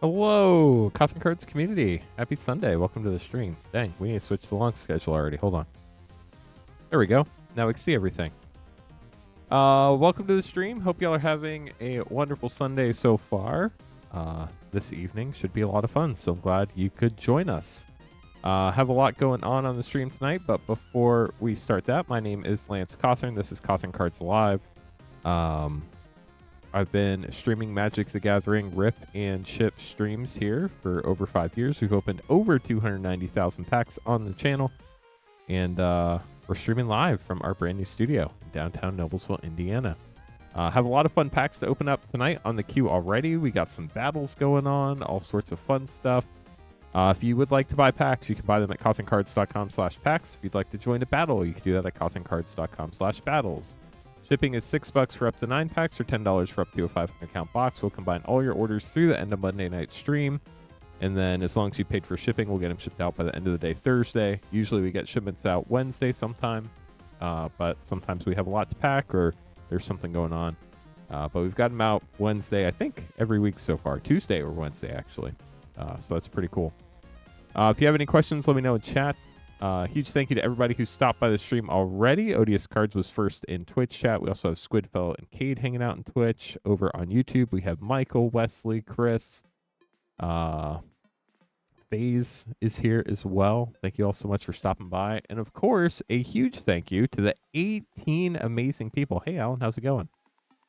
Hello, Cothern Cards community. Happy Sunday. Welcome to the stream. Dang, we need to switch the long schedule already. Hold on. There we go. Now we can see everything. Welcome to the stream. Hope y'all are having a wonderful Sunday so far. This evening should be a lot of fun, so I'm glad you could join us. Have a lot going on the stream tonight, but before we start that, my name is Lance Cothern. This is Cothern Cards Live. I've been streaming Magic the Gathering rip and ship streams here for over 5 years. We've opened over 290,000 packs on the channel, and we're streaming live from our brand new studio in downtown Noblesville, Indiana. Have a lot of fun packs to open up tonight on the queue already. We got some battles going on, all sorts of fun stuff. If you would like to buy packs, you can buy them at cotherncards.com/packs. If you'd like to join a battle, you can do that at cotherncards.com/battles. Shipping is $6 for up to 9 packs or $10 for up to a 500 count box. We'll combine all your orders through the end of Monday night stream. And then as long as you paid for shipping, we'll get them shipped out by the end of the day Thursday. Usually we get shipments out Wednesday sometime. But sometimes we have a lot to pack or there's something going on. But we've got them out Wednesday, I think, every week so far. Tuesday or Wednesday, actually. So that's pretty cool. If you have any questions, let me know in chat. Huge thank you to everybody who stopped by the stream already. Odious Cards was first in Twitch chat. We also have Squidfellow and Cade hanging out in Twitch. Over on YouTube, we have Michael, Wesley, Chris. FaZe is here as well. Thank you all so much for stopping by. And of course, a huge thank you to the 18 amazing people. Hey, Alan, how's it going?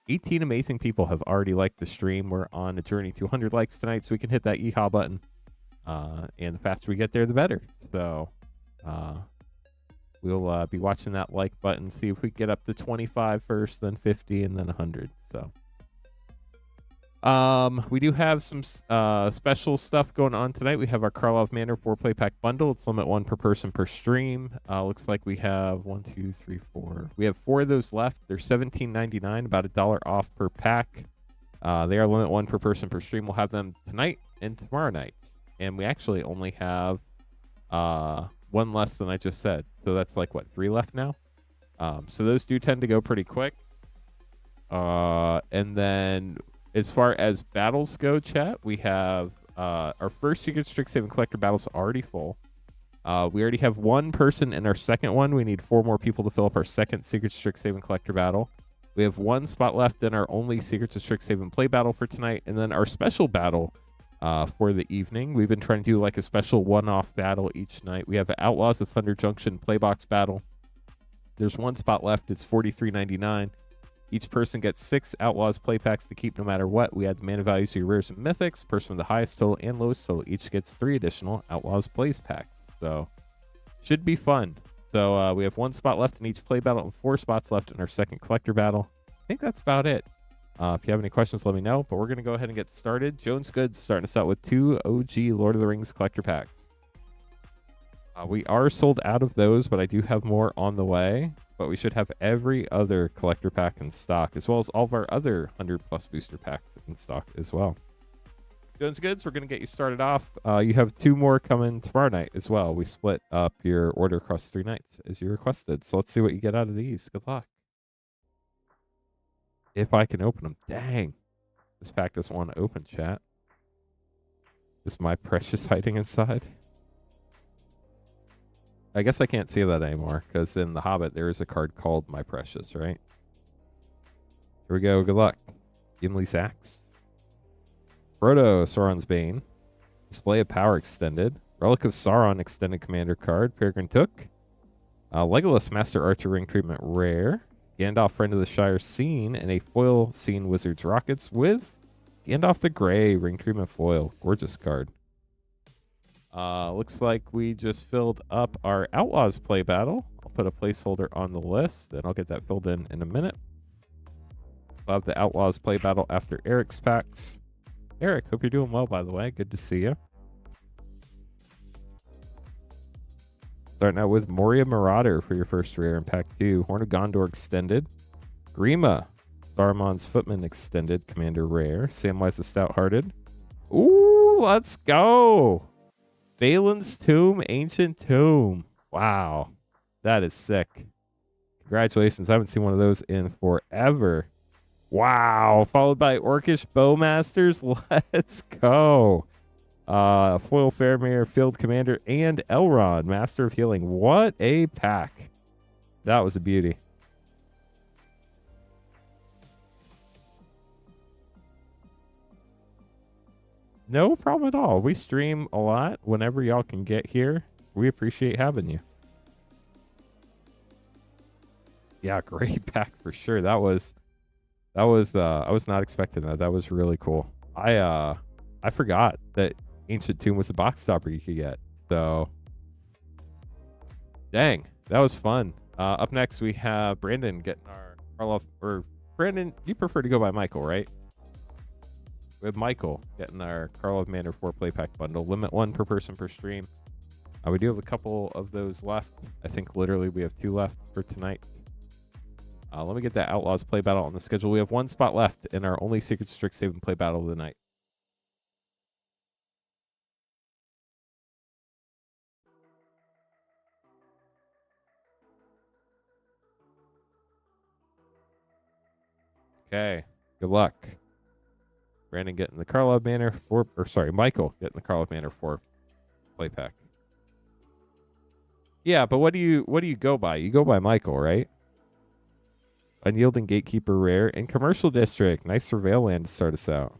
18 amazing people have already liked the stream. We're on a journey to 100 likes tonight, so we can hit that yeehaw button. And the faster we get there, the better. So we'll be watching that like button, see if we get up to 25 first, then 50, and then 100. So we do have some special stuff going on tonight. We have our Karlov Manor 4-play pack bundle. It's limit 1 per person per stream. Looks like we have 1, 2, 3, 4. We have 4 of those left. They're $17.99, about $1 off per pack. They are limit 1 per person per stream. We'll have them tonight and tomorrow night. And we actually only have 1 less than I just said. So that's like, what, 3 left now? So those do tend to go pretty quick. And then as far as battles go, chat, we have our first Secret Strixhaven Collector battles already full. We already have 1 person in our second one. We need 4 more people to fill up our second Secret Strixhaven Collector battle. We have 1 spot left in our only Secrets of Strixhaven play battle for tonight. And then our special battle for the evening. We've been trying to do like a special one-off battle each night. We have an Outlaws of Thunder Junction playbox battle. There's 1 spot left. It's $43.99. Each person gets 6 Outlaws play packs to keep no matter what. We add the mana values to your rares and mythics. Person with the highest total and lowest total each gets 3 additional Outlaws plays pack. So should be fun. So we have 1 spot left in each play battle and 4 spots left in our second collector battle. I think that's about it. If you have any questions, let me know. But we're going to go ahead and get started. Jones Goods starting us out with 2 OG Lord of the Rings collector packs. We are sold out of those, but I do have more on the way. But we should have every other collector pack in stock, as well as all of our other 100+ booster packs in stock as well. Jones Goods, we're going to get you started off. You have 2 more coming tomorrow night as well. We split up your order across 3 nights as you requested. So let's see what you get out of these. Good luck. If I can open them. Dang. This pack doesn't want to open, chat. Is my precious hiding inside? I guess I can't see that anymore, because in The Hobbit, there is a card called My Precious, right? Here we go. Good luck. Gimli's Axe. Frodo, Sauron's Bane. Display of Power extended. Relic of Sauron extended commander card. Peregrine Took. Legolas Master Archer ring treatment rare. Gandalf Friend of the Shire Scene, and a foil Scene Wizards Rockets with Gandalf the Grey ring treatment foil. Gorgeous card. Looks like we just filled up our Outlaws play battle. I'll put a placeholder on the list, and I'll get that filled in a minute. We'll have the Outlaws play battle after Eric's packs. Eric, hope you're doing well, by the way. Good to see you. Starting out with Moria Marauder for your first rare in Pack 2. Horn of Gondor extended. Grima, Saruman's Footman extended. Commander rare. Samwise the Stout-Hearted. Ooh, let's go. Balin's Tomb, Ancient Tomb. Wow. That is sick. Congratulations. I haven't seen one of those in forever. Wow. Followed by Orcish Bowmasters. Let's go. Foil Faramir, Field Commander, and Elrond, Master of Healing. What a pack. That was a beauty. No problem at all. We stream a lot whenever y'all can get here. We appreciate having you. Yeah, great pack for sure. I was not expecting that. That was really cool. I forgot that Ancient Tomb was a box stopper you could get. So dang, that was fun. Up next we have Brandon getting our Karlov, or Brandon, you prefer to go by Michael, right? With Michael getting our Karlov Manor 4-play pack bundle. Limit 1 per person per stream. We do have a couple of those left. I think literally we have 2 left for tonight. Let me get that Outlaws play battle on the schedule. We have 1 spot left in our only Secret Strixhaven play battle of the night. Okay, good luck. Brandon getting the Karlov Manor 4, or sorry, Michael getting the Karlov Manor 4 play pack. Yeah, but what do you go by? You go by Michael, right? Unyielding Gatekeeper rare and Commercial District. Nice Surveil land to start us out.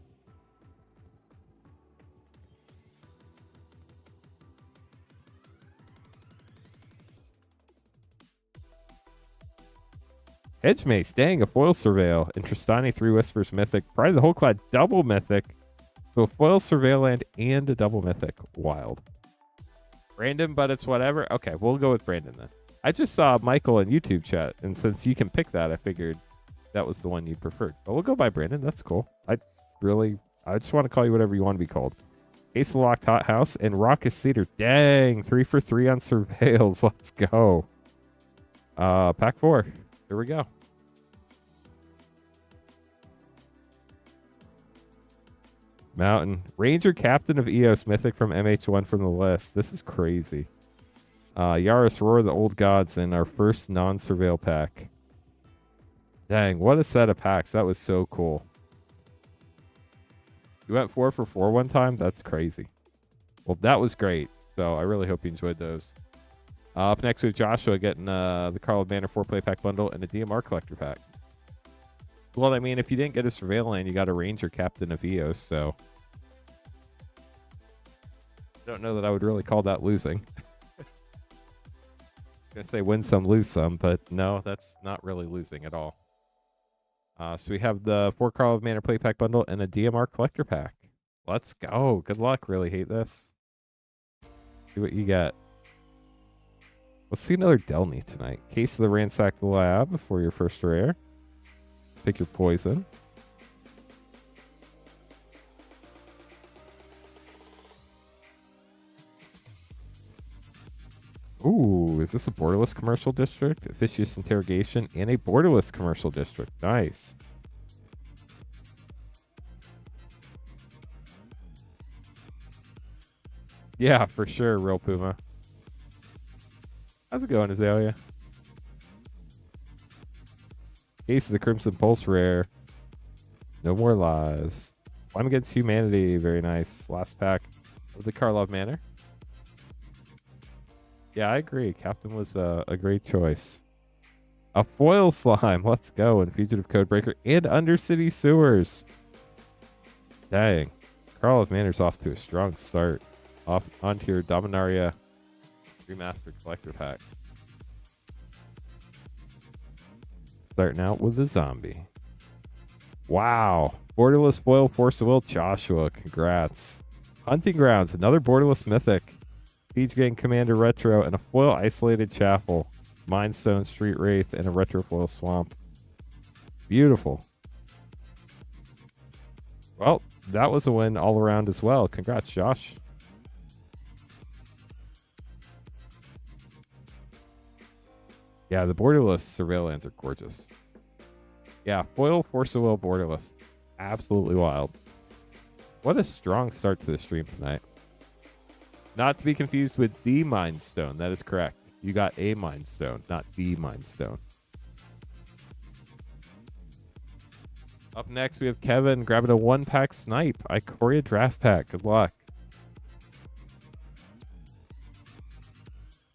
Edge Mace, dang, a foil Surveil. Interstani 3 Whispers Mythic. Probably the whole clad double Mythic. So a foil Surveil land and a double Mythic. Wild. Brandon, but it's whatever. Okay, we'll go with Brandon then. I just saw Michael in YouTube chat, and since you can pick that, I figured that was the one you preferred. But we'll go by Brandon. That's cool. I just want to call you whatever you want to be called. Ace of the Locked Hot House and Raucous Theater. Dang, 3 for 3 on Surveils. Let's go. Pack 4. Here we go. Mountain. Ranger Captain of Eos Mythic from MH1 from the list. This is crazy. Yaris Roar, the Old Gods, in our first non-surveil pack. Dang, what a set of packs. That was so cool. You went 4 for 4 one time? That's crazy. Well, that was great. So I really hope you enjoyed those. Up next we have Joshua getting the Karlov Manor 4-play pack bundle and a DMR collector pack. Well, I mean, if you didn't get a Surveil land, you got a Ranger Captain of Eos, so I don't know that I would really call that losing. Gonna say win some, lose some, but no, that's not really losing at all. So we have the 4 Karlov Manor play pack bundle and a DMR collector pack. Let's go. Good luck. Really hate this. See what you got. Let's see another Delny tonight. Case of the Ransacked Lab for your first rare. Pick your poison. Ooh, is this a borderless commercial district? Officious Interrogation and a borderless commercial district. Nice. Yeah, for sure, Real Puma. How's it going, Azalea? Case of the Crimson Pulse rare. No More Lies. Flame Against Humanity. Very nice. Last pack of the Karlov Manor. Yeah, I agree. Captain was a great choice. A foil slime. Let's go. And Fugitive Codebreaker and Undercity Sewers. Dang. Karlov Manor's off to a strong start. Off onto your Dominaria Remastered Collector Pack. Starting out with the zombie. Wow. Borderless foil Force of Will Joshua. Congrats. Hunting Grounds. Another borderless mythic. Siege Gang Commander Retro and a foil Isolated Chapel. Mindstone Street Wraith and a retro foil Swamp. Beautiful. Well, that was a win all around as well. Congrats, Josh. Yeah, the borderless surveillance are gorgeous. Yeah, foil Force of Will borderless. Absolutely wild. What a strong start to the stream tonight. Not to be confused with the Mind Stone. That is correct. You got a Mind Stone, not the Mind Stone. Up next, we have Kevin grabbing a 1-pack snipe. Ikoria draft pack. Good luck.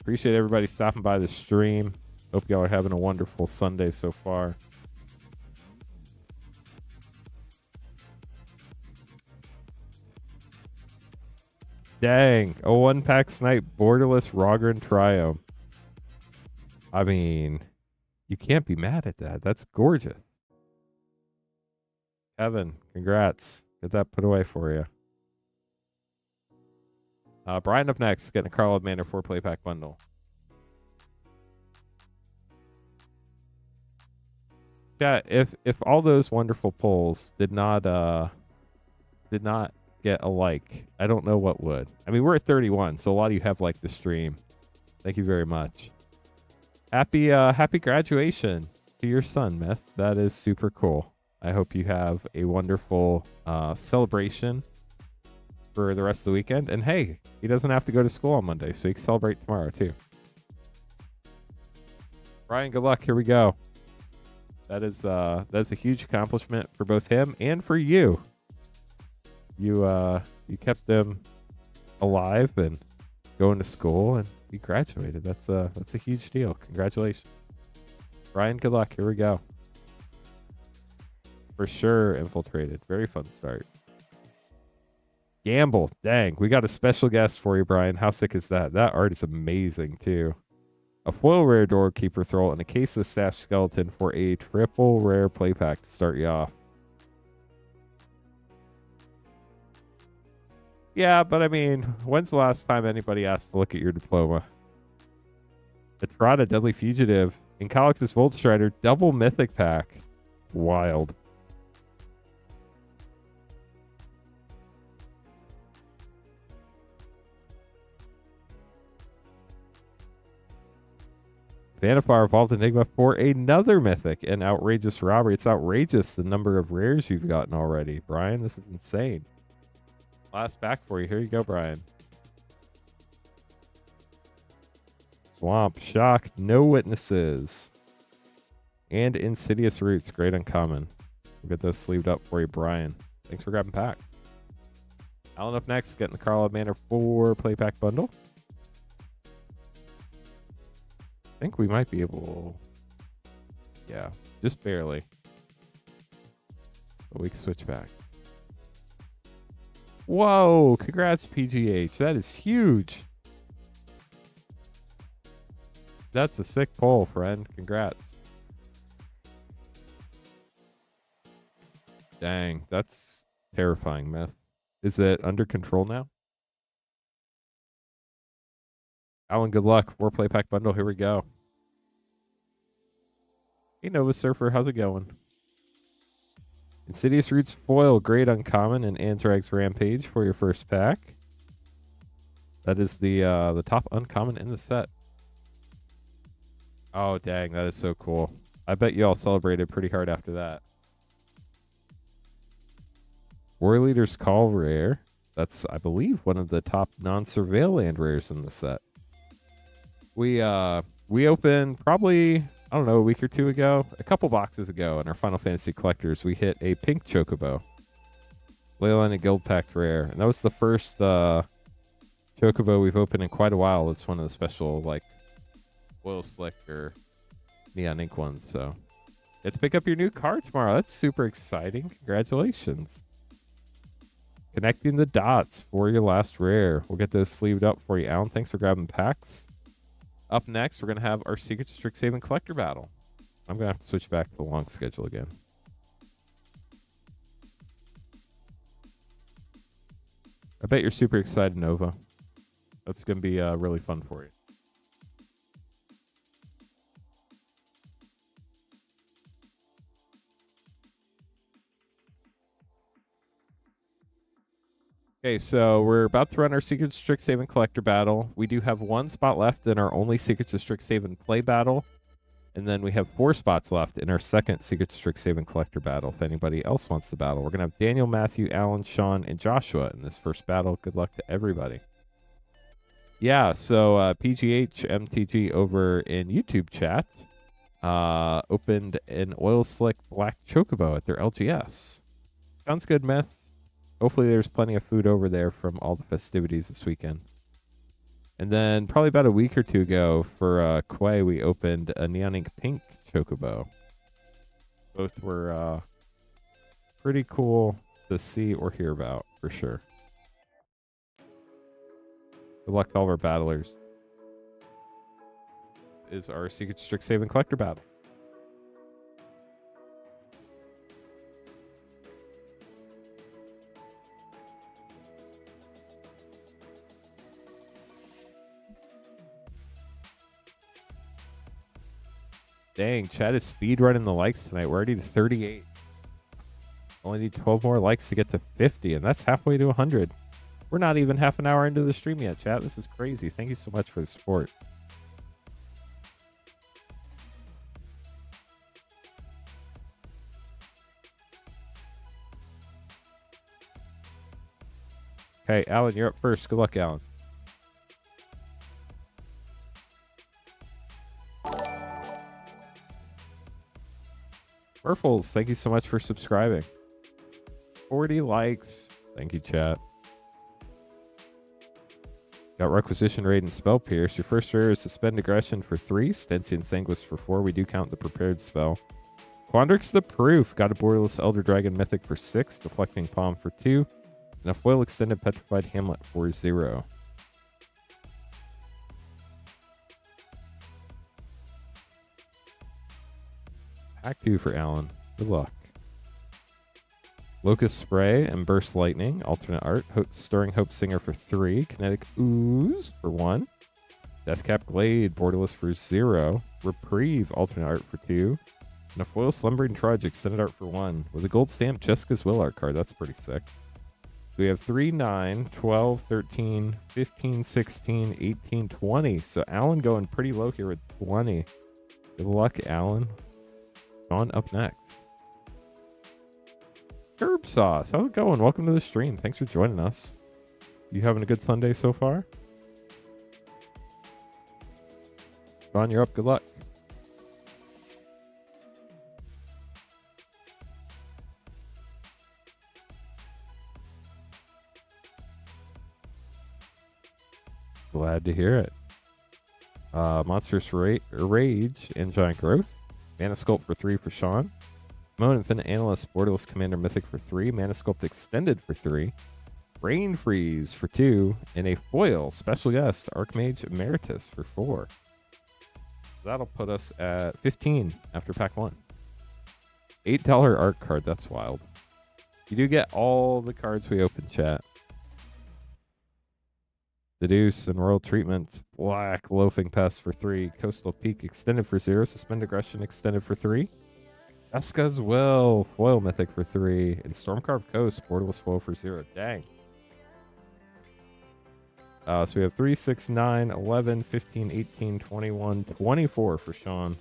Appreciate everybody stopping by the stream. Hope y'all are having a wonderful Sunday so far. Dang, a 1-pack snipe, borderless Rogren Trio. I mean, you can't be mad at that. That's gorgeous. Evan, congrats. Get that put away for you. Brian up next, getting a Carl of Manor 4-play pack bundle. Yeah, if all those wonderful polls did not get a like, I don't know what would. I mean, we're at 31, so a lot of you have liked the stream. Thank you very much. Happy graduation to your son, Myth. That is super cool. I hope you have a wonderful celebration for the rest of the weekend. And hey, he doesn't have to go to school on Monday, so he can celebrate tomorrow too. Brian, good luck. Here we go. That's a huge accomplishment for both him and for you. You kept them alive and going to school, and you graduated. That's a huge deal. Congratulations, Brian. Good luck. Here we go. For sure, infiltrated. Very fun start. Gamble. Dang, we got a special guest for you, Brian. How sick is that? That art is amazing too. A foil rare Doorkeeper Thrall and a case of Stash Skeleton for a triple rare play pack to start you off. Yeah, but I mean, when's the last time anybody asked to look at your diploma? Etrata, Deadly Fugitive, and Calix's Volt Strider, double mythic pack. Wild. Vanifar Vault Enigma for another mythic and outrageous robbery. It's outrageous the number of rares you've gotten already, Brian. This is insane. Last pack for you. Here you go, Brian. Swamp, Shock, No Witnesses, and Insidious Roots. Great uncommon. We'll get those sleeved up for you, Brian. Thanks for grabbing pack. Alan up next, getting the Carl of Manor 4 play pack bundle. I think we might be able... Yeah, just barely. But we can switch back. Whoa, congrats, PGH. That is huge. That's a sick poll, friend. Congrats. Dang, that's terrifying, Myth. Is it under control now? Alan, good luck. 4 play pack bundle. Here we go. Hey, Nova Surfer. How's it going? Insidious Roots foil. Great uncommon and Anthrax Rampage for your first pack. That is the top uncommon in the set. Oh, dang. That is so cool. I bet you all celebrated pretty hard after that. War Leader's Call rare. That's, I believe, one of the top non-surveil land rares in the set. We opened probably, I don't know, a week or two ago, a couple boxes ago in our Final Fantasy Collectors. We hit a pink Chocobo. Leyline and Guild Pact rare. And that was the first Chocobo we've opened in quite a while. It's one of the special, like, oil slick or neon ink ones. So let's pick up your new card tomorrow. That's super exciting. Congratulations. Connecting the dots for your last rare. We'll get those sleeved up for you, Alan. Thanks for grabbing packs. Up next, we're going to have our Secret to Strixhaven Collector Battle. I'm going to have to switch back to the long schedule again. I bet you're super excited, Nova. That's going to be really fun for you. Okay, so we're about to run our Secrets of Strixhaven Collector Battle. We do have 1 spot left in our only Secrets of Strixhaven Play Battle. And then we have 4 spots left in our second Secrets of Strixhaven Collector Battle if anybody else wants to battle. We're going to have Daniel, Matthew, Alan, Sean, and Joshua in this first battle. Good luck to everybody. Yeah, so PGH MTG over in YouTube chat Opened an oil slick black chocobo at their LGS. Sounds good, Myth. Hopefully there's plenty of food over there from all the festivities this weekend. And then probably about a week or two ago for Quay, we opened a neon ink pink chocobo. Both were pretty cool to see or hear about for sure. Good luck to all of our battlers. This is our Secret Strixhaven Collector battle. Dang, Chad is speed running the likes tonight. We're already to 38. Only need 12 more likes to get to 50, and that's halfway to 100. We're not even half an hour into the stream yet, chat. This is crazy. Thank you so much for the support. Okay, Alan, you're up first. Good luck, Alan. Murfles, thank you so much for subscribing. 40 likes. Thank you, chat. Got Requisition Raid and Spell Pierce. Your first rare is Suspend Aggression for 3. Stensian Sanguis for 4. We do count the prepared spell. Quandrix the Proof. Got a Borderless Elder Dragon Mythic for 6. Deflecting Palm for 2. And a Foil Extended Petrified Hamlet for 0. Pack 2 for Alan. Good luck. Locust Spray and Burst Lightning. Alternate art. Stirring Hope Singer for 3. Kinetic Ooze for 1. Deathcap Glade. Borderless for 0. Reprieve. Alternate art for 2. And a Foil Slumbering Trudge. Extended art for 1. With a gold stamp Jessica's Will art card. That's pretty sick. We have 3, 9, 12, 13, 15, 16, 18, 20. So Alan going pretty low here with 20. Good luck, Alan. On up next. Herb Sauce, how's it going? Welcome to the stream. Thanks for joining us. You having a good Sunday so far? Ron, you're up. Good luck. Glad to hear it. Monstrous Rage and Giant Growth. Mana Sculpt for 3 for Sean. Moan Infinite Analyst, Borderless Commander Mythic for 3. Mana Sculpt Extended for 3. Brain Freeze for 2. And a foil special guest, Archmage Emeritus for 4. That'll put us at 15 after pack 1. $8 art card, that's wild. You do get all the cards we open, chat. Deduce and Royal Treatment, Black Loafing Pest for 3. Coastal Peak Extended for 0. Suspend Aggression Extended for 3. Jessica's Will, Foil Mythic for 3. And Stormcarved Coast, Borderless Foil for 0. Dang. So we have 3, 6, 9, 11, 15, 18, 21, 24 for Sean.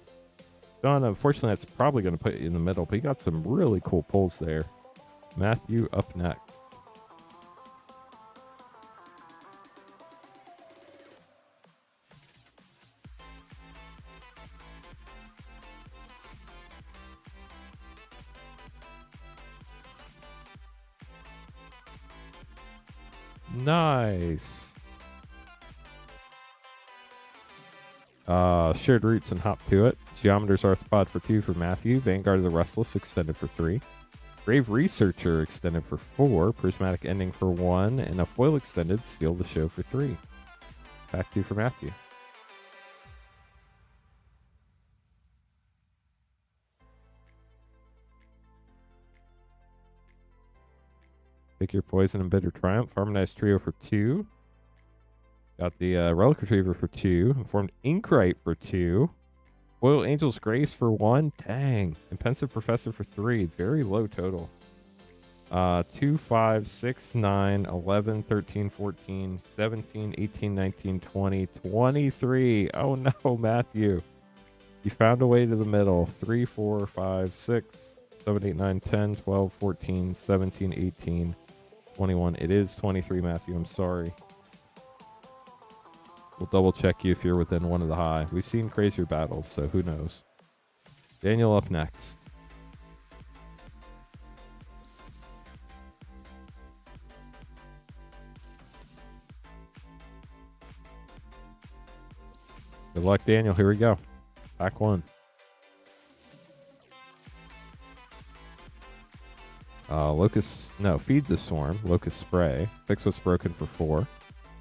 Sean, unfortunately, that's probably going to put you in the middle, but you got some really cool pulls there. Matthew up next. Nice. Shared Roots and Hop to It. Geometer's Arthropod for 2 for Matthew. Vanguard of the Restless extended for 3. Grave Researcher extended for 4. Prismatic Ending for 1. And a foil extended Steal the Show for 3. Back 2 for Matthew. Pick your Poison and Bitter Triumph. Harmonized Trio for 2. Got the Relic Retriever for 2. Informed Inkrite for 2. Foil Angel's Grace for 1. Dang. And Pensive Professor for 3. Very low total. 2, 5, 6, 9, 11, 13, 14, 17, 18, 19, 20, 23. Oh no, Matthew. You found a way to the middle. 3, 4, 5, 6, 7, 8, 9, 10, 12, 14, 17, 18, 21. It is 23, Matthew. I'm sorry. We'll double check you if you're within one of the high. We've seen crazier battles, so who knows. Daniel up next. Good luck, Daniel. Here we go. Pack 1. Feed the Swarm. Locust Spray. Fix What's Broken for 4.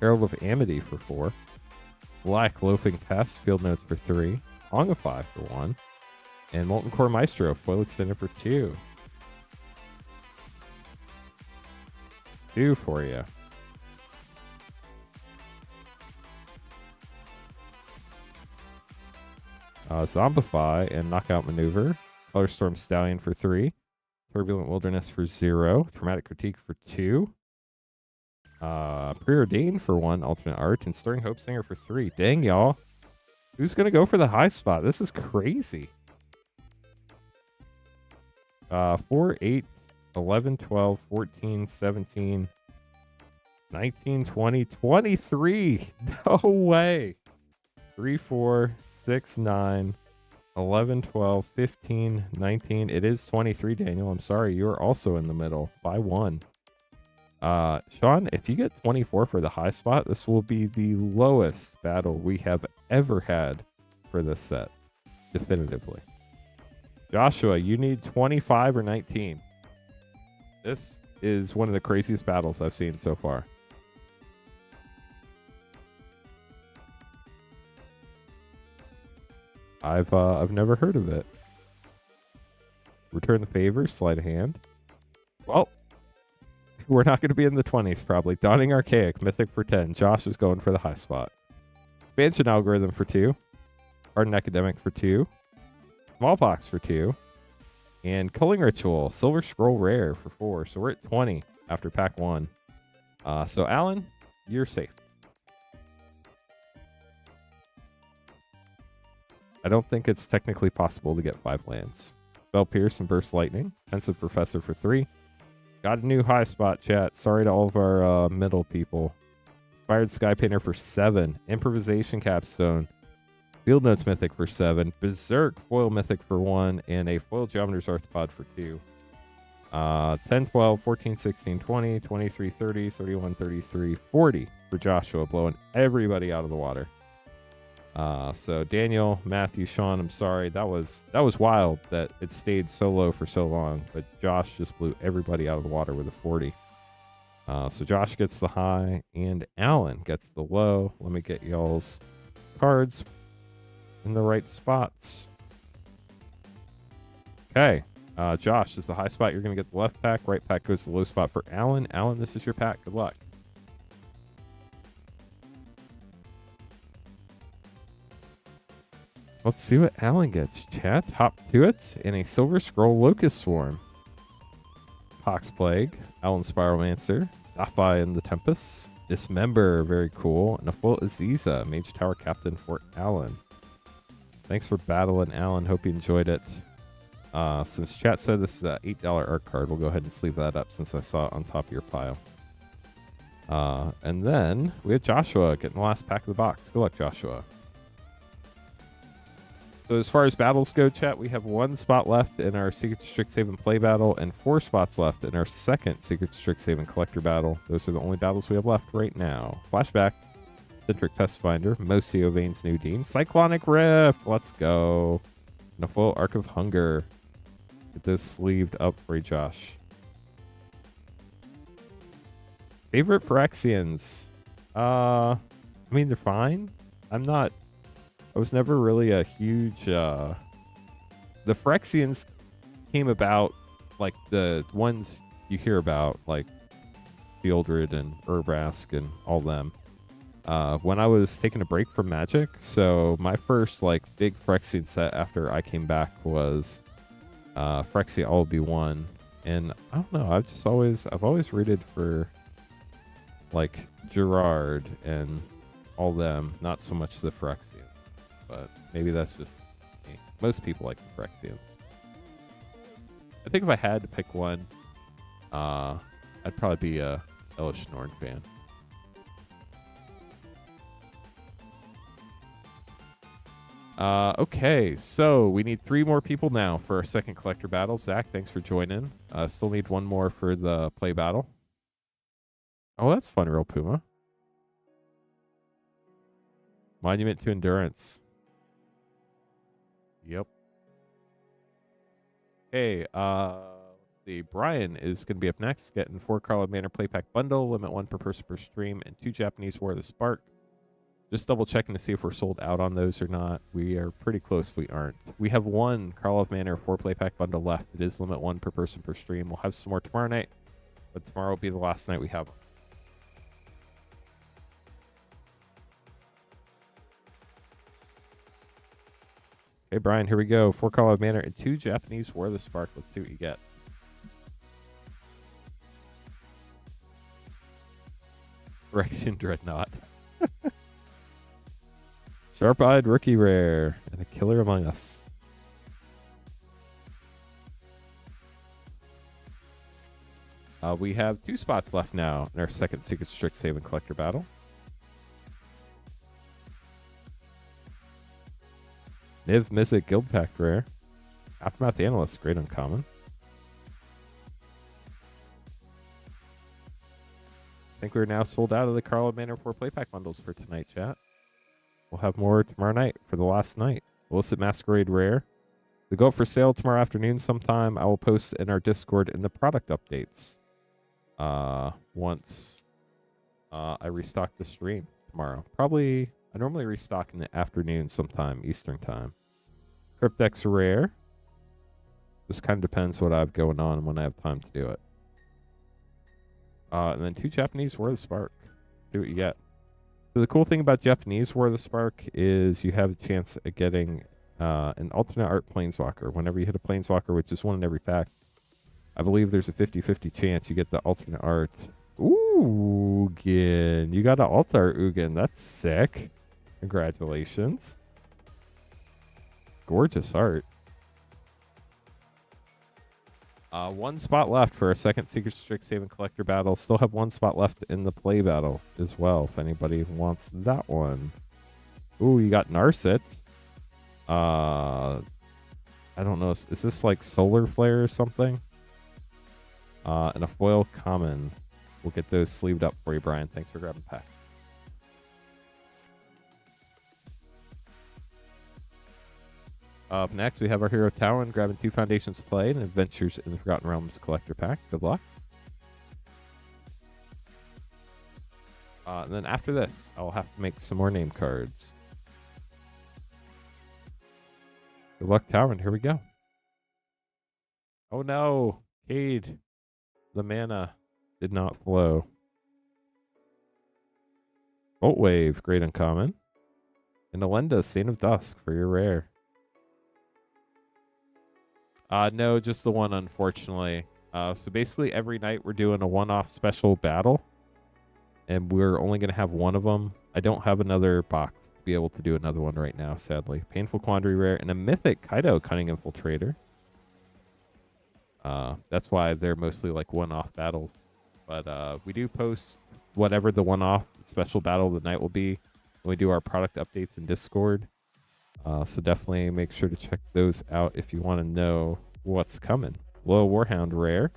Herald of Amity for 4. Black Loafing Pest. Field Notes for 3. Ongify for 1. And Molten Core Maestro. Foil Extended for 2. 2 for you. Zombify and Knockout Maneuver. Colorstorm Stallion for 3. Turbulent Wilderness for 0. Traumatic Critique for 2. Preordained for 1. Alternate Art. And Stirring Hope Singer for 3. Dang, y'all. Who's going to go for the high spot? This is crazy. 4, 8, 11, 12, 14, 17, 19, 20, 23. No way. 3, 4, 6, 9, 11, 12, 15, 19. It is 23, Daniel. I'm sorry. You are also in the middle by 1. Sean, if you get 24 for the high spot, this will be the lowest battle we have ever had for this set. Definitively. Joshua, you need 25 or 19. This is one of the craziest battles I've seen so far. I've never heard of it. Return the favor, sleight of hand. Well, we're not going to be in the 20s probably. Dawning Archaic, Mythic for 10. Josh is going for the high spot. Expansion Algorithm for 2. Ardent Academic for 2. Smallpox for 2. And Culling Ritual, Silver Scroll Rare for 4. So we're at 20 after pack 1. So Alan, you're safe. I don't think it's technically possible to get 5 lands. Spell Pierce and Burst Lightning. Pensive Professor for 3. Got a new high spot, chat. Sorry to all of our middle people. Inspired Sky Painter for 7. Improvisation Capstone. Field Notes Mythic for 7. Berserk Foil Mythic for 1. And a Foil Geometer's Arthropod for 2. 10, 12, 14, 16, 20, 23, 30, 31, 33, 40 for Joshua, blowing everybody out of the water. So Daniel, Matthew, Sean, I'm sorry. That was wild that it stayed so low for so long, but Josh just blew everybody out of the water with a 40. So Josh gets the high and Alan gets the low. Let me get y'all's cards in the right spots. Okay. Josh is the high spot. You're going to get the left pack. Right pack goes to the low spot for Alan. Alan, this is your pack. Good luck. Let's see what Alan gets. Chat, hop to it, and a Silver Scroll Locust Swarm. Pox Plague, Alan Spiralmancer, Zaphi and the Tempest, Dismember, very cool, and a full Aziza, Mage Tower Captain for Alan. Thanks for battling, Alan. Hope you enjoyed it. Since chat said this is an $8 art card, we'll go ahead and sleeve that up since I saw it on top of your pile. And then we have Joshua getting the last pack of the box. Good luck, Joshua. So as far as battles go, chat, we have 1 spot left in our Secret Strixhaven play battle and 4 spots left in our second Secret Strixhaven collector battle. Those are the only battles we have left right now. Flashback, Centric Pest Finder, Mosio Vane's New Dean, Cyclonic Rift, let's go. And a full Arc of Hunger. Get this sleeved up for you, Josh. Favorite Phyrexians? I mean, they're fine. I was never really a huge... the Phyrexians came about, like, the ones you hear about, like Fieldred and Urbrask and all them, when I was taking a break from Magic. So my first, like, big Phyrexian set after I came back was Phyrexia All Be One. And I don't know, I've always rooted for, like, Gerard and all them, not so much the Phyrexians. But maybe that's just me. Most people like the Phyrexians. I think if I had to pick one, I'd probably be a Elish Norn fan. Okay, so we need 3 more people now for our second collector battle. Zach, thanks for joining. Still need 1 more for the play battle. Oh, that's fun, Real Puma. Monument to Endurance. Yep. Hey, the Brian is going to be up next, getting 4 Carlo Manor Play Pack Bundle, limit 1 per person per stream, and 2 Japanese War of the Spark. Just double checking to see if we're sold out on those or not. We are pretty close if we aren't. We have 1 Carl of Manor 4 play pack bundle left. It is limit 1 per person per stream. We'll have some more tomorrow night, but tomorrow will be the last night we have them. Okay, Brian, here we go. 4 Carl of Manor and 2 Japanese War of the Spark. Let's see what you get. Rexian Dreadnought. Sharp-Eyed Rookie Rare, and a Killer Among Us. We have 2 spots left now in our second Secret Strixhaven Collector Battle. Niv Mizzet Guild Pack Rare. Aftermath Analyst, great uncommon. I think we're now sold out of the Carl Manor 4 play pack bundles for tonight, chat. We'll have more tomorrow night for the last night. Illicit Masquerade Rare. They go up for sale tomorrow afternoon sometime. I will post in our Discord in the product updates. Once I restock the stream tomorrow. Probably, I normally restock in the afternoon sometime, Eastern time. Cryptex Rare. Just kind of depends what I have going on and when I have time to do it. And then 2 Japanese War of the Spark. See what you get. So the cool thing about Japanese War of the Spark is you have a chance at getting an alternate art Planeswalker. Whenever you hit a Planeswalker, which is 1 in every pack, I believe there's a 50-50 chance you get the alternate art. Ooh, Ugin. You got an alt art Ugin. That's sick. Congratulations. Gorgeous art. 1 spot left for our second Secret Strixhaven Collector Battle. Still have 1 spot left in the play battle as well, if anybody wants that one. Ooh, you got Narset. I don't know. Is this like Solar Flare or something? And a foil common. We'll get those sleeved up for you, Brian. Thanks for grabbing pack. Up next, we have our hero Talon grabbing 2 Foundations Play and Adventures in the Forgotten Realms Collector Pack. Good luck. And then after this, I'll have to make some more name cards. Good luck, Talon. Here we go. Oh no, Cade. The mana did not flow. Bolt Wave, great uncommon. And Alenda, Saint of Dusk for your rare. No, just the 1, unfortunately. So basically every night we're doing a one-off special battle. And we're only going to have 1 of them. I don't have another box to be able to do another one right now, sadly. Painful Quandary Rare and a Mythic Kaido Cunning Infiltrator. That's why they're mostly like one-off battles. But we do post whatever the one-off special battle of the night will be when we do our product updates in Discord. So definitely make sure to check those out if you want to know what's coming. Loyal Warhound Rare.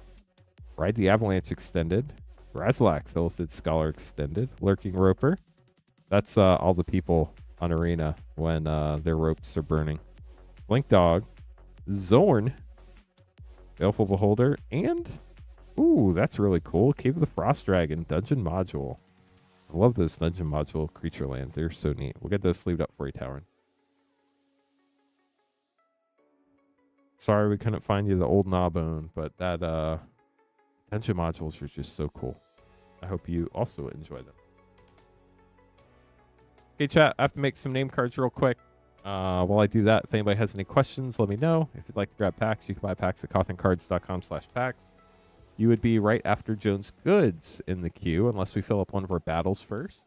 Ride the Avalanche Extended. Razalax Illithid Scholar Extended. Lurking Roper. That's all the people on Arena when their ropes are burning. Blink Dog. Zorn. Baleful Beholder. And, ooh, that's really cool. Cave of the Frost Dragon Dungeon Module. I love those Dungeon Module creature lands. They're so neat. We'll get those sleeved up for you, Tauren. Sorry we couldn't find you the old Gnawbone, but that Dungeon modules are just so cool. I hope you also enjoy them. Okay, chat, I have to make some name cards real quick. While I do that, if anybody has any questions, let me know. If you'd like to grab packs, you can buy packs at cothencards.com/packs. You would be right after Jones Goods in the queue, unless we fill up one of our battles first.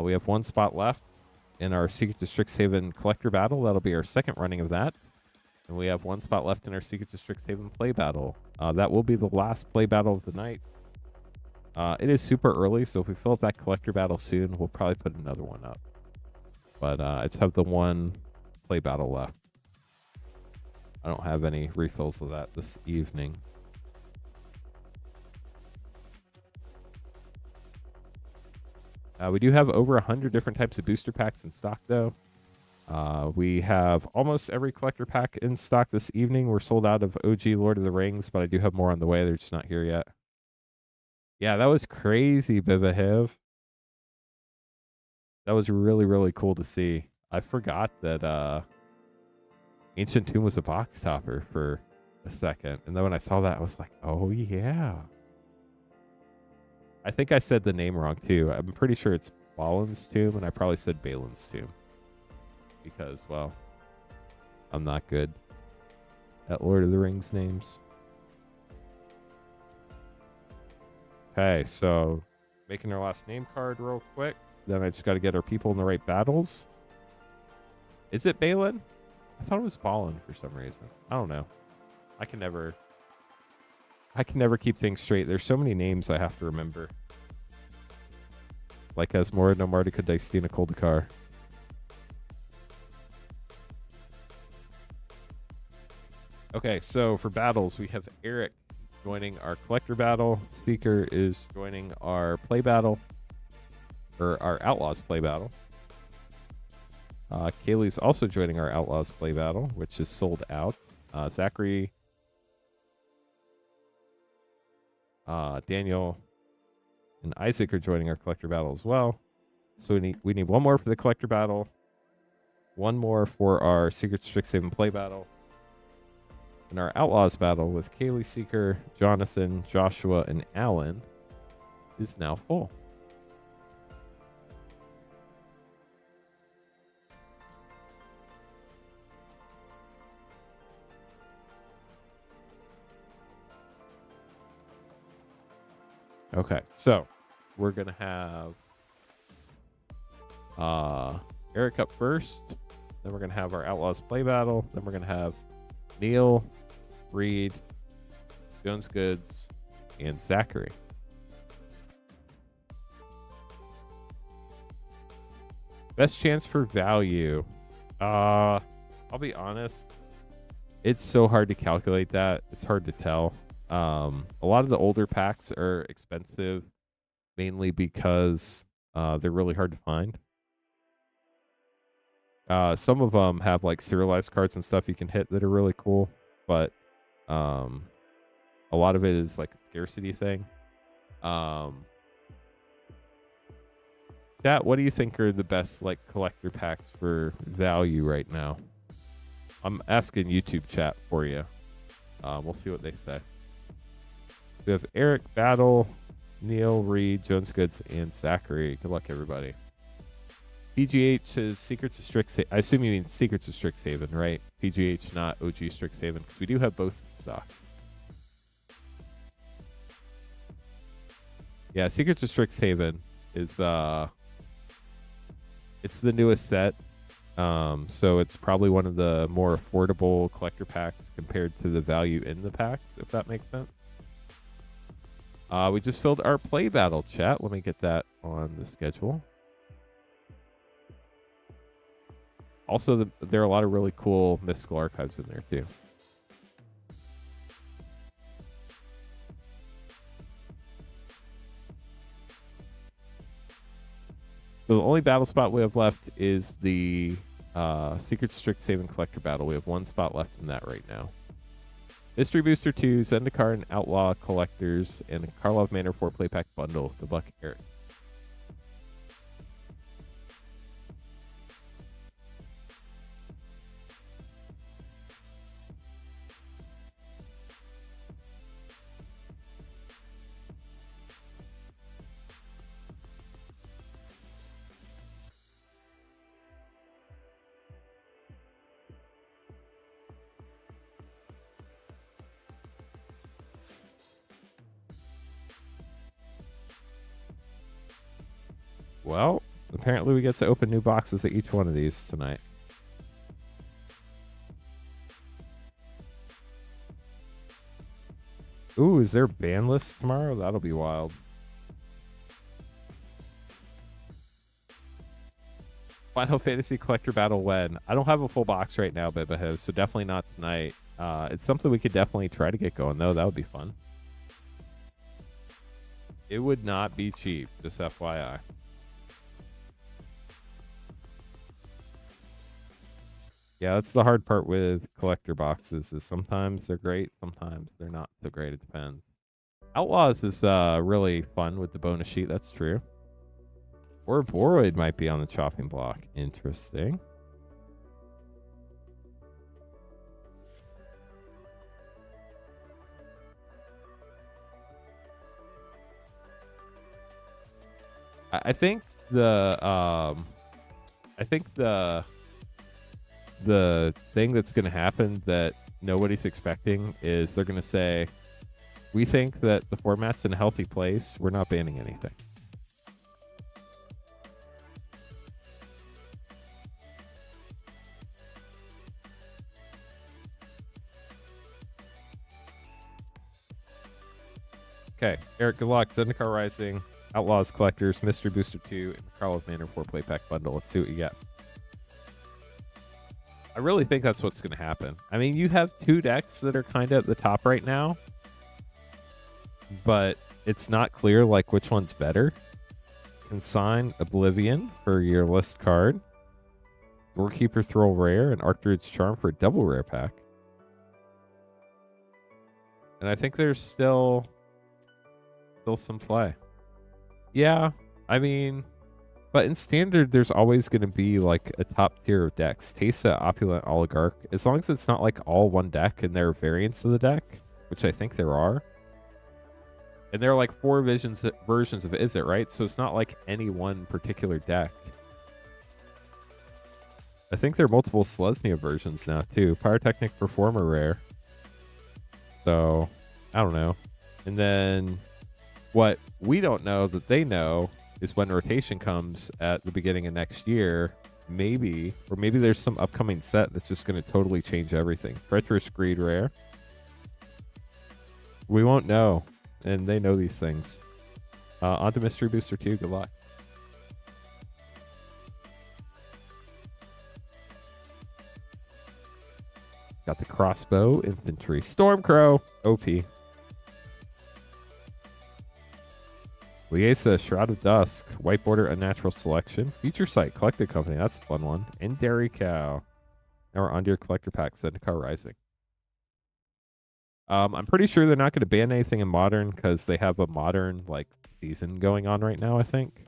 We have 1 spot left in our Secret to Strixhaven Collector Battle. That'll be our second running of that. And we have 1 spot left in our Secret to Strixhaven Play Battle. That will be the last play battle of the night. It is super early, so if we fill up that Collector Battle soon, we'll probably put another one up. But I just have the 1 play battle left. I don't have any refills of that this evening. We do have over 100 different types of booster packs in stock, though. We have almost every collector pack in stock this evening. We're sold out of OG Lord of the Rings, but I do have more on the way. They're just not here yet. Yeah, that was crazy, Bivahiv. That was really, really cool to see. I forgot that Ancient Tomb was a box topper for a second. And then when I saw that, I was like, oh, yeah. I think I said the name wrong, too. I'm pretty sure it's Balin's Tomb, and I probably said Balin's Tomb. Because, well, I'm not good at Lord of the Rings names. Okay, so making our last name card real quick. Then I just got to get our people in the right battles. Is it Balin? I thought it was Balin for some reason. I don't know. I can never keep things straight. There's so many names I have to remember. Like Asmora, Nomardica, Dystina, Koldakar. Okay, so for battles, we have Eric joining our collector battle. Seeker is joining our play battle. Or our Outlaws play battle. Kaylee's also joining our Outlaws play battle, which is sold out. Zachary, Daniel, and Isaac are joining our collector battle as well. So we need one more for the collector battle, one more for our Secret Strixhaven play battle, and our Outlaws battle with Kaylee, Seeker, Jonathan, Joshua, and Alan is now full. Okay, so we're going to have Eric up first. Then we're going to have our Outlaws play battle. Then we're going to have Neil, Reed, Jones Goods, and Zachary. Best chance for value. I'll be honest. It's so hard to calculate that. It's hard to tell. A lot of the older packs are expensive, mainly because they're really hard to find. Some of them have like serialized cards and stuff you can hit that are really cool, but a lot of it is like a scarcity thing. Chat, what do you think are the best like collector packs for value right now? I'm asking YouTube chat for you. We'll see what they say. We have Eric, Battle, Neil, Reed, Jones Goods, and Zachary. Good luck, everybody. PGH says Secrets of Strixhaven. I assume you mean Secrets of Strixhaven, right? PGH, not OG Strixhaven. We do have both in stock. Yeah, Secrets of Strixhaven is it's the newest set. So it's probably one of the more affordable collector packs compared to the value in the packs, if that makes sense. We just filled our play battle, chat. Let me get that on the schedule. Also, there are a lot of really cool mystical archives in there, too. So the only battle spot we have left is the Secret Strixhaven Collector Battle. We have one spot left in that right now. Mystery Booster 2, Zendikar and Outlaw Collectors, and Karlov Manor 4 Playpack Bundle. Good luck, Eric. Well, apparently we get to open new boxes at each one of these tonight. Ooh, is there ban list tomorrow? That'll be wild. Final Fantasy Collector Battle when? I don't have a full box right now, Bibaho, so definitely not tonight. It's something we could definitely try to get going, though. That would be fun. It would not be cheap, just FYI. Yeah, that's the hard part with collector boxes is sometimes they're great, sometimes they're not so great. It depends. Outlaws is really fun with the bonus sheet. That's true. Or Boroid might be on the chopping block. Interesting. I think the thing that's going to happen that nobody's expecting is they're going to say, we think that the format's in a healthy place. We're not banning anything. Okay, Eric, good luck. Zendikar Rising, Outlaws Collectors, Mystery Booster 2, and the Carl of Manor 4-play pack bundle. Let's see what you get. I really think that's what's going to happen. I mean, you have two decks that are kind of at the top right now, but it's not clear like which one's better. Consign Oblivion for your list card, Doorkeeper Thrall rare, and Archdruid's Charm for a double rare pack. And I think there's still some play. Yeah, I mean, but in standard, there's always going to be like a top tier of decks. Teysa, Opulent Oligarch, as long as it's not like all one deck and there are variants of the deck, which I think there are. And there are like 4 versions of Izzet, right? So it's not like any one particular deck. I think there are multiple Selesnya versions now too. Pyrotechnic Performer rare. So, I don't know. And then what we don't know that they know is when rotation comes at the beginning of next year, maybe, or maybe there's some upcoming set that's just going to totally change everything. Treacherous Greed rare. We won't know, and they know these things. On to Mystery Booster 2. Good luck. Got the Crossbow Infantry. Stormcrow. OP. Liesa, Shroud of Dusk, White Border, Unnatural Selection, Feature Site, Collected Company, that's a fun one, and Dairy Cow. Now we're on to your collector pack, Zendikar Rising. I'm pretty sure they're not going to ban anything in Modern because they have a Modern like season going on right now, I think.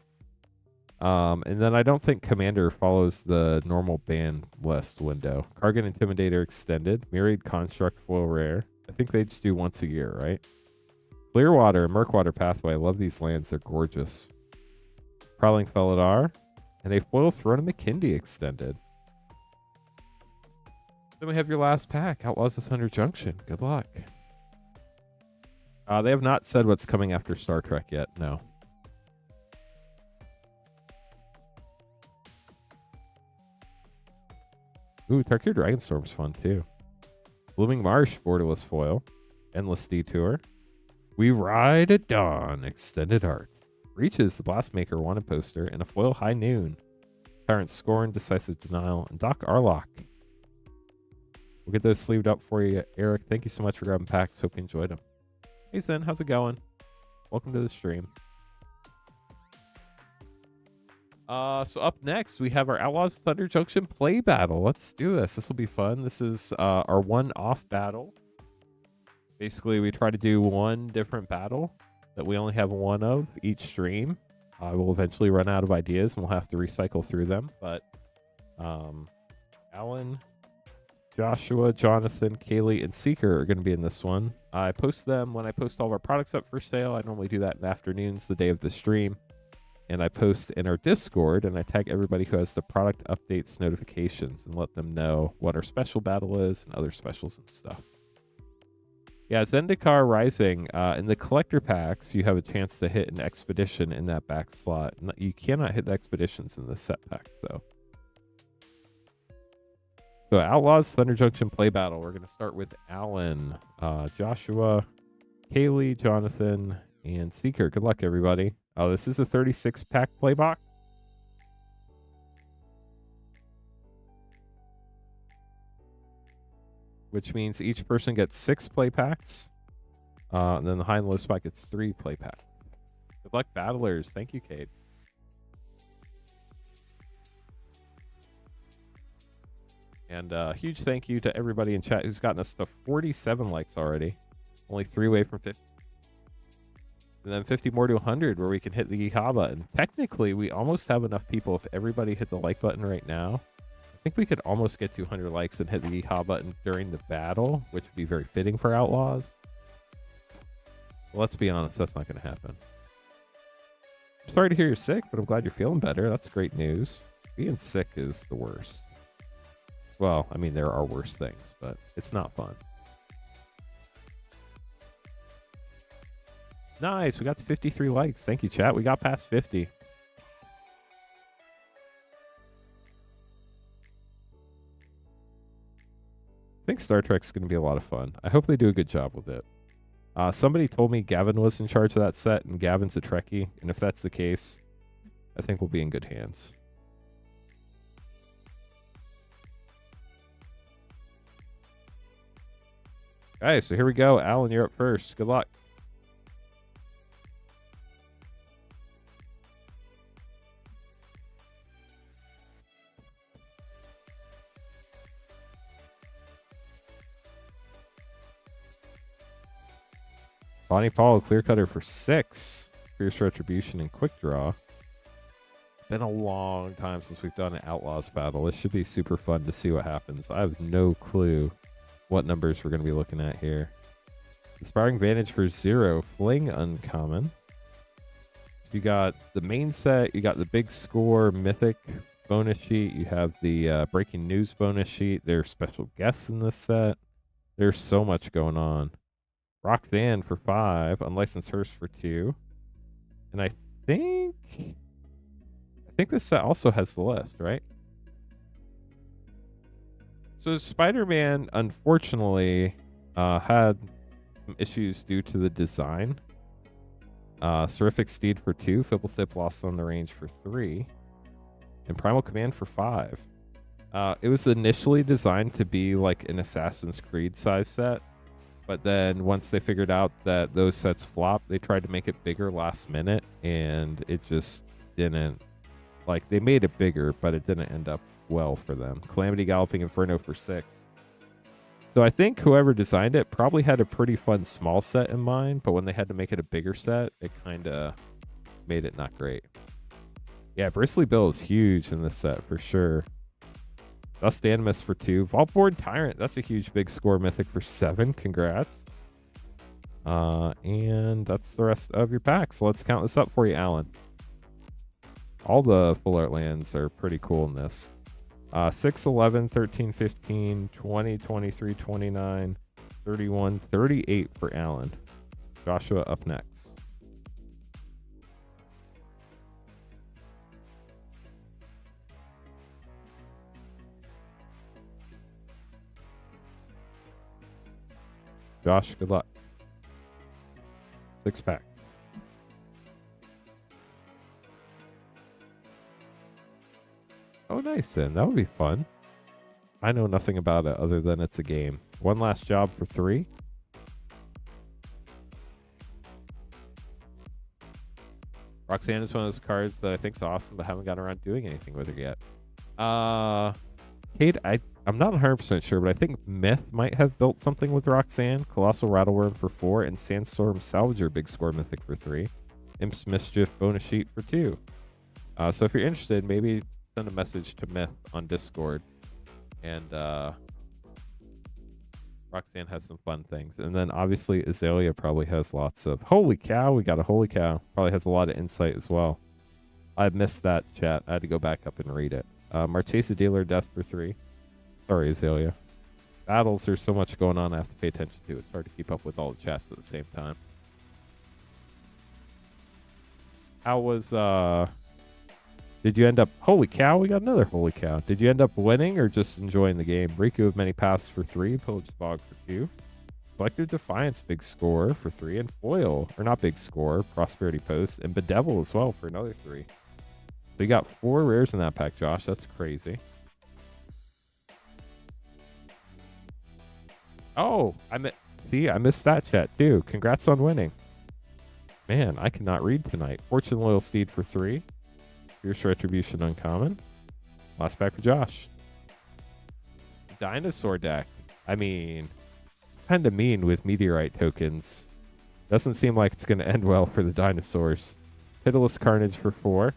And then I don't think Commander follows the normal ban list window. Kargan Intimidator Extended, Myriad Construct Foil Rare. I think they just do once a year, right? Clearwater and Murkwater Pathway. I love these lands. They're gorgeous. Prowling Felidar. And a foil Throne of McKindy Extended. Then we have your last pack. Outlaws of Thunder Junction. Good luck. They have not said what's coming after Star Trek yet. No. Ooh, Tarkir Dragonstorm's fun too. Blooming Marsh Borderless Foil. Endless Detour. We Ride at Dawn, Extended Art. Reaches the Blastmaker wanted poster and a foil High Noon. Tyrant Scorn, Decisive Denial, and Doc Arlock. We'll get those sleeved up for you, Eric. Thank you so much for grabbing packs. Hope you enjoyed them. Hey, Zen, how's it going? Welcome to the stream. So up next, we have our Outlaws Thunder Junction play battle. Let's do this. This will be fun. This is our one-off battle. Basically, we try to do one different battle that we only have one of each stream. We'll eventually run out of ideas and we'll have to recycle through them. But Alan, Joshua, Jonathan, Kaylee, and Seeker are going to be in this one. I post them when I post all of our products up for sale. I normally do that in the afternoons, the day of the stream. And I post in our Discord and I tag everybody who has the product updates notifications and let them know what our special battle is and other specials and stuff. Yeah, Zendikar Rising, in the collector packs, you have a chance to hit an expedition in that back slot. You cannot hit the expeditions in the set packs, though. So, Outlaws Thunder Junction play battle. We're going to start with Alan, Joshua, Kaylee, Jonathan, and Seeker. Good luck, everybody. This is a 36-pack play box. which means each person gets 6 play packs. And then the high and low spot gets 3 play packs. Good luck, battlers. Thank you, Kate. And huge thank you to everybody in chat who's gotten us to 47 likes already. Only 3 away from 50. And then 50 more to 100 where we can hit the yeehaw button. Technically, we almost have enough people. If everybody hit the like button right now, I think we could almost get 200 likes and hit the yeehaw button during the battle, which would be very fitting for Outlaws. But let's be honest, that's not going to happen. I'm sorry to hear you're sick, but I'm glad you're feeling better. That's great news. Being sick is the worst. Well, I mean, there are worse things, but it's not fun. Nice. We got to 53 likes. Thank you, chat. We got past 50. I think Star Trek's going to be a lot of fun. I hope they do a good job with it. Somebody told me Gavin was in charge of that set, and Gavin's a Trekkie. And if that's the case, I think we'll be in good hands. Okay, so here we go. Alan, you're up first. Good luck. Bonnie Paul, Clear Cutter for 6. Fierce Retribution and Quick Draw. Been a long time since we've done an Outlaws battle. This should be super fun to see what happens. I have no clue what numbers we're going to be looking at here. Inspiring Vantage for 0. Fling uncommon. You got the main set. You got the Big Score Mythic bonus sheet. You have the Breaking News bonus sheet. There's special guests in this set. There's so much going on. Roxanne for 5, Unlicensed Hearse for 2. And I think this set also has the list, right? So Spider-Man, unfortunately, had some issues due to the design. Seraphic Steed for 2, Fibblethip Lost on the Range for 3, and Primal Command for 5. It was initially designed to be like an Assassin's Creed size set. But then once they figured out that those sets flopped, they tried to make it bigger last minute, and it just didn't. Like, they made it bigger, but it didn't end up well for them. Calamity Galloping Inferno for 6. So I think whoever designed it probably had a pretty fun small set in mind, but when they had to make it a bigger set, it kind of made it not great. Yeah, Bristly Bill is huge in this set for sure. Dust Animus for 2. Vaultborn Tyrant. That's a huge Big Score Mythic for 7. Congrats. And that's the rest of your packs. So let's count this up for you, Alan. All the full art lands are pretty cool in this. 6, 11, 13, 15, 20, 23, 29, 31, 38 for Alan. Joshua up next. Josh, good luck. 6 packs. Oh, nice, then. That would be fun. I know nothing about it other than it's a game. One last job for 3. Roxanne is one of those cards that I think is awesome, but haven't gotten around doing anything with it yet. Kate, I'm not 100% sure, but I think Myth might have built something with Roxanne. Colossal Rattleworm for 4, and Sandstorm Salvager Big Score Mythic for 3. Imp's Mischief bonus sheet for 2. So if you're interested, maybe send a message to Myth on Discord. And Roxanne has some fun things. And then obviously Azalea probably has lots of... Holy cow, we got a holy cow. Probably has a lot of insight as well. I missed that chat. I had to go back up and read it. Marchesa Dealer Death for 3. Sorry, Azalea. Battles, there's so much going on I have to pay attention to. It's hard to keep up with all the chats at the same time. How was... Did you end up... Holy cow, we got another holy cow. Did you end up winning or just enjoying the game? Riku of Many Paths for 3. Pillage Bog for 2. Collective Defiance Big Score for 3. And Foil, or not Big Score, Prosperity Post. And Bedevil as well for another 3. So you got 4 rares in that pack, Josh. That's crazy. Oh, see, I missed that chat too. Congrats on winning. Man, I cannot read tonight. Fortune Loyal Steed for 3. Fierce Retribution uncommon. Last pack for Josh. Dinosaur deck. I mean, kind of mean with meteorite tokens. Doesn't seem like it's going to end well for the dinosaurs. Pitiless Carnage for 4.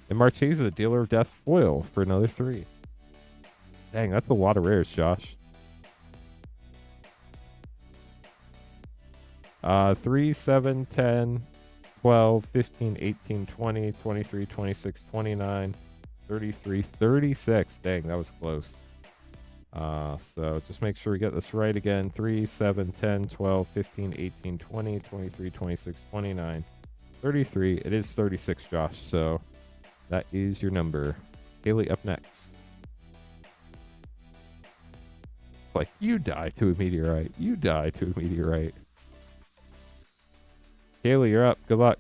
And Marchesa, the Dealer of Death foil for another 3. Dang, that's a lot of rares, Josh. 3, 7, 10, 12, 15, 18, 20, 23, 26, 29, 33, 36. Dang, that was close. So just make sure we get this right again. 3, 7, 10, 12, 15, 18, 20, 23, 26, 29, 33. It is 36, Josh. So that is your number. Haley up next. Like, you die to a meteorite. You die to a meteorite. Haley, you're up. Good luck.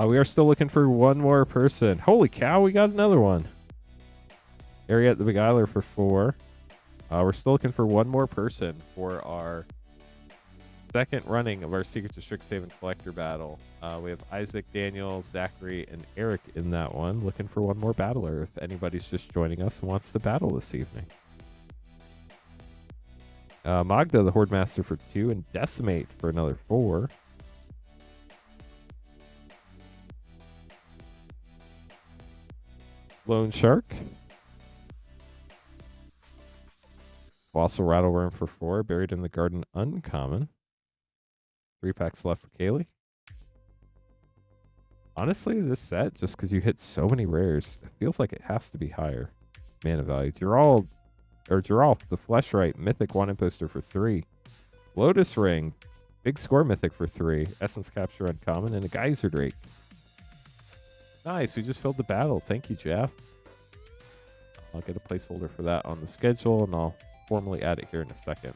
We are still looking for one more person. Holy cow, we got another one. Ariette the Beguiler for 4. We're still looking for one more person for our second running of our Secrets of Strixhaven Collector Battle. We have Isaac, Daniel, Zachary, and Eric in that one. Looking for one more battler if anybody's just joining us and wants to battle this evening. Magda, the Horde Master for 2, and Decimate for another 4. Lone Shark. Colossal Rattleworm for 4. Buried in the Garden uncommon. 3 packs left for Kaylee. Honestly, this set, just because you hit so many rares, it feels like it has to be higher. Mana value. Geralt, the Fleshright, Mythic 1 poster for 3. Lotus Ring, Big Score Mythic for 3. Essence Capture uncommon, and a Geyser Drake. Nice, we just filled the battle. Thank you, Jeff. I'll get a placeholder for that on the schedule, and I'll formally add it here in a second.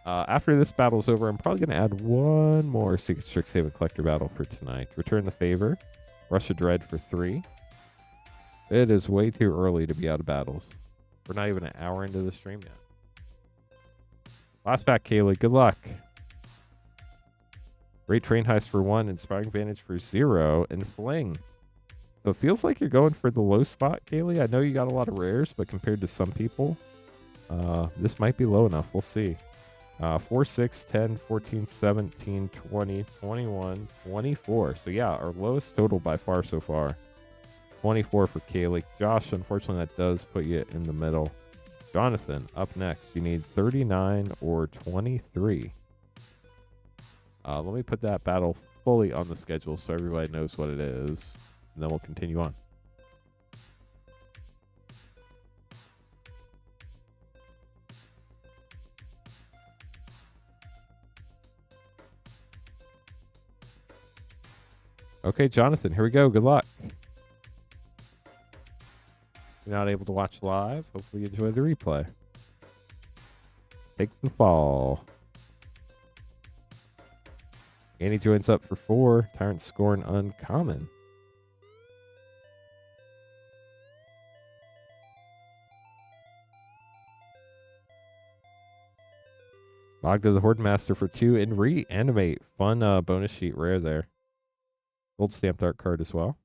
After this battle's over, I'm probably going to add one more Secret Strixhaven Collector battle for tonight. Return the Favor, Rush of Dread for 3. It is way too early to be out of battles. We're not even an hour into the stream yet. Last pack, Kaylee. Good luck. Great Train Heist for 1, Inspiring Vantage for 0, and Fling. So it feels like you're going for the low spot, Kaylee. I know you got a lot of rares, but compared to some people, this might be low enough. We'll see. 4, 6, 10, 14, 17, 20, 21, 24. So yeah, our lowest total by far so far. 24 for Kaylee. Josh, unfortunately, that does put you in the middle. Jonathan, up next. You need 39 or 23. Let me put that battle fully on the schedule so everybody knows what it is. And then we'll continue on. Okay, Jonathan, here we go. Good luck. If you're not able to watch live, hopefully you enjoy the replay. Take the fall. Annie joins up for 4. Tyrant Scorn uncommon. Magda the Horde Master for 2 and Reanimate. Fun bonus sheet rare there. Gold stamped art card as well.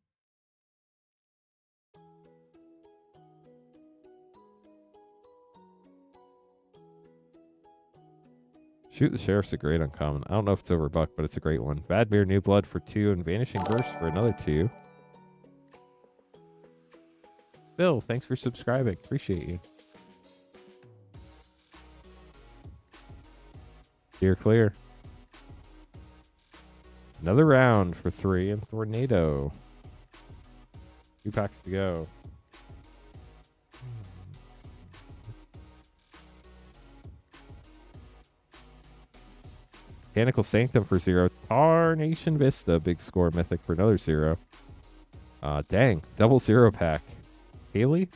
Shoot the Sheriff's a great uncommon. I don't know if it's over $1, but it's a great one. Badmere New Blood for 2 and Vanishing Burst for another 2. Bill, thanks for subscribing. Appreciate you. Steer clear. Another round for 3 and Tornado. 2 packs to go. Mechanical Sanctum for 0. Tarnation Vista, Big Score Mythic for another 0. Dang, double 0 pack. Haley?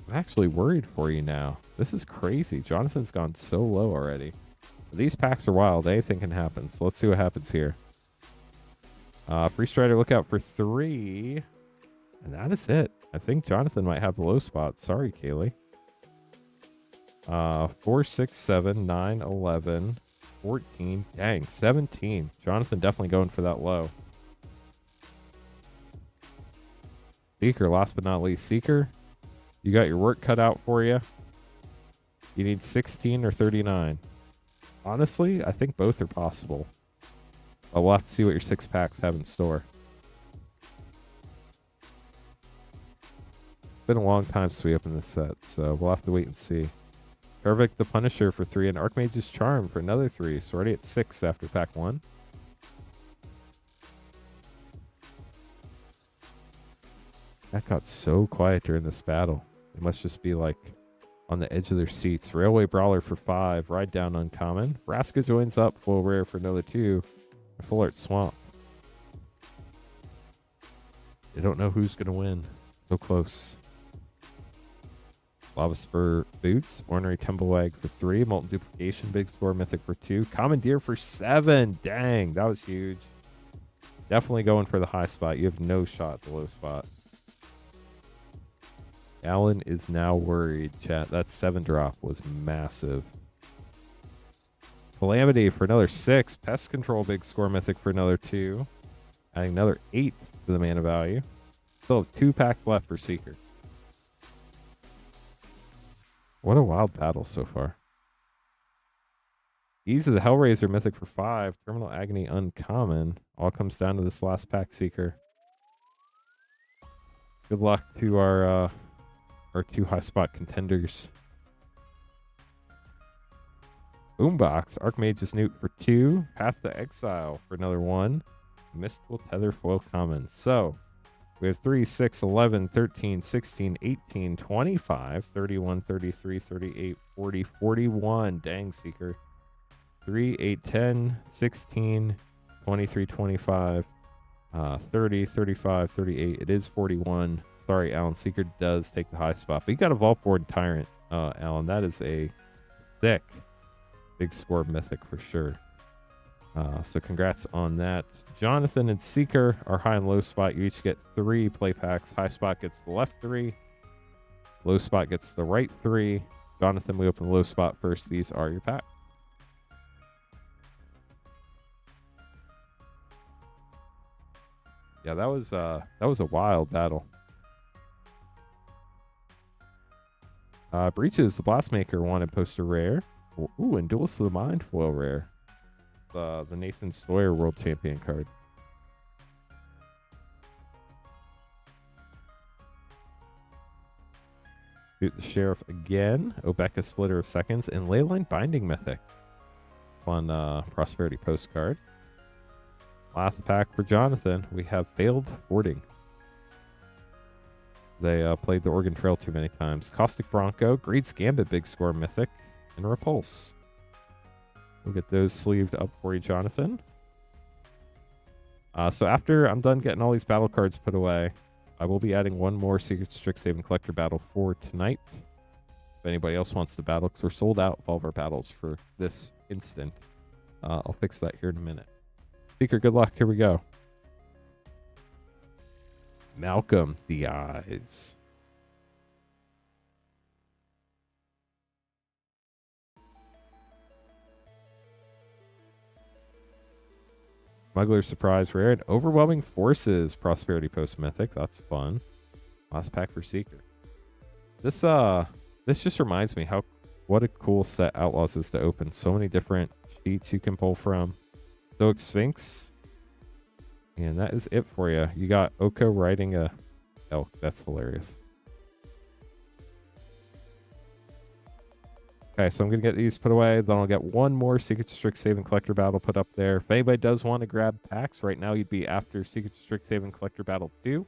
I'm actually worried for you now. This is crazy. Jonathan's gone so low already. These packs are wild. Anything can happen. So let's see what happens here. Free Strider, look out for 3. And that is it. I think Jonathan might have the low spot. Sorry, Kaylee. 4, 6, 7, 9, 11, 14. Dang, 17. Jonathan definitely going for that low. Seeker, last but not least. Seeker, you got your work cut out for you. You need 16 or 39. Honestly, I think both are possible. But we'll have to see what your 6 packs have in store. It's been a long time since we opened this set, so we'll have to wait and see. Karvik the Punisher for 3 and Archmage's Charm for another 3. So already at 6 after pack 1. That got so quiet during this battle. It must just be like on the edge of their seats. Railway Brawler for 5. Ride Down uncommon. Vraska joins up. Full rare for another 2. And Full Art Swamp. They don't know who's going to win. So close. Lava Spur Boots. Ornery Tumblewag for 3. Molten Duplication. Big Score Mythic for 2. Commandeer for 7. Dang, that was huge. Definitely going for the high spot. You have no shot at the low spot. Alan is now worried, chat. That 7 drop was massive. Calamity for another 6. Pest Control Big Score Mythic for another 2. Adding another 8 to the mana value. Still have 2 packs left for Seeker. What a wild battle so far. Ease of the Hellraiser Mythic for 5. Terminal Agony uncommon. All comes down to this last pack, Seeker. Good luck to our 2 high spot contenders. Boombox, Archmage's Newt for 2. Path to Exile for another 1. Mystical Tether Foil Common. So, we have 3, 6, 11, 13, 16, 18, 25, 31, 33, 38, 40, 41. Dang, Seeker. 3, 8, 10, 16, 23, 25, 30, 35, 38. It is 41. Sorry, Alan. Seeker does take the high spot. But you got a Vault Board Tyrant, Alan. That is a thick big score mythic for sure. So congrats on that. Jonathan and Seeker are high and low spot. You each get 3 play packs. High spot gets the left 3. Low spot gets the right 3. Jonathan, we open the low spot first. These are your packs. Yeah, that was a wild battle. Breaches, the Blastmaker wanted poster rare. Ooh, and Duelist of the Mind foil rare. The Nathan Sawyer World Champion card. Shoot the Sheriff again. Obeka Splitter of Seconds. And Leyline Binding Mythic. Fun Prosperity postcard. Last pack for Jonathan. We have Failed Boarding. They played the Oregon Trail too many times. Caustic Bronco, Greed's Gambit Big Score Mythic, and Repulse. We'll get those sleeved up for you, Jonathan. So after I'm done getting all these battle cards put away, I will be adding one more Secret Strixhaven Collector battle for tonight. If anybody else wants to battle, because we're sold out of all of our battles for this instant. I'll fix that here in a minute. Seeker, good luck. Here we go. Malcolm, the Eyes. Smuggler's Surprise Rare and Overwhelming Forces Prosperity Post Mythic. That's fun. Last pack for Seeker. This just reminds me what a cool set Outlaws is to open. So many different sheets you can pull from. Stoic Sphinx. And that is it for you. You got Oko riding a elk. That's hilarious. Okay, so I'm going to get these put away. Then I'll get one more Secret Strixhaven Collector Battle put up there. If anybody does want to grab packs, right now you'd be after Secret Strixhaven Collector Battle 2.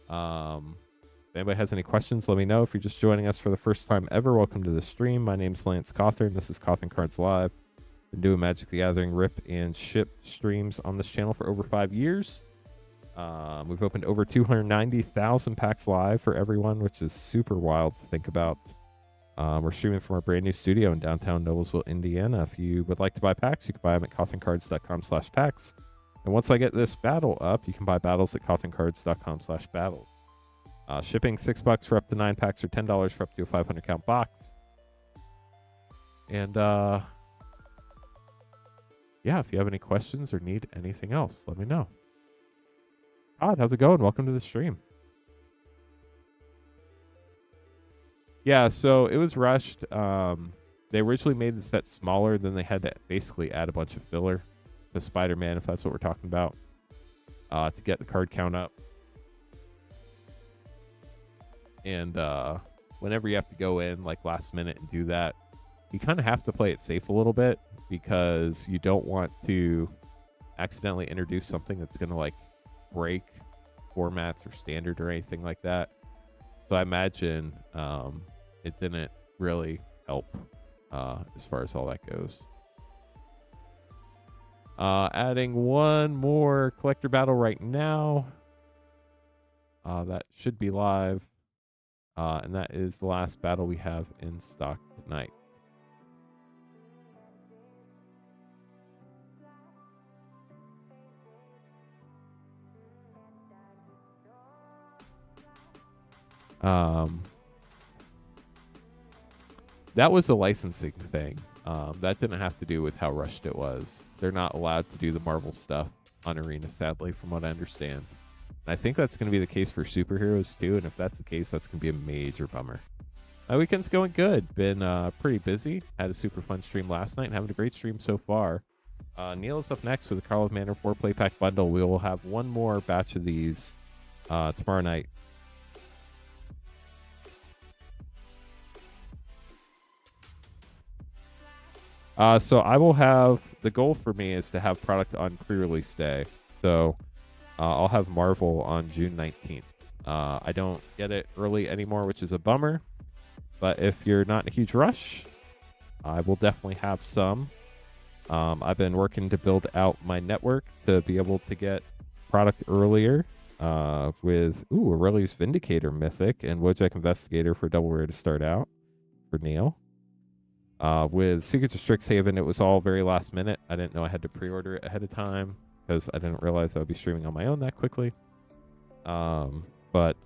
If anybody has any questions, let me know. If you're just joining us for the first time ever, welcome to the stream. My name's Lance Cothern. This is Cothern Cards Live. Been doing Magic the Gathering rip and ship streams on this channel for over 5 years. We've opened over 290,000 packs live for everyone, which is super wild to think about. We're streaming from our brand new studio in downtown Noblesville, Indiana. If you would like to buy packs, you can buy them at cotherncards.com/packs. And once I get this battle up, you can buy battles at cotherncards.com/battles. Shipping $6 for up to 9 packs or $10 for up to a 500 count box. And yeah, if you have any questions or need anything else, let me know. Todd, how's it going? Welcome to the stream. Yeah, so it was rushed. They originally made the set smaller, then they had to basically add a bunch of filler to Spider-Man, if that's what we're talking about, to get the card count up. And whenever you have to go in like last minute and do that, you kind of have to play it safe a little bit, because you don't want to accidentally introduce something that's going to like break formats or standard or anything like that. So I imagine it didn't really help as far as all that goes. Adding one more collector battle right now. That should be live. And that is the last battle we have in stock tonight. That was a licensing thing. That didn't have to do with how rushed it was. They're not allowed to do the Marvel stuff on Arena, sadly, from what I understand. And I think that's going to be the case for superheroes too. And if that's the case, that's going to be a major bummer. My weekend's going good. Been pretty busy. Had a super fun stream last night and having a great stream so far. Neil is up next with the Carl of Manor 4 play pack bundle. We will have one more batch of these tomorrow night. So I will have, the goal for me is to have product on pre-release day. So I'll have Marvel on June 19th. I don't get it early anymore, which is a bummer. But if you're not in a huge rush, I will definitely have some. I've been working to build out my network to be able to get product earlier with Aurelius Vindicator Mythic and Wojak Investigator for double rare to start out for Neil. With Secrets of Strixhaven, it was all very last minute. I didn't know I had to pre-order it ahead of time because I didn't realize I would be streaming on my own that quickly. But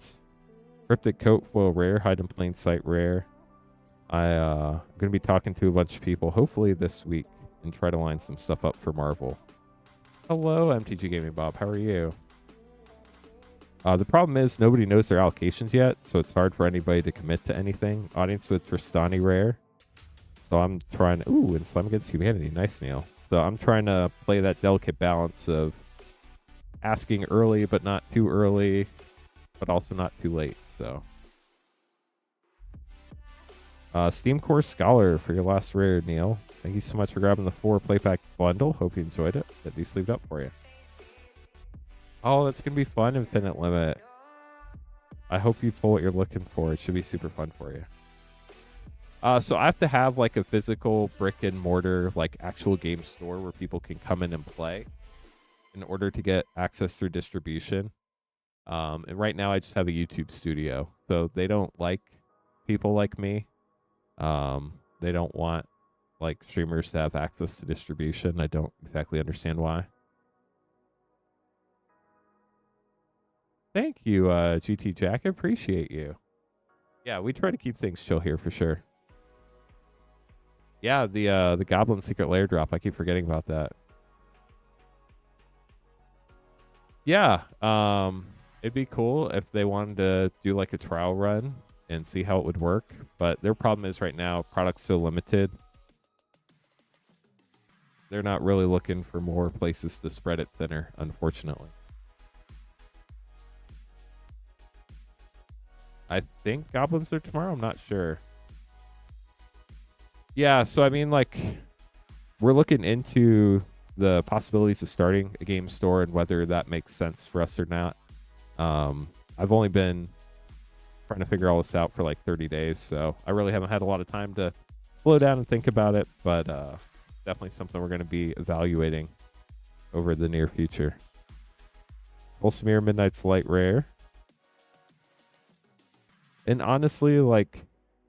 Cryptic Coat Foil Rare, Hide in Plain Sight Rare. I'm going to be talking to a bunch of people, hopefully this week, and try to line some stuff up for Marvel. Hello, MTG Gaming Bob. How are you? The problem is nobody knows their allocations yet, so it's hard for anybody to commit to anything. Audience with Tristani Rare. So I'm trying to... Ooh, and Slime Against Humanity. Nice, Neil. So I'm trying to play that delicate balance of asking early, but not too early, but also not too late. So... Steam Core Scholar for your last rare, Neil. Thank you so much for grabbing the 4 playpack bundle. Hope you enjoyed it. Get these sleeved up for you. Oh, that's going to be fun, Infinite Limit. I hope you pull what you're looking for. It should be super fun for you. So I have to have like a physical brick and mortar, like actual game store where people can come in and play in order to get access through distribution. And right now I just have a YouTube studio. So they don't like people like me. They don't want like streamers to have access to distribution. I don't exactly understand why. Thank you, GT Jack. I appreciate you. Yeah, we try to keep things chill here for sure. Yeah, the Goblin Secret Lair drop. I keep forgetting about that. Yeah, it'd be cool if they wanted to do like a trial run and see how it would work. But their problem is right now, product's so limited. They're not really looking for more places to spread it thinner, unfortunately. I think Goblins are tomorrow. I'm not sure. Yeah, so I mean, like, we're looking into the possibilities of starting a game store and whether that makes sense for us or not. I've only been trying to figure all this out for like 30 days, so I really haven't had a lot of time to slow down and think about it, but definitely something we're going to be evaluating over the near future. Volsmir Midnight's Light Rare. And honestly, like,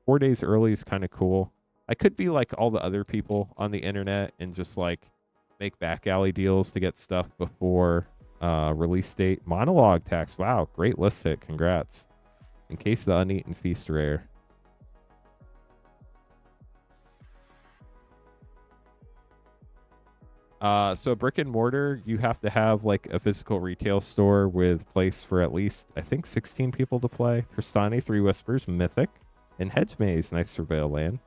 4 days early is kind of cool. I could be like all the other people on the internet and just like make back alley deals to get stuff before release date. Monologue tax. Wow, great list hit. Congrats. In case the uneaten feast rare. So brick and mortar, you have to have like a physical retail store with place for at least, I think, 16 people to play. Tristani, Three Whispers, Mythic, and Hedge Maze, nice surveil land.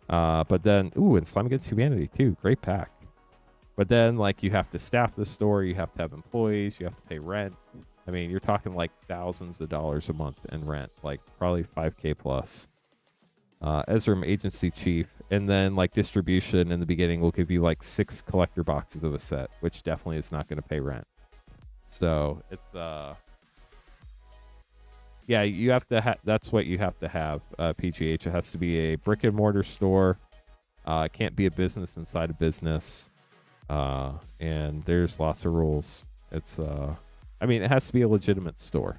But then, and Slime Against Humanity too, great pack. But then, like, you have to staff the store, you have to have employees, you have to pay rent. I mean, you're talking like thousands of dollars a month in rent, like probably 5K plus. Ezram, Agency Chief, and then like distribution in the beginning will give you like 6 collector boxes of a set, which definitely is not going to pay rent. So it's yeah, you have to that's what you have to have. PGH, it has to be a brick and mortar store. It can't be a business inside a business. And there's lots of rules. It's I mean, it has to be a legitimate store.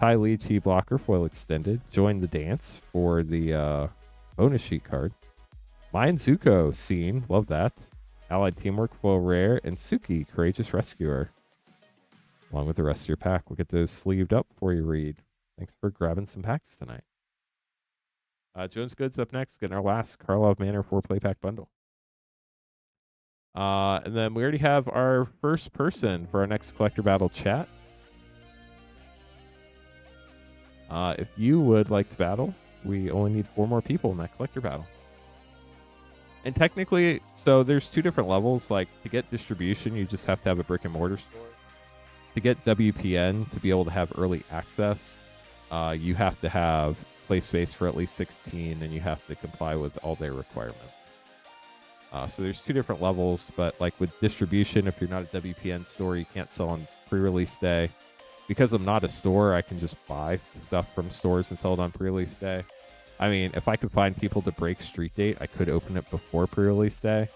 Ty Lee, Chi Blocker, Foil Extended. Join the dance for the bonus sheet card. Mayan Zuko scene. Love that. Allied Teamwork, Foil Rare. And Suki, Courageous Rescuer. Along with the rest of your pack. We'll get those sleeved up for you, Reed. Thanks for grabbing some packs tonight. Jones Goods up next. Getting our last Karlov Manor 4-play pack bundle. And then we already have our first person for our next collector battle chat. If you would like to battle, we only need 4 more people in that collector battle. And technically, so there's 2 different levels. Like, to get distribution, you just have to have a brick and mortar store. To get WPN, to be able to have early access, you have to have play space for at least 16, and you have to comply with all their requirements. So there's 2 different levels, but like with distribution, if you're not a WPN store, you can't sell on pre-release day. Because I'm not a store, I can just buy stuff from stores and sell it on pre-release day. I mean, if I could find people to break street date, I could open it before pre-release day,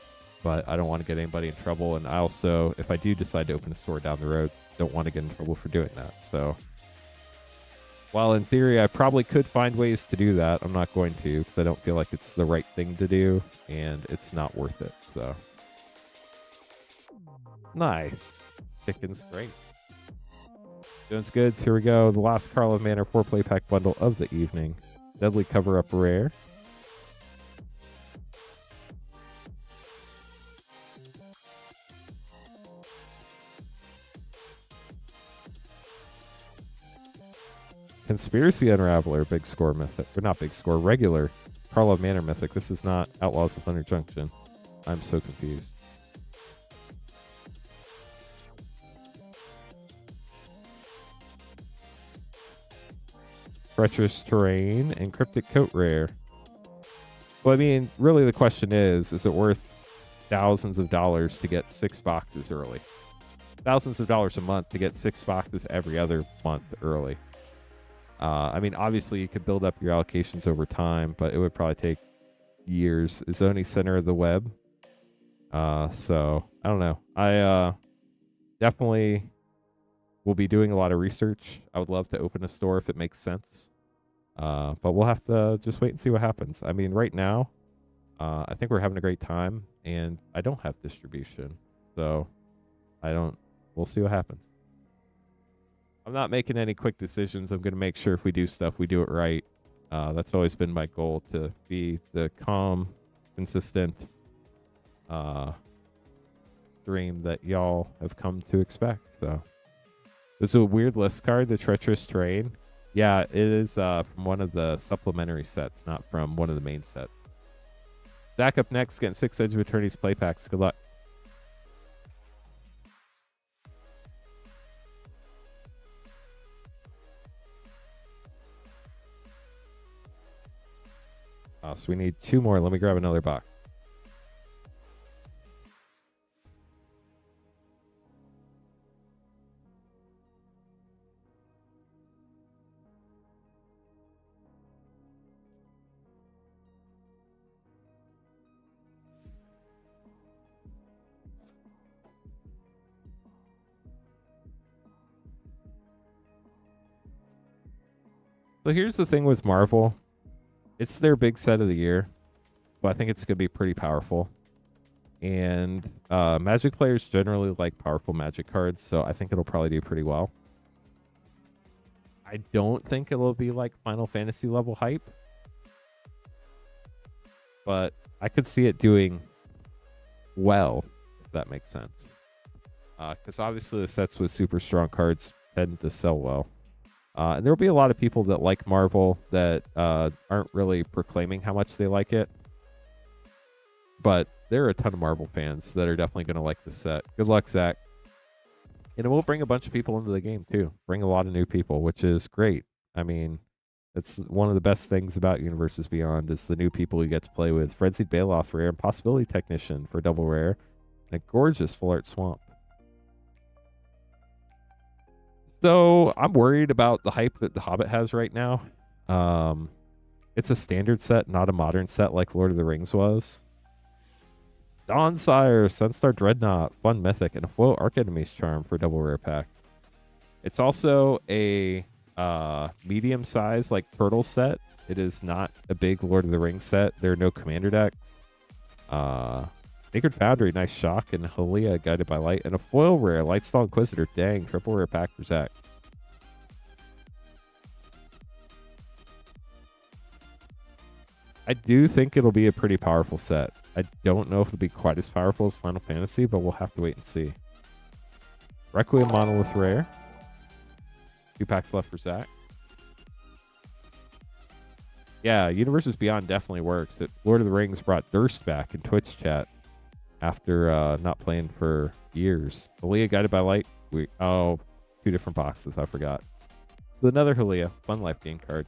but I don't want to get anybody in trouble. And I also, if I do decide to open a store down the road, don't want to get in trouble for doing that. So while in theory, I probably could find ways to do that, I'm not going to because I don't feel like it's the right thing to do and it's not worth it. So nice. Chicken's great. Jones Goods, here we go. The last Karlov Manor 4-play pack bundle of the evening. Deadly Cover-Up Rare. Conspiracy Unraveler, big score mythic. Or not big score, regular Karlov Manor mythic. This is not Outlaws of Thunder Junction. I'm so confused. Treacherous Terrain and Cryptic Coat Rare. Well, I mean, really the question is it worth thousands of dollars to get 6 boxes early? Thousands of dollars a month to get 6 boxes every other month early. I mean, obviously you could build up your allocations over time, but it would probably take years. It's only center of the web. So I don't know. I definitely will be doing a lot of research. I would love to open a store if it makes sense. But we'll have to just wait and see what happens. I mean, right now, I think we're having a great time, and I don't have distribution. So we'll see what happens. I'm not making any quick decisions. I'm going to make sure if we do stuff, we do it right. That's always been my goal, to be the calm, consistent stream that y'all have come to expect. So there's a weird list card, the Treacherous Terrain. Yeah, it is from one of the supplementary sets, not from one of the main sets. Back up next, getting 6 Edge of Eternity's play packs. Good luck. So we need 2 more. Let me grab another box. So here's the thing with Marvel. It's their big set of the year, but I think it's going to be pretty powerful. And Magic players generally like powerful Magic cards, so I think it'll probably do pretty well. I don't think it'll be like Final Fantasy level hype, but I could see it doing well, if that makes sense. Because obviously the sets with super strong cards tend to sell well. And there will be a lot of people that like Marvel that aren't really proclaiming how much they like it. But there are a ton of Marvel fans that are definitely going to like the set. Good luck, Zach. And it will bring a bunch of people into the game, too. Bring a lot of new people, which is great. I mean, it's one of the best things about Universes Beyond is the new people you get to play with. Frenzied Baloth rare and Possibility Technician for double rare. And a gorgeous Full Art Swamp. So I'm worried about the hype that The Hobbit has right now. It's a standard set, not a modern set like Lord of the Rings was. Dawnsire, Sunstar Dreadnought, Fun Mythic, and a foil Archenemy's Charm for double rare pack. It's also a medium size like turtle set. It is not a big Lord of the Rings set. There are no commander decks. Sacred Foundry, nice shock, and Halia, Guided by Light, and a foil rare, Lightstall Inquisitor. Dang, triple rare pack for Zach. I do think it'll be a pretty powerful set. I don't know if it'll be quite as powerful as Final Fantasy, but we'll have to wait and see. Requiem Monolith rare. 2 packs left for Zach. Yeah, Universes Beyond definitely works. Lord of the Rings brought Durst back in Twitch chat after not playing for years. Halia, Guided by Light. 2 different boxes. I forgot. So another Halia. Fun life gain card.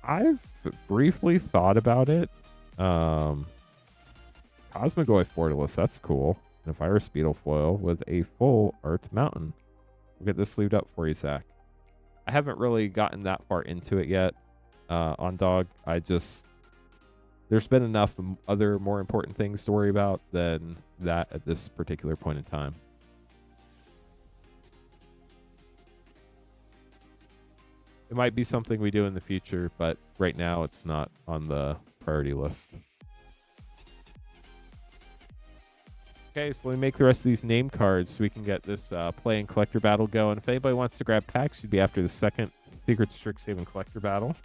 I've briefly thought about it. Cosmogoyf Fortalice, that's cool. And a Virus Beetle foil with a full art mountain. We'll get this sleeved up for you, Zach. I haven't really gotten that far into it yet on Dog. There's been enough other more important things to worry about than that at this particular point in time. It might be something we do in the future, but right now it's not on the priority list. Okay, so let me make the rest of these name cards so we can get this play and collector battle going. If anybody wants to grab packs, you'd be after the second Secret Strixhaven collector battle.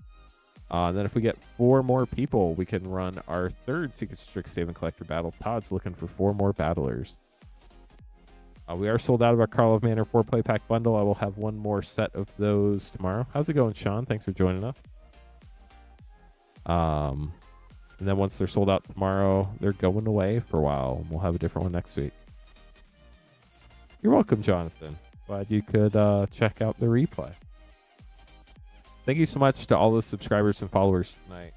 And then if we get 4 more people, we can run our third Secret Strixhaven collector battle. Todd's looking for 4 more battlers. We are sold out of our Carl of Manor 4-play pack bundle. I will have 1 more set of those tomorrow. How's it going, Sean? Thanks for joining us. And then once they're sold out tomorrow, they're going away for a while. We'll have a different one next week. You're welcome, Jonathan. Glad you could check out the replay. Thank you so much to all the subscribers and followers tonight.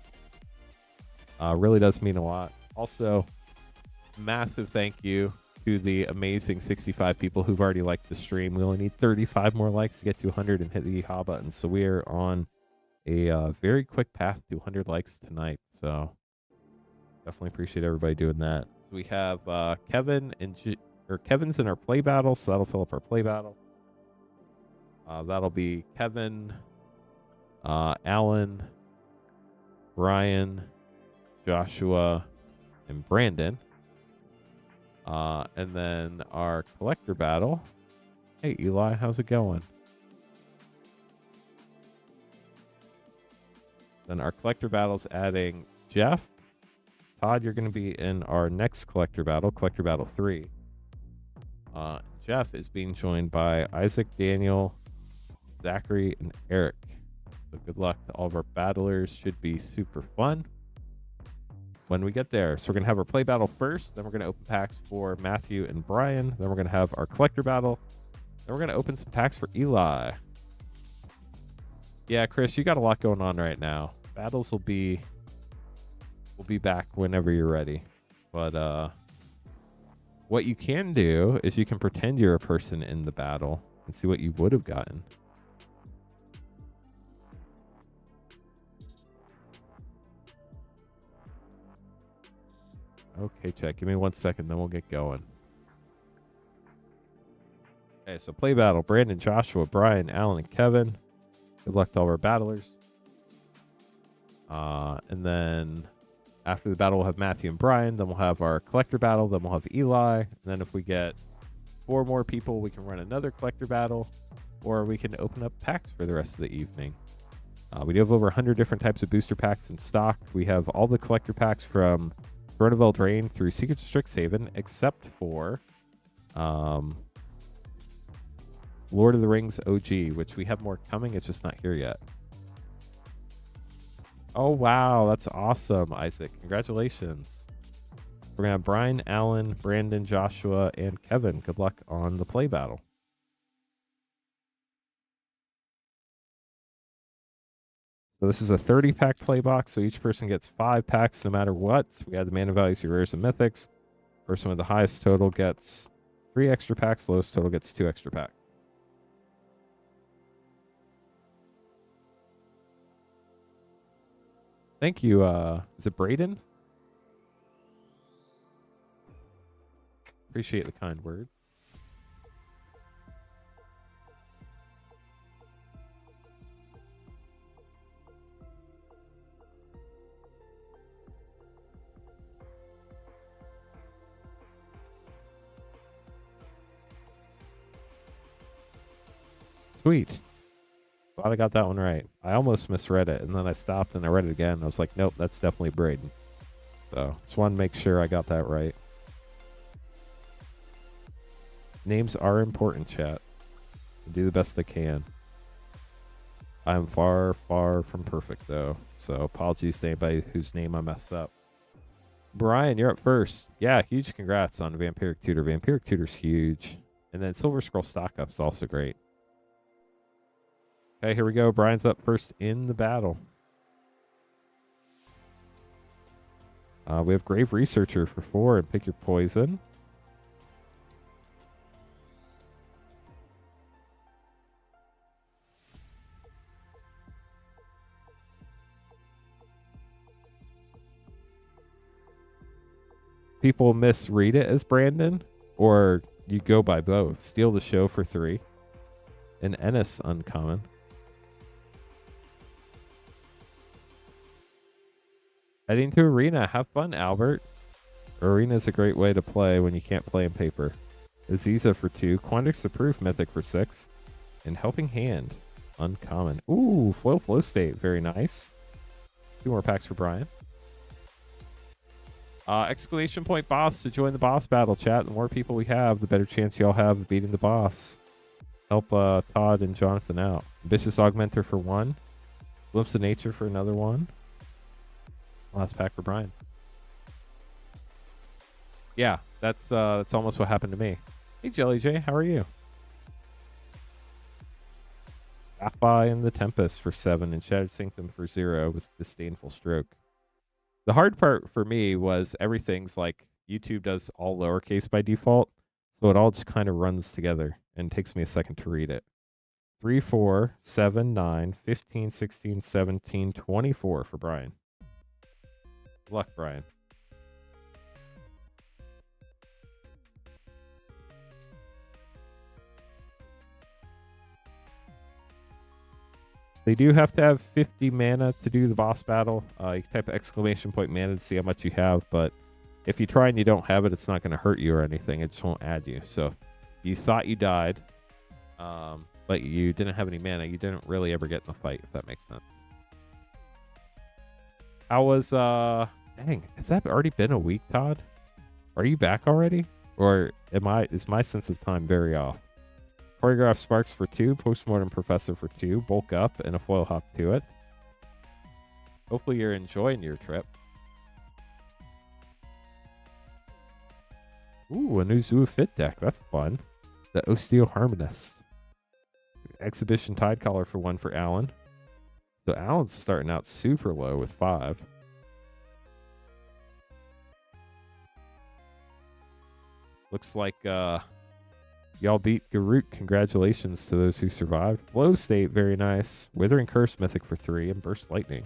Really does mean a lot. Also, massive thank you to the amazing 65 people who've already liked the stream. We only need 35 more likes to get to 100 and hit the yeehaw button. So we are on a very quick path to 100 likes tonight. So definitely appreciate everybody doing that. We have Kevin and Kevin's in our play battle, so that'll fill up our play battle. That'll be Kevin, Alan, Brian, Joshua, and Brandon. And then our collector battle. Hey, Eli, how's it going? Then our collector battle's adding Jeff. Todd, you're going to be in our next collector battle, Collector Battle 3. Jeff is being joined by Isaac, Daniel, Zachary, and Eric. So good luck to all of our battlers. Should be super fun when we get there. So we're going to have our play battle first. Then we're going to open packs for Matthew and Brian. Then we're going to have our collector battle. Then we're going to open some packs for Eli. Yeah, Chris, you got a lot going on right now. Battles will be back whenever you're ready. But what you can do is you can pretend you're a person in the battle and see what you would have gotten. Okay, chat. Give me 1 second, then we'll get going. Okay, so play battle. Brandon, Joshua, Brian, Alan, and Kevin. Good luck to all our battlers. And then After the battle, we'll have Matthew and Brian. Then we'll have our collector battle. Then we'll have Eli. And then if we get 4 more people, we can run another collector battle, or we can open up packs for the rest of the evening. We do have over 100 different types of booster packs in stock. We have all the collector packs from Throne of Eldraine through Secrets of Strixhaven, except for Lord of the Rings OG, which we have more coming. It's just not here yet. Oh, wow. That's awesome, Isaac. Congratulations. We're going to have Brian, Alan, Brandon, Joshua, and Kevin. Good luck on the play battle. So this is a 30-pack play box, so each person gets 5 packs no matter what. We add the mana values, your rares, and mythics. Person with the highest total gets 3 extra packs. Lowest total gets 2 extra packs. Thank you. Is it Braden? Appreciate the kind word. Sweet. Glad I got that one right. I almost misread it, and then I stopped and I read it again. I was like, nope, that's definitely Braden. So just wanted to make sure I got that right. Names are important, chat. I do the best I can. I'm far, far from perfect, though. So apologies to anybody whose name I messed up. Brian, you're up first. Yeah, huge congrats on Vampiric Tutor. Vampiric Tutor's huge. And then Silver Scroll Stock Up's also great. Okay, here we go. Brian's up first in the battle. We have Grave Researcher for 4 and pick your poison. People misread it as Brandon, or you go by both. Steal the Show for 3. And Ennis uncommon. Heading to Arena. Have fun, Albert. Arena is a great way to play when you can't play in paper. Aziza for 2. Quandrix the Proof Mythic for 6. And Helping Hand. Uncommon. Ooh, Foil Flow State. Very nice. 2 more packs for Brian. Exclamation point boss to join the boss battle, chat. The more people we have, the better chance y'all have of beating the boss. Help Todd and Jonathan out. Ambitious Augmenter for 1. Glimpse of Nature for another 1. Last pack for Brian. Yeah, that's almost what happened to me. Hey, Jelly J, how are you? Appa in the Tempest for 7 and Shattered Sanctum for 0 with Disdainful Stroke. The hard part for me was everything's like YouTube does all lowercase by default, so it all just kind of runs together and takes me a second to read it. 3, 4, 7, 9, 15, 16, 17, 24 for Brian. Good luck, Brian. They do have to have 50 mana to do the boss battle. You can type exclamation point mana to see how much you have, but if you try and you don't have it, it's not going to hurt you or anything. It just won't add you. So you thought you died, but you didn't have any mana. You didn't really ever get in the fight, if that makes sense. How was, dang, has that already been a week, Todd? Are you back already? Or is my sense of time very off? Choreograph Sparks for 2, Postmortem Professor for 2, Bulk Up, and a Foil Hop to it. Hopefully you're enjoying your trip. Ooh, a new Zoofit deck. That's fun. The Osteo Harmonist. Exhibition Tidecaller for 1 for Alan. So Alan's starting out super low with 5. Looks like y'all beat Garut. Congratulations to those who survived. Flow State, very nice. Withering Curse Mythic for 3 and Burst Lightning.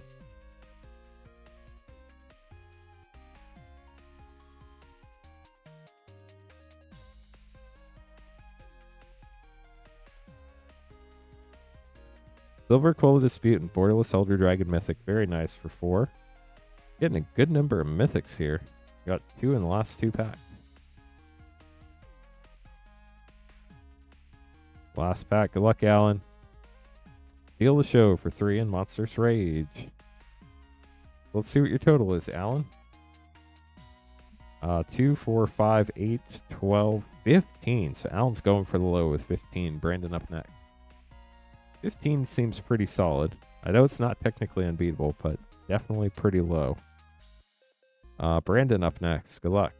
Silver Quill of Dispute and Borderless Elder Dragon Mythic, very nice for 4. Getting a good number of mythics here. Got 2 in the last 2 packs. Last pack. Good luck, Alan. Steal the show for 3 in Monsters Rage. Let's see what your total is, Alan. 2, 4, 5, 8, 12, 15. So Alan's going for the low with 15. Brandon up next. 15 seems pretty solid. I know it's not technically unbeatable, but definitely pretty low. Brandon up next. Good luck.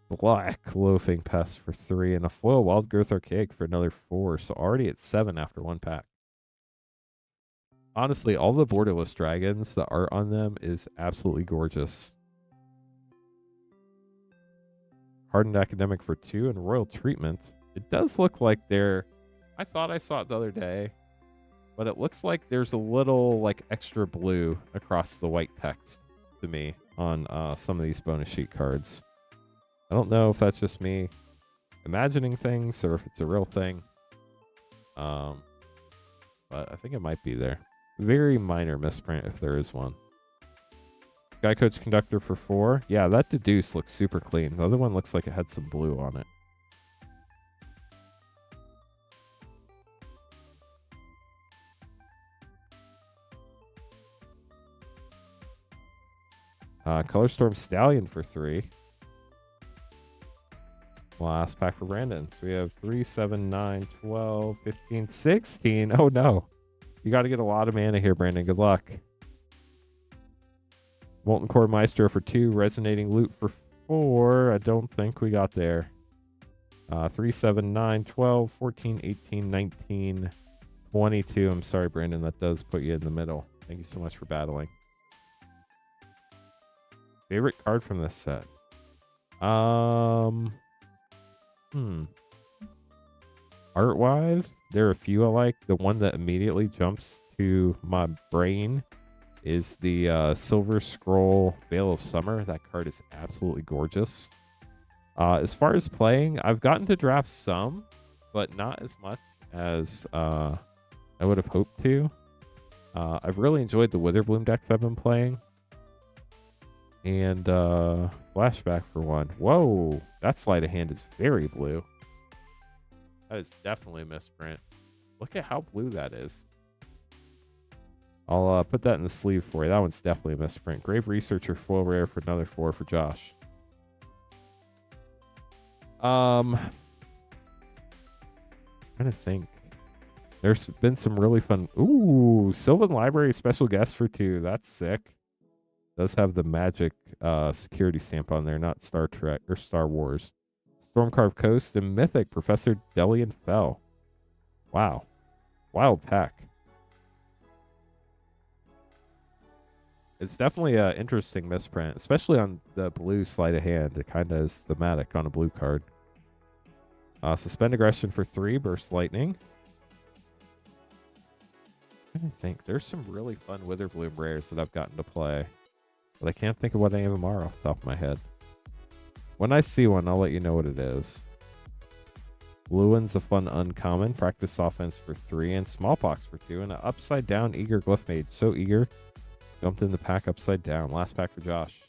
Black Loafing Pest for 3 and a foil Wild Growth Archaic for another 4. So already at 7 after 1 pack. Honestly, all the borderless dragons, the art on them is absolutely gorgeous. Hardened Academic for 2 and Royal Treatment. It does look like they're... I thought I saw it the other day, but it looks like there's a little like extra blue across the white text to me on some of these bonus sheet cards. I don't know if that's just me imagining things or if it's a real thing. But I think it might be there. Very minor misprint if there is one. Sky Coach Conductor for 4. Yeah, that Deduce looks super clean. The other one looks like it had some blue on it. Color Storm Stallion for 3. Last pack for Brandon. So we have 3, 7, 9, 12, 15, 16. Oh no. You got to get a lot of mana here, Brandon. Good luck. Molten Core Maestro for 2. Resonating Loot for 4. I don't think we got there. 3, 7, 9, 12, 14, 18, 19, 22. I'm sorry, Brandon. That does put you in the middle. Thank you so much for battling. Favorite card from this set? Art-wise, there are a few I like. The one that immediately jumps to my brain is the Silver Scroll Veil of Summer. That card is absolutely gorgeous. As far as playing, I've gotten to draft some, but not as much as I would have hoped to. I've really enjoyed the Witherbloom decks I've been playing. And Flashback for 1. Whoa, that sleight of hand is very blue. That is definitely a misprint. Look at how blue that is. I'll put that in the sleeve for you. That one's definitely a misprint. Grave Researcher foil rare for another 4 for Josh. Trying to think. There's been some really fun. Ooh, Sylvan Library special guest for 2. That's sick. Does have the magic security stamp on there, not Star Trek or Star Wars. Stormcarved Coast and Mythic Professor Delian Fell. Wow. Wild pack. It's definitely an interesting misprint, especially on the blue sleight of hand. It kind of is thematic on a blue card. Suspend Aggression for 3, Burst Lightning. I think there's some really fun Witherbloom rares that I've gotten to play, but I can't think of what any of them are off the top of my head. When I see one, I'll let you know what it is. Lewin's a fun uncommon. Practice Offense for 3 and Smallpox for 2. And an upside down Eager Glyph Mage. So eager. Jumped in the pack upside down. Last pack for Josh.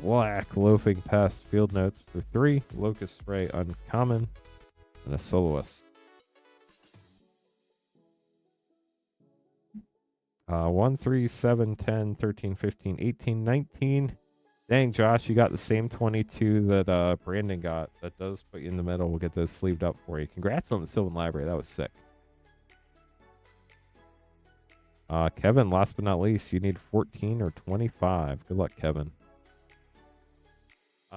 Black Loafing Pest. Field Notes for 3. Locust Spray uncommon. And a Soloist. 1, 3, 7, 10, 13, 15, 18, 19. Dang, Josh, you got the same 22 that Brandon got. That does put you in the middle. We'll get those sleeved up for you. Congrats on the Sylvan Library. That was sick. Kevin, last but not least, you need 14 or 25. Good luck, Kevin.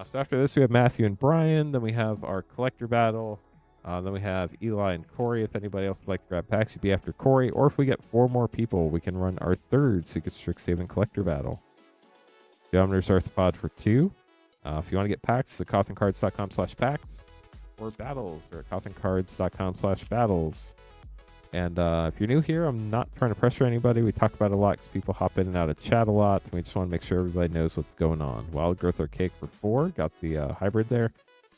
So after this, we have Matthew and Brian. Then we have our collector battle. Then we have Eli and Corey. If anybody else would like to grab packs, you'd be after Corey. Or if we get 4 more people, we can run our 3rd Secret Strixhaven collector battle. Geometer's Arthropod for 2. If you want to get packs, it's at cothencards.com/packs. or battles or at cothencards.com/battles. And if you're new here, I'm not trying to pressure anybody. We talk about it a lot because people hop in and out of chat a lot. And we just want to make sure everybody knows what's going on. Wild Growth Archaic for 4. Got the hybrid there.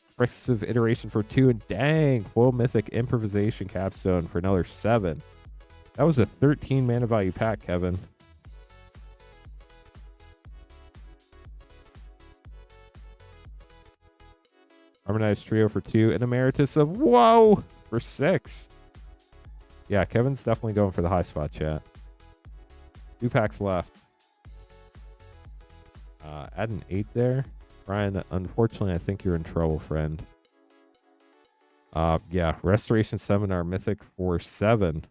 Expressive Iteration for 2. And dang, Foil Mythic Improvisation Capstone for another 7. That was a 13 mana value pack, Kevin. Harmonized Trio for 2. And Emeritus of Whoa for 6. Yeah, Kevin's definitely going for the high spot, chat. 2 packs left. Add an 8 there. Brian, unfortunately, I think you're in trouble, friend. Yeah, Restoration Seminar Mythic for 7.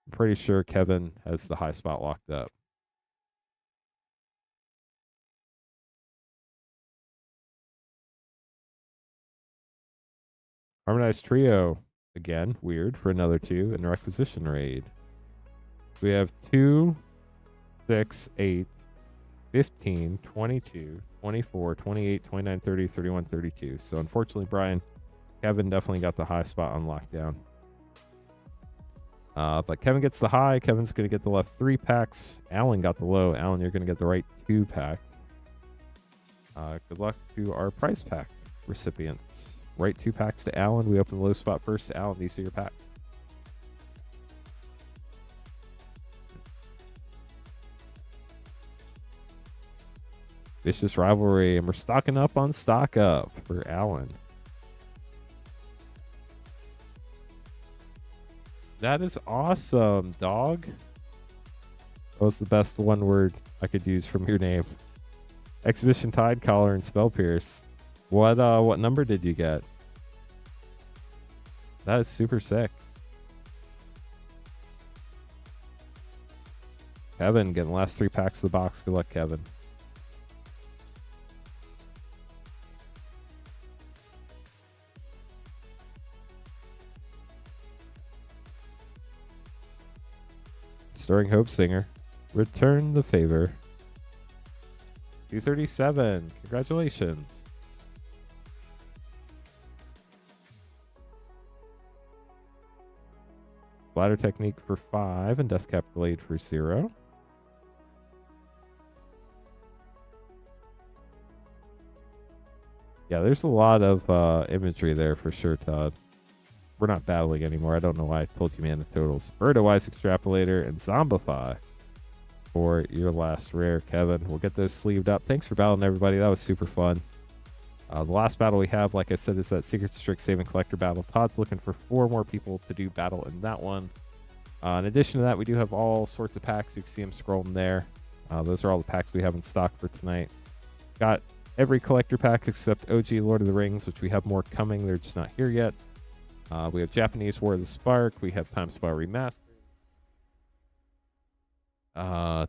I'm pretty sure Kevin has the high spot locked up. Harmonized Trio. Again, weird for another 2 in Requisition Raid. We have 2, 6, 8, 15, 22, 24, 28, 29, 30, 31, 32. So unfortunately, Brian, Kevin definitely got the high spot on lockdown. But Kevin gets the high. Kevin's going to get the left 3 packs. Alan got the low. Alan, you're going to get the right 2 packs. Good luck to our prize pack recipients. Right 2 packs to Alan. We open the low spot first to Alan. These are your packs. Vicious Rivalry, and we're stocking up on stock up for Alan. That is awesome, dog. That was the best one word I could use from your name. Exhibition Tide Collar and Spell Pierce. What number did you get? That is super sick. Kevin getting the last 3 packs of the box. Good luck, Kevin. Stirring Hope Singer. Return the favor. 237. Congratulations. Bladder Technique for 5 and Deathcap Glade for 0. Yeah, there's a lot of imagery there for sure, Todd. We're not battling anymore. I don't know why I told you, man, the totals. Birdo-Wise Extrapolator and Zombify for your last rare, Kevin. We'll get those sleeved up. Thanks for battling, everybody. That was super fun. The last battle we have, like I said, is that Secret Strixhaven Collector battle. Todd's looking for 4 more people to do battle in that one. In addition to that, we do have all sorts of packs. You can see them scrolling there. Those are all the packs we have in stock for tonight. Got every collector pack except OG Lord of the Rings, which we have more coming. They're just not here yet. We have Japanese War of the Spark. We have Time Spell Remastered.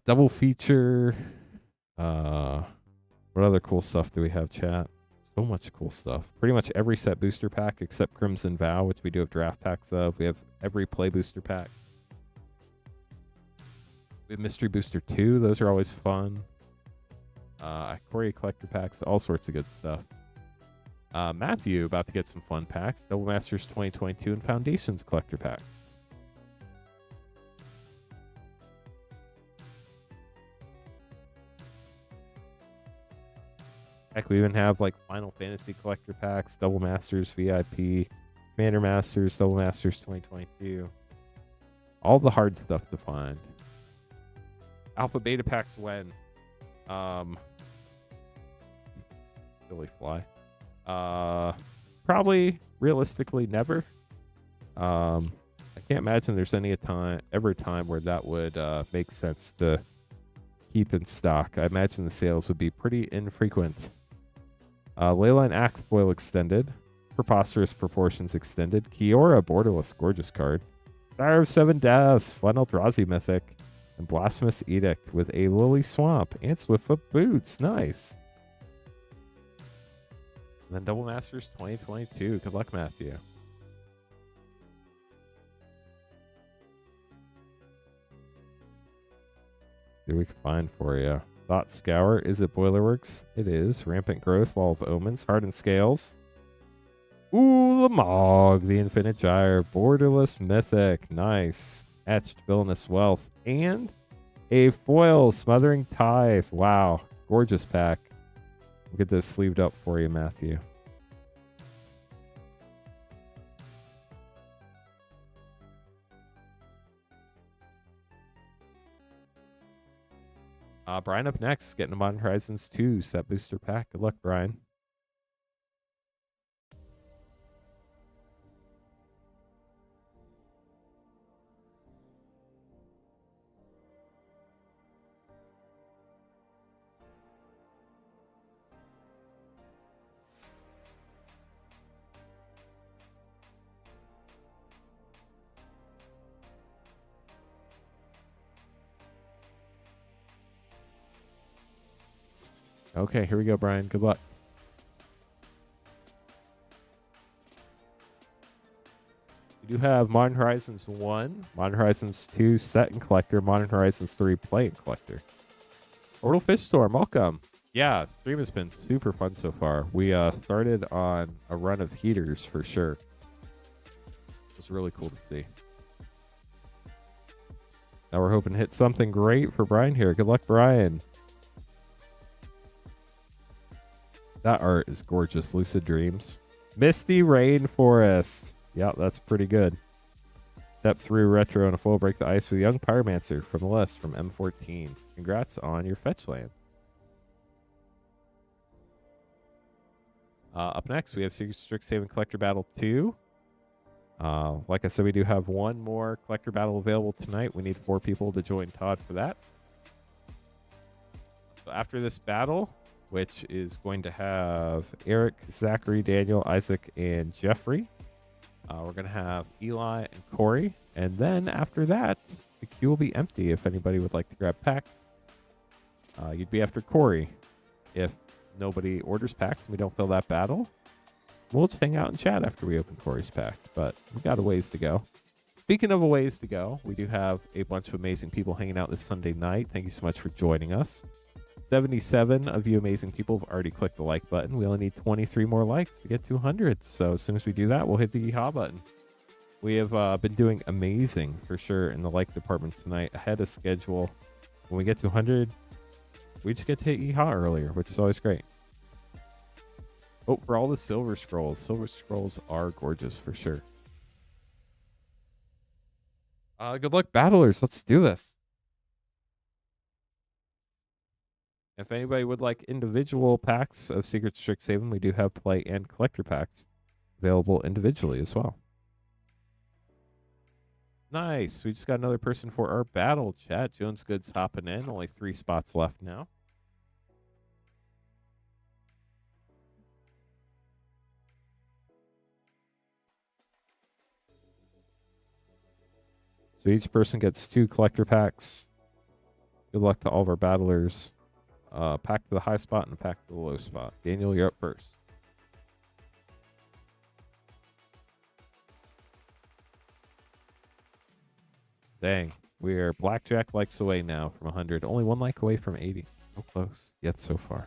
Double feature. What other cool stuff do we have, chat? So much cool stuff. Pretty much every set booster pack except Crimson Vow, which we do have draft packs of. We have every play booster pack. We have Mystery Booster 2. Those are always fun. Ikoria collector packs. All sorts of good stuff. Matthew about to get some fun packs. Double Masters 2022 and Foundations collector pack. Heck, we even have like Final Fantasy collector packs, Double Masters VIP, Commander Masters, Double Masters 2022. All the hard stuff to find. Alpha Beta packs when? Silly fly. Probably realistically never. I can't imagine there's any ever a time where that would make sense to keep in stock. I imagine the sales would be pretty infrequent. Leyline Axe Foil Extended, Preposterous Proportions Extended, Kiora Borderless, gorgeous card, Fire of 7 Deaths, Fun Eldrazi Mythic, and Blasphemous Edict with a Lily Swamp and Swiftfoot Boots. Nice. And then Double Masters 2022. Good luck, Matthew. See what we can find for you. Thought Scour. Is it Boilerworks? It is. Rampant Growth, Wall of Omens, Hardened Scales. Ooh, Lamog, the Infinite Gyre, Borderless Mythic. Nice. Etched Villainous Wealth. And a foil, Smothering Tithe. Wow. Gorgeous pack. We'll get this sleeved up for you, Matthew. Brian up next, getting a Modern Horizons 2 set booster pack. Good luck, Brian. Okay, here we go, Brian. Good luck. We do have Modern Horizons 1, Modern Horizons 2 set and collector, Modern Horizons 3 play and collector. Orbital Fish Storm, welcome. Yeah, stream has been super fun so far. We started on a run of heaters for sure. It was really cool to see. Now we're hoping to hit something great for Brian here. Good luck, Brian. That art is gorgeous. Lucid Dreams. Misty Rainforest. Yeah, that's pretty good. Step 3 retro and a full break the ice with Young Pyromancer from the list from M14. Congrats on your fetch land. Up next, we have Secret Strixhaven Collector Battle 2. Like I said, we do have one more Collector Battle available tonight. We need 4 people to join Todd for that. So after this battle, which is going to have Eric, Zachary, Daniel, Isaac, and Jeffrey. We're going to have Eli and Corey. And then after that, the queue will be empty if anybody would like to grab pack. You'd be after Corey. If nobody orders packs and we don't fill that battle, we'll just hang out and chat after we open Corey's packs. But we got a ways to go. Speaking of a ways to go, we do have a bunch of amazing people hanging out this Sunday night. Thank you so much for joining us. 77 of you amazing people have already clicked the like button. We only need 23 more likes to get to 100. So as soon as we do that, we'll hit the yeehaw button. We have been doing amazing for sure in the like department tonight, ahead of schedule. When we get to 100, we just get to hit yeehaw earlier, which is always great. Oh, for all the silver scrolls. Silver scrolls are gorgeous for sure. Good luck, battlers. Let's do this. If anybody would like individual packs of Secret Strixhaven, we do have play and collector packs available individually as well. Nice. We just got another person for our battle chat. Jones Goods hopping in. Only 3 spots left now. So each person gets 2 collector packs. Good luck to all of our battlers. Pack to the high spot and a pack to the low spot. Daniel, you're up first. Dang. We're Blackjack likes away now from 100. Only 1 like away from 80. So close yet so far.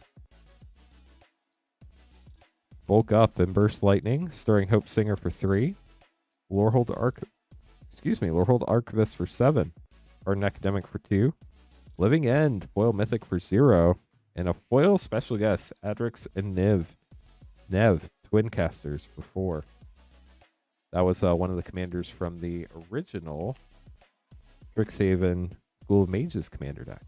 Bulk up and Burst Lightning. Stirring Hope Singer for 3. Lorehold Archivist for 7. Ardent Academic for 2. Living End, foil mythic for 0. And a foil special guest, Adrix and Nev, twin casters for 4. That was one of the commanders from the original Strixhaven School of Mages commander deck.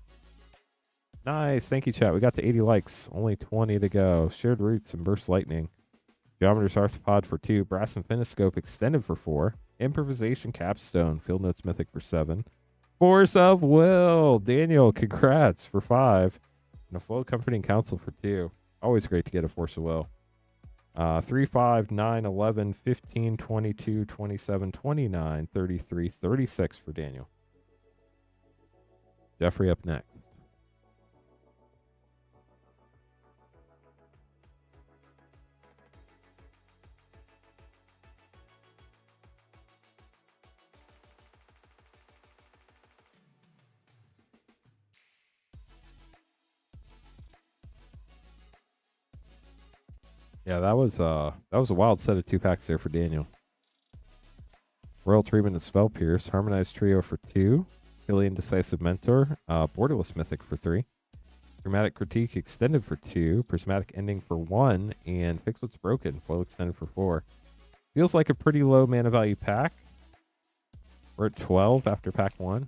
Nice. Thank you, chat. We got to 80 likes. Only 20 to go. Shared Roots and Burst Lightning. Geometer's Arthropod for 2. Brass Infiniscope extended for 4. Improvisation Capstone, Field Notes Mythic for 7. Force of Will. Daniel, congrats for 5. And a full Comforting Counsel for 2. Always great to get a Force of Will. 3, 5, 9, 11, 15, 22, 27, 29, 33, 36 for Daniel. Jeffrey up next. Yeah, that was a wild set of 2 packs there for Daniel. Royal Treatment and Spell Pierce, Harmonized Trio for 2, Killian Decisive Mentor, Borderless Mythic for 3, Dramatic Critique Extended for 2, Prismatic Ending for 1, and Fix What's Broken, Foil Extended for 4. Feels like a pretty low mana value pack. We're at 12 after pack 1.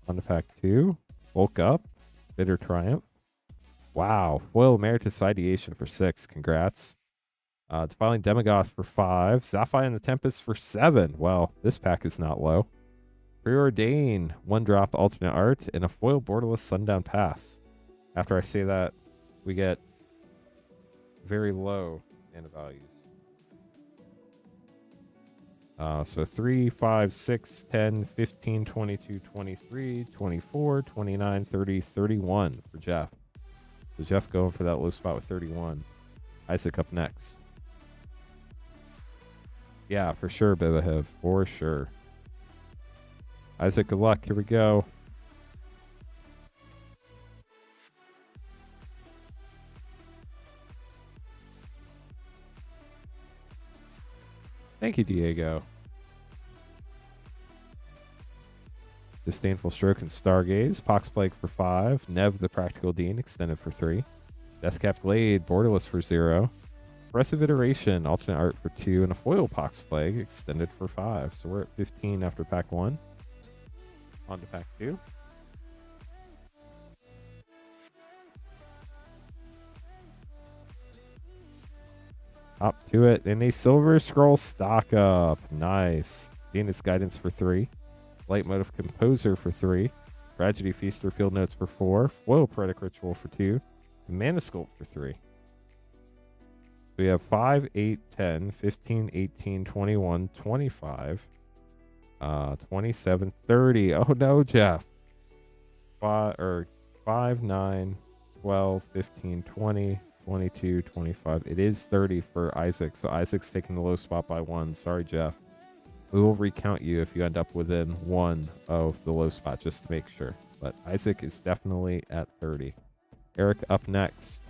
On to pack 2. Bulk Up, Bitter Triumph. Wow, Foil Emeritus Ideation for 6. Congrats. Defiling Demagoth for 5. Sapphire and the Tempest for 7. Well, this pack is not low. Preordain, 1-drop alternate art, and a foil borderless Sundown Pass. After I say that, we get very low mana values. So 3, 5, 6, 10, 15, 22, 23, 24, 29, 30, 31 for Jeff. So Jeff going for that low spot with 31. Isaac up next. Yeah, for sure, Bibahev. For sure. Isaac, good luck. Here we go. Thank you, Diego. Disdainful Stroke and Stargaze. Poxplague for 5. Nev the Practical Dean extended for 3. Deathcap Blade, Borderless for 0. Progressive Iteration, alternate art for 2. And a foil Poxplague extended for 5. So we're at 15 after pack 1. On to pack 2. Up to it. And a Silver Scroll Stock Up. Nice. Dana's Guidance for 3. Light Motive Composer for 3. Tragedy Feaster Field Notes for 4. Foil Poetic Ritual for 2. Mana Sculpt for 3. We have 5, 8, 10, 15, 18, 21, 25, 27, 30. Oh no, Jeff. 5, 9, 12, 15, 20, 22, 25. It is 30 for Isaac. So Isaac's taking the low spot by 1. Sorry, Jeff. We will recount you if you end up within 1 of the low spot, just to make sure. But Isaac is definitely at 30. Eric up next.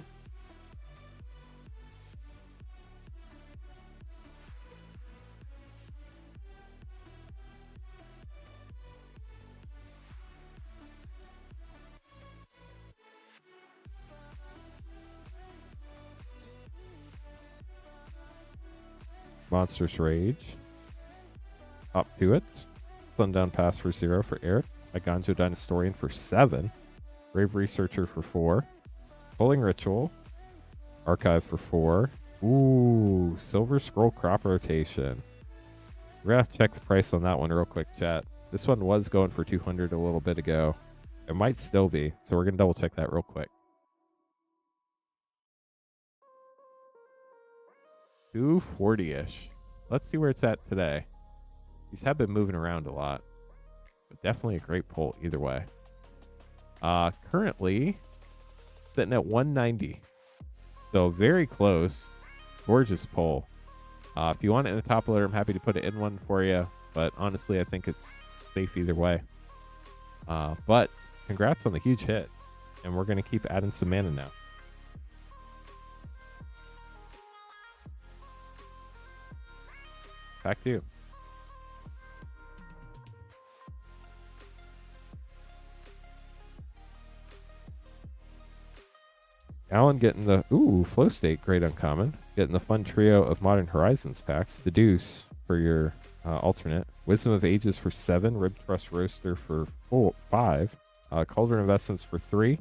Monstrous Rage. Up to it. Sundown Pass for 0 for Eric. A Ganjo Dinosaurian for 7. Brave Researcher for 4. Pulling Ritual. Archive for 4. Ooh, Silver Scroll Crop Rotation. We're going to have to check the price on that one real quick, chat. This one was going for 200 a little bit ago. It might still be, so we're going to double check that real quick. 240-ish. Let's see where it's at today. These have been moving around a lot, but definitely a great pull either way. Currently sitting at 190, so very close. Gorgeous pull. If you want it in the top letter, I'm happy to put it in one for you, but honestly, I think it's safe either way. But congrats on the huge hit, and we're going to keep adding some mana now. Pack 2. Alan getting the Flow State, great uncommon. Getting the fun trio of Modern Horizons packs. The Deuce for your alternate. Wisdom of Ages for 7. Rib Thrust Roaster for 5. Cauldron of Essence for 3.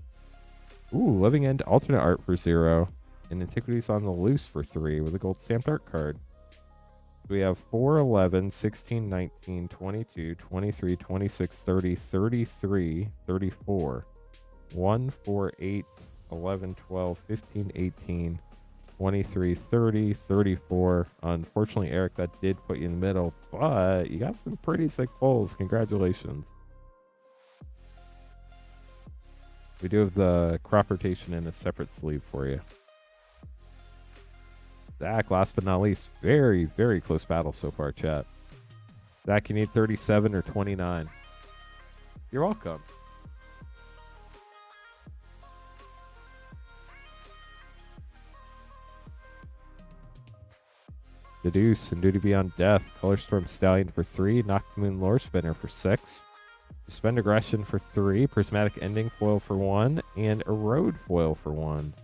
Living End alternate art for 0. And Antiquities on the Loose for 3 with a gold stamped art card. We have 4, 11, 16, 19, 22, 23, 26, 30, 33, 34. 1, 4, 8, 11, 12, 15, 18, 23, 30, 34. Unfortunately, Eric, that did put you in the middle, but you got some pretty sick pulls. Congratulations. We do have the crop rotation in a separate sleeve for you. Zach, last but not least, very, very close battle so far, chat. Zach, you need 37 or 29. You're welcome. Deduce and Duty Beyond Death. Color Storm Stallion for 3. Noctmoon Lore Spinner for 6. Suspend Aggression for 3. Prismatic Ending foil for 1. And Erode foil for 1.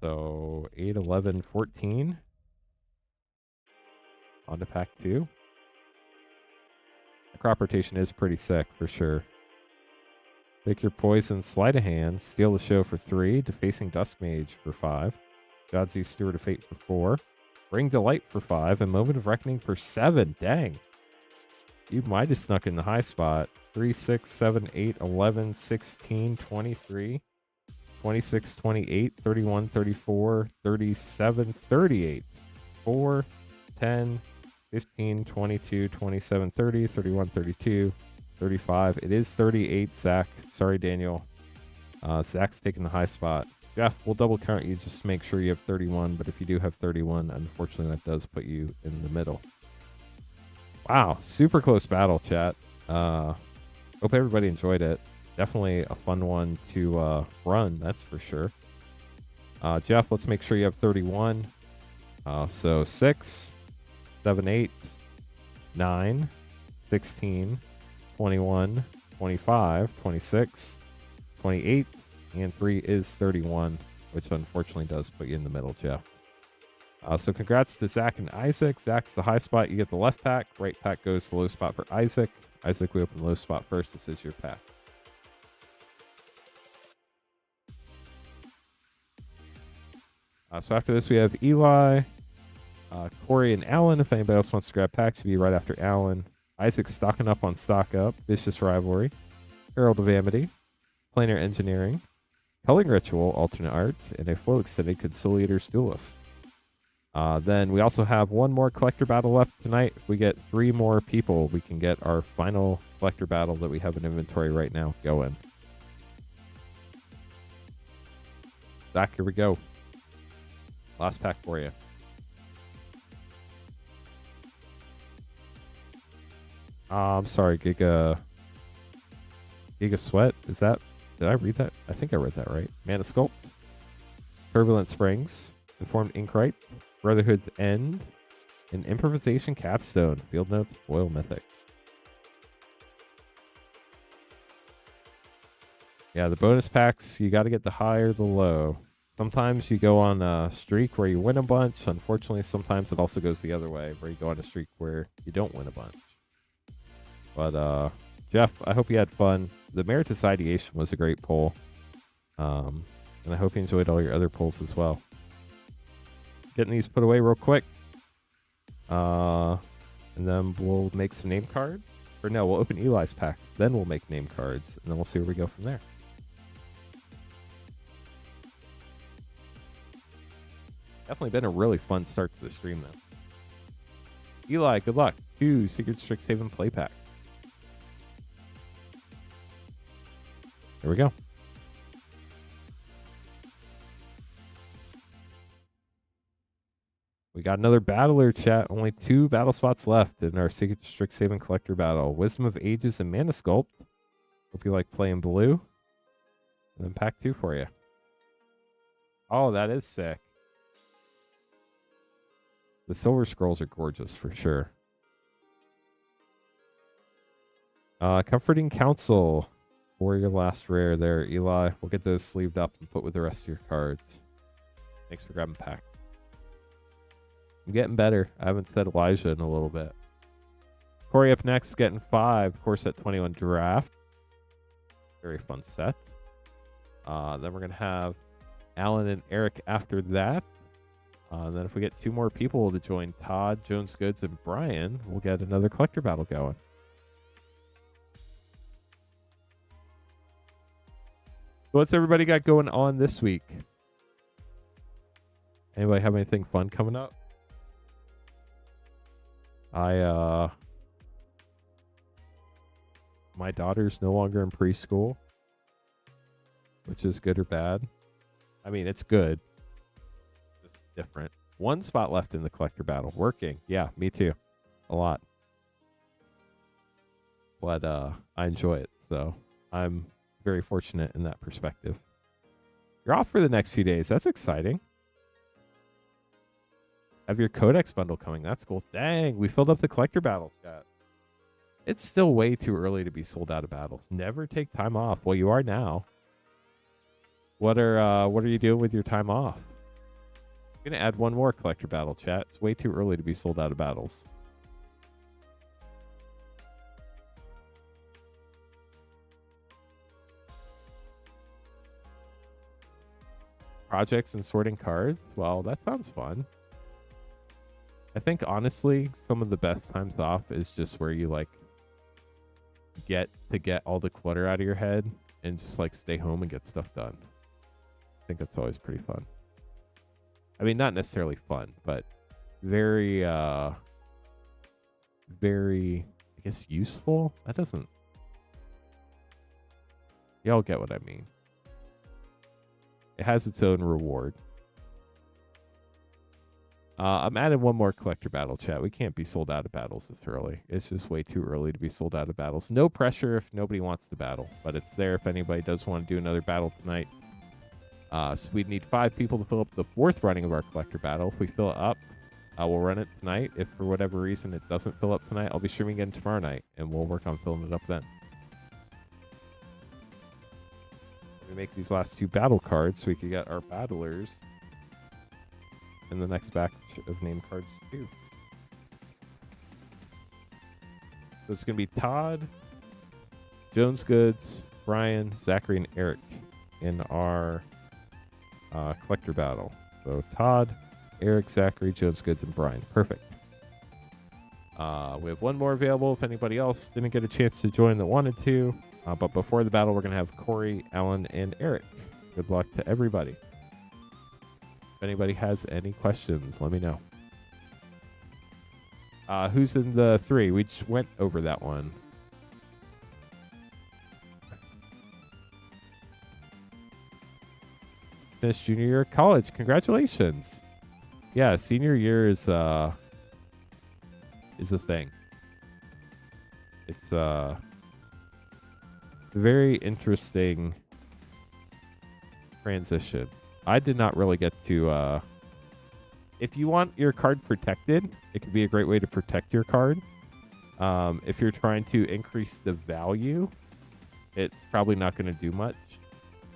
So 8, 11, 14. On to pack 2. The crop rotation is pretty sick for sure. Pick your poison, sleight of hand, steal the show for 3, Defacing Dusk Mage for 5, Godsea's Steward of Fate for 4, Bring Delight for 5, and Moment of Reckoning for 7. Dang. You might have snuck in the high spot. 3, 6, 7, 8, 11, 16, 23, 26, 28, 31, 34, 37, 38, 4, 10, 15, 22, 27, 30, 31, 32, 35. It is 38, Zach. Sorry, Daniel. Zach's taking the high spot. Jeff, we'll double count you just to make sure you have 31, but if you do have 31, unfortunately that does put you in the middle. Wow, super close battle, chat. Hope everybody enjoyed it. Definitely a fun one to run, that's for sure. Jeff, let's make sure you have 31. So 6, 7, 8, 9, 16, 21, 25, 26, 28, and 3 is 31, which unfortunately does put you in the middle, Jeff. So congrats to Zach and Isaac. Zach's the high spot. You get the left pack. Right pack goes to low spot for Isaac. Isaac, we open low spot first. This is your pack. So after this, we have Eli, Corey, and Alan. If anybody else wants to grab packs, to be right after Alan. Isaac's stocking up on stock up. Vicious Rivalry, Herald of Amity, Planar Engineering, Culling Ritual, Alternate Art, and a full extended Conciliator's Duelist. Then we also have one more collector battle left tonight. If we get 3 more people, we can get our final collector battle that we have in inventory right now going. Zach, here we go. Last pack for you. I'm sorry, Giga Sweat. Is that? Did I read that? I think I read that right. Mana Sculpt, Turbulent Springs, Informed Inkrite, Brotherhood's End, and Improvisation Capstone. Field Notes, Foil Mythic. Yeah, the bonus packs, you got to get the high or the low. Sometimes you go on a streak where you win a bunch. Unfortunately, sometimes it also goes the other way, where you go on a streak where you don't win a bunch. But, Jeff, I hope you had fun. The Meritus Ideation was a great poll. And I hope you enjoyed all your other polls as well. Getting these put away real quick. And then we'll make some name cards. Or no, we'll open Eli's pack. Then we'll make name cards. And then we'll see where we go from there. Definitely been a really fun start to the stream, though. Eli, good luck. 2 Secret Strixhaven play pack. There we go. We got another battler, chat. Only 2 battle spots left in our Secret Strixhaven collector battle. Wisdom of Ages and Mana Sculpt. Hope you like playing blue. And then pack 2 for you. Oh, that is sick. The Silver Scrolls are gorgeous for sure. Comforting Counsel. For your last rare there, Eli. We'll get those sleeved up and put with the rest of your cards. Thanks for grabbing pack. I'm getting better. I haven't said Elijah in a little bit. Corey up next, getting 5. Core set 21 draft. Very fun set. Then we're going to have Alan and Eric after that. And then if we get 2 more people to join Todd, Jones Goods, and Brian, we'll get another collector battle going. So what's everybody got going on this week? Anybody have anything fun coming up? My daughter's no longer in preschool, which is good or bad. I mean, it's good. It's different. 1 spot left in the collector battle. Working. Yeah, me too. A lot. But I enjoy it, so I'm very fortunate in that perspective. You're off for the next few days. That's exciting. Have your Codex bundle coming. That's cool. Dang, we filled up the collector battle chat. It's still way too early to be sold out of battles. Never take time off. Well, you are now. What are you doing with your time off? I'm gonna add one more collector battle chat. It's way too early to be sold out of battles. Projects and sorting cards. Well, that sounds fun. I think honestly, some of the best times off is just where you like get all the clutter out of your head and just like stay home and get stuff done. I think that's always pretty fun. I mean, not necessarily fun, but very, I guess useful. That doesn't, y'all get what I mean. It has its own reward. I'm adding one more collector battle chat. We can't be sold out of battles this early. It's just way too early to be sold out of battles. No pressure if nobody wants to battle, but it's there if anybody does want to do another battle tonight. So we'd need 5 people to fill up the 4th running of our collector battle. If we fill it up, we'll run it tonight. If for whatever reason it doesn't fill up tonight, I'll be streaming again tomorrow night, and we'll work on filling it up then. We make these last 2 battle cards so we can get our battlers in the next batch of name cards too. So it's going to be Todd, Jones Goods, Brian, Zachary, and Eric in our collector battle. So Todd, Eric, Zachary, Jones Goods, and Brian. Perfect. We have one more available if anybody else didn't get a chance to join that wanted to. But before the battle, we're going to have Corey, Alan, and Eric. Good luck to everybody. If anybody has any questions, let me know. Who's in the 3? We just went over that one. Finished junior year of college. Congratulations. Yeah, senior year is a thing. It's a very interesting transition. I did not really get to if you want your card protected, it could be a great way to protect your card. If you're trying to increase the value, it's probably not going to do much.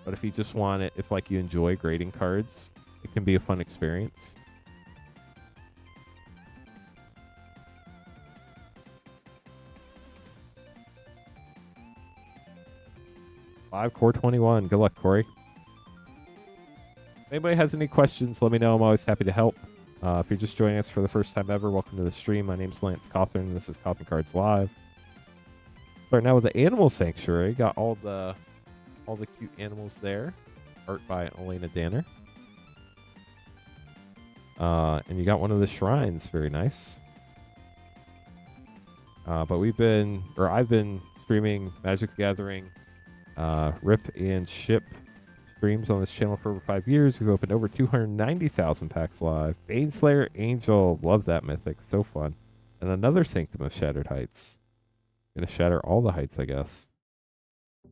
But if you just want it, if like you enjoy grading cards, it can be a fun experience. Core 21. Good luck, Corey. If anybody has any questions, let me know. I'm always happy to help. If you're just joining us for the first time ever, welcome to the stream. My name's Lance Cothern. This is Cothern Cards Live. Start now with the Animal Sanctuary. Got all the cute animals there. Art by Elena Danner. And you got one of the shrines. Very nice. But I've been streaming Magic the Gathering, Rip and Ship streams on this channel for over 5 years. We've opened over 290,000 packs live. Baneslayer Angel. Love that mythic. So fun. And another Sanctum of Shattered Heights. Gonna shatter all the heights, I guess.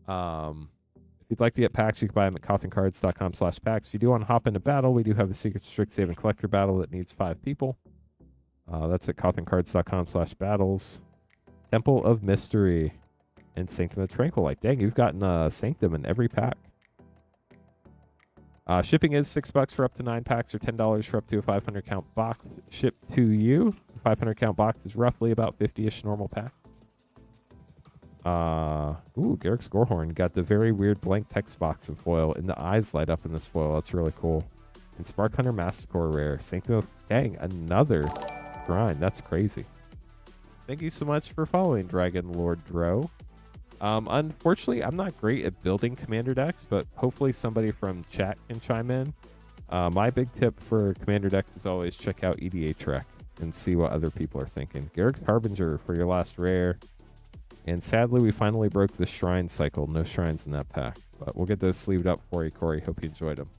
If you'd like to get packs, you can buy them at cothencards.com/packs. If you do want to hop into battle, we do have a secret Strixhaven collector battle that needs 5 people. That's at cothencards.com/battles. Temple of Mystery and Sanctum of Tranquilite. Dang, you've gotten a Sanctum in every pack. Shipping is $6 for up to 9 packs or $10 for up to a 500 count box shipped to you. The 500 count box is roughly about 50-ish normal packs. Garrick Scorehorn got the very weird blank text box in foil, and the eyes light up in this foil. That's really cool. And Spark Hunter Masticore rare. Sanctum of... Dang, another shrine. That's crazy. Thank you so much for following, Dragon Lord Dro. Unfortunately, I'm not great at building commander decks, but hopefully somebody from chat can chime in. My big tip for commander decks is always check out EDH Rec and see what other people are thinking. Garrick's Harbinger for your last rare. And sadly, we finally broke the shrine cycle. No shrines in that pack. But we'll get those sleeved up for you, Corey. Hope you enjoyed them.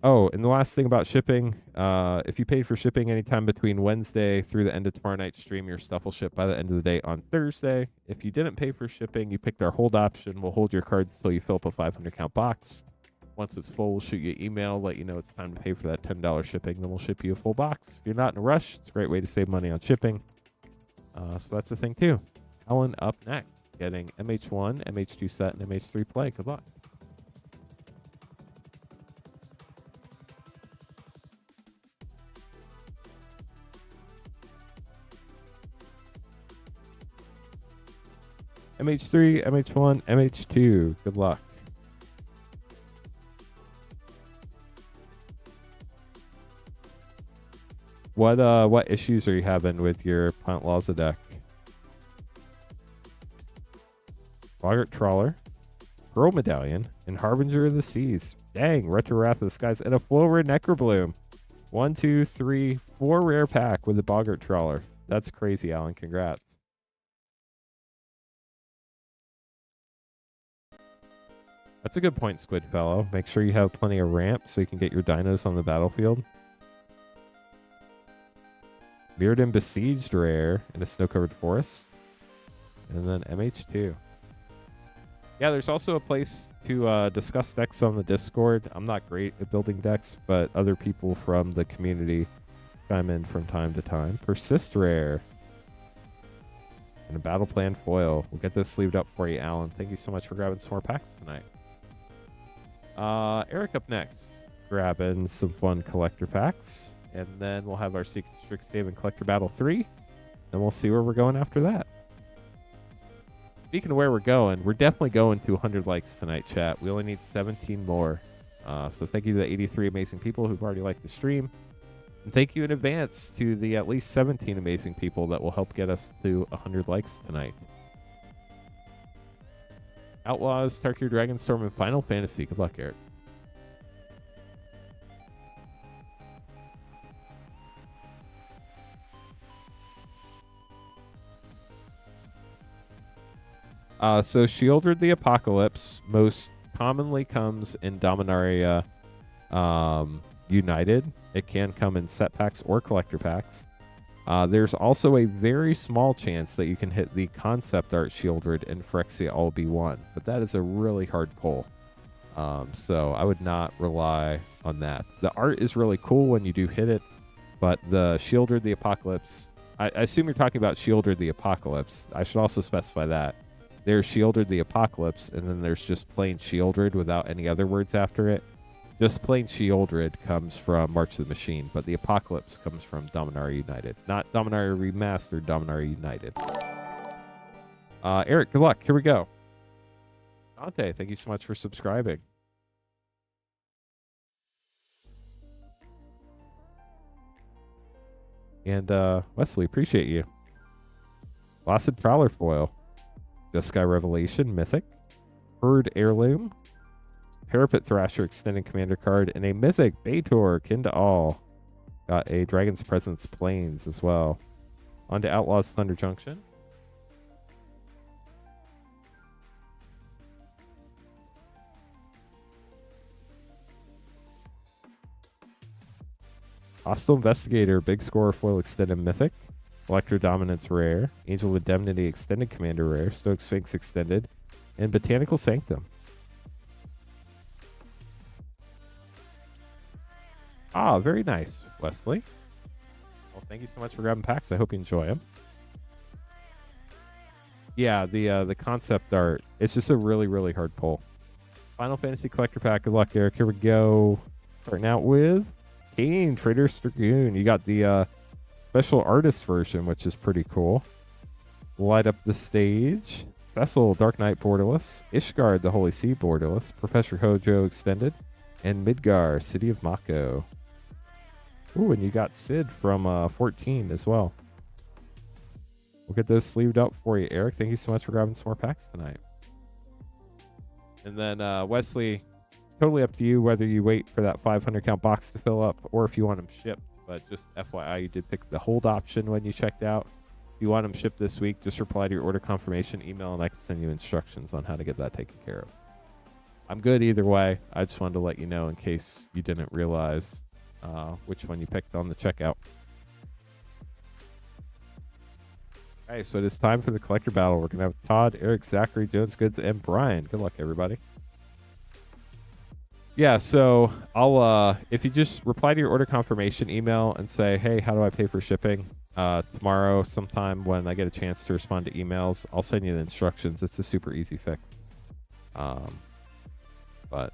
And the last thing about shipping. If you paid for shipping anytime between Wednesday through the end of tomorrow night's stream, your stuff will ship by the end of the day on Thursday. If you didn't pay for shipping, you picked our hold option. We'll hold your cards until you fill up a 500 count box. Once it's full, we'll shoot you an email, let you know it's time to pay for that $10 shipping. Then we'll ship you a full box. If you're not in a rush, it's a great way to save money on shipping. So that's the thing too. Alan up next, getting MH1, MH2 set, and MH3 play. Good luck. MH3, MH1, MH2. Good luck. What issues are you having with your Plant Laza deck? Boggart Trawler, Pearl Medallion, and Harbinger of the Seas. Dang, Retro Wrath of the Skies, and a Flow Red Necrobloom. 1, 2, 3, 4 rare pack with the Boggart Trawler. That's crazy, Alan. Congrats. That's a good point, Squid Fellow. Make sure you have plenty of ramp so you can get your dinos on the battlefield. Mirrodin Besieged rare in a snow-covered forest. And then MH2. Yeah, there's also a place to discuss decks on the Discord. I'm not great at building decks, but other people from the community chime in from time to time. Persist rare. And a Battle Plan foil. We'll get this sleeved up for you, Alan. Thank you so much for grabbing some more packs tonight. Eric up next. Grabbing some fun collector packs. And then we'll have our Secret Strixhaven Collector Battle 3. And we'll see where we're going after that. Speaking of where we're definitely going to 100 likes tonight, chat. We only need 17 more. So thank you to the 83 amazing people who've already liked the stream. And thank you in advance to the at least 17 amazing people that will help get us to 100 likes tonight. Outlaws, Tarkir Dragonstorm, and Final Fantasy. Good luck, Eric. So Shieldred the Apocalypse most commonly comes in Dominaria United. It can come in set packs or collector packs. There's also a very small chance that you can hit the concept art Shieldred and Phyrexia all be one, but that is a really hard pull. So I would not rely on that. The art is really cool when you do hit it, but the Shieldred the Apocalypse, I assume you're talking about Shieldred the Apocalypse. I should also specify that. There's Shieldred the Apocalypse, and then there's just plain Shieldred without any other words after it. Just plain Shieldred comes from March of the Machine, but the Apocalypse comes from Dominaria United. Not Dominaria Remastered, Dominaria United. Eric, good luck. Here we go. Dante, thank you so much for subscribing. And Wesley, appreciate you. Lost Prowler Foil. Jeskai Revelation, Mythic. Herd Heirloom. Parapet Thrasher Extended Commander card, and a Mythic Baitor, Kin to All. Got a Dragon's Presence Plains as well. On to Outlaws Thunder Junction. Hostile Investigator, Big Scorer Foil Extended Mythic. Electro Dominance Rare. Angel Indemnity Extended Commander Rare. Stoic Sphinx Extended. And Botanical Sanctum. Ah, very nice, Wesley. Well, thank you so much for grabbing packs. I hope you enjoy them. Yeah, the concept art, it's just a really, really hard pull. Final Fantasy Collector Pack. Good luck, Eric. Here we go. Starting out with Kane, Trader's Dragoon. You got the special artist version, which is pretty cool. Light Up the Stage. Cecil, Dark Knight Borderless. Ishgard, the Holy Sea Borderless. Professor Hojo Extended. And Midgar, City of Mako. Ooh, and you got Sid from 14 as well. We'll get those sleeved up for you, Eric. Thank you so much for grabbing some more packs tonight. And then Wesley, totally up to you whether you wait for that 500 count box to fill up or if you want them shipped. But just FYI, you did pick the hold option when you checked out. If you want them shipped this week, just reply to your order confirmation email and I can send you instructions on how to get that taken care of. I'm good either way. I just wanted to let you know in case you didn't realize which one you picked on the checkout. Okay, so it is time for the collector battle. We're going to have Todd, Eric, Zachary, Jones Goods, and Brian. Good luck, everybody. Yeah, so I'll if you just reply to your order confirmation email and say, hey, how do I pay for shipping? Tomorrow sometime when I get a chance to respond to emails, I'll send you the instructions. It's a super easy fix. But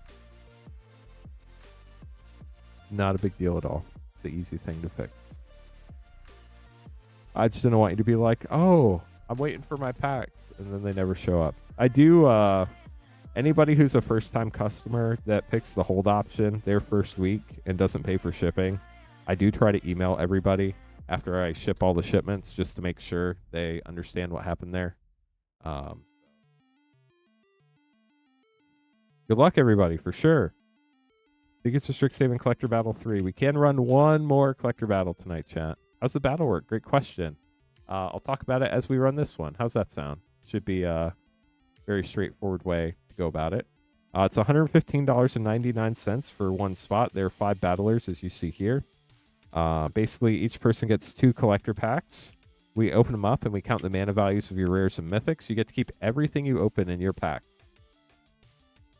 not a big deal at all. It's the easy thing to fix. I just didn't want you to be like, oh, I'm waiting for my packs, and then they never show up. I do, anybody who's a first-time customer that picks the hold option their first week and doesn't pay for shipping, I do try to email everybody after I ship all the shipments just to make sure they understand what happened there. Good luck, everybody, for sure. Secrets to Strixhaven Collector Battle 3. We can run one more Collector Battle tonight, chat. How's the battle work? Great question. I'll talk about it as we run this one. How's that sound? Should be a very straightforward way to go about it. It's $115.99 for one spot. There are 5 battlers, as you see here. Basically, each person gets 2 collector packs. We open them up, and we count the mana values of your rares and mythics. You get to keep everything you open in your pack.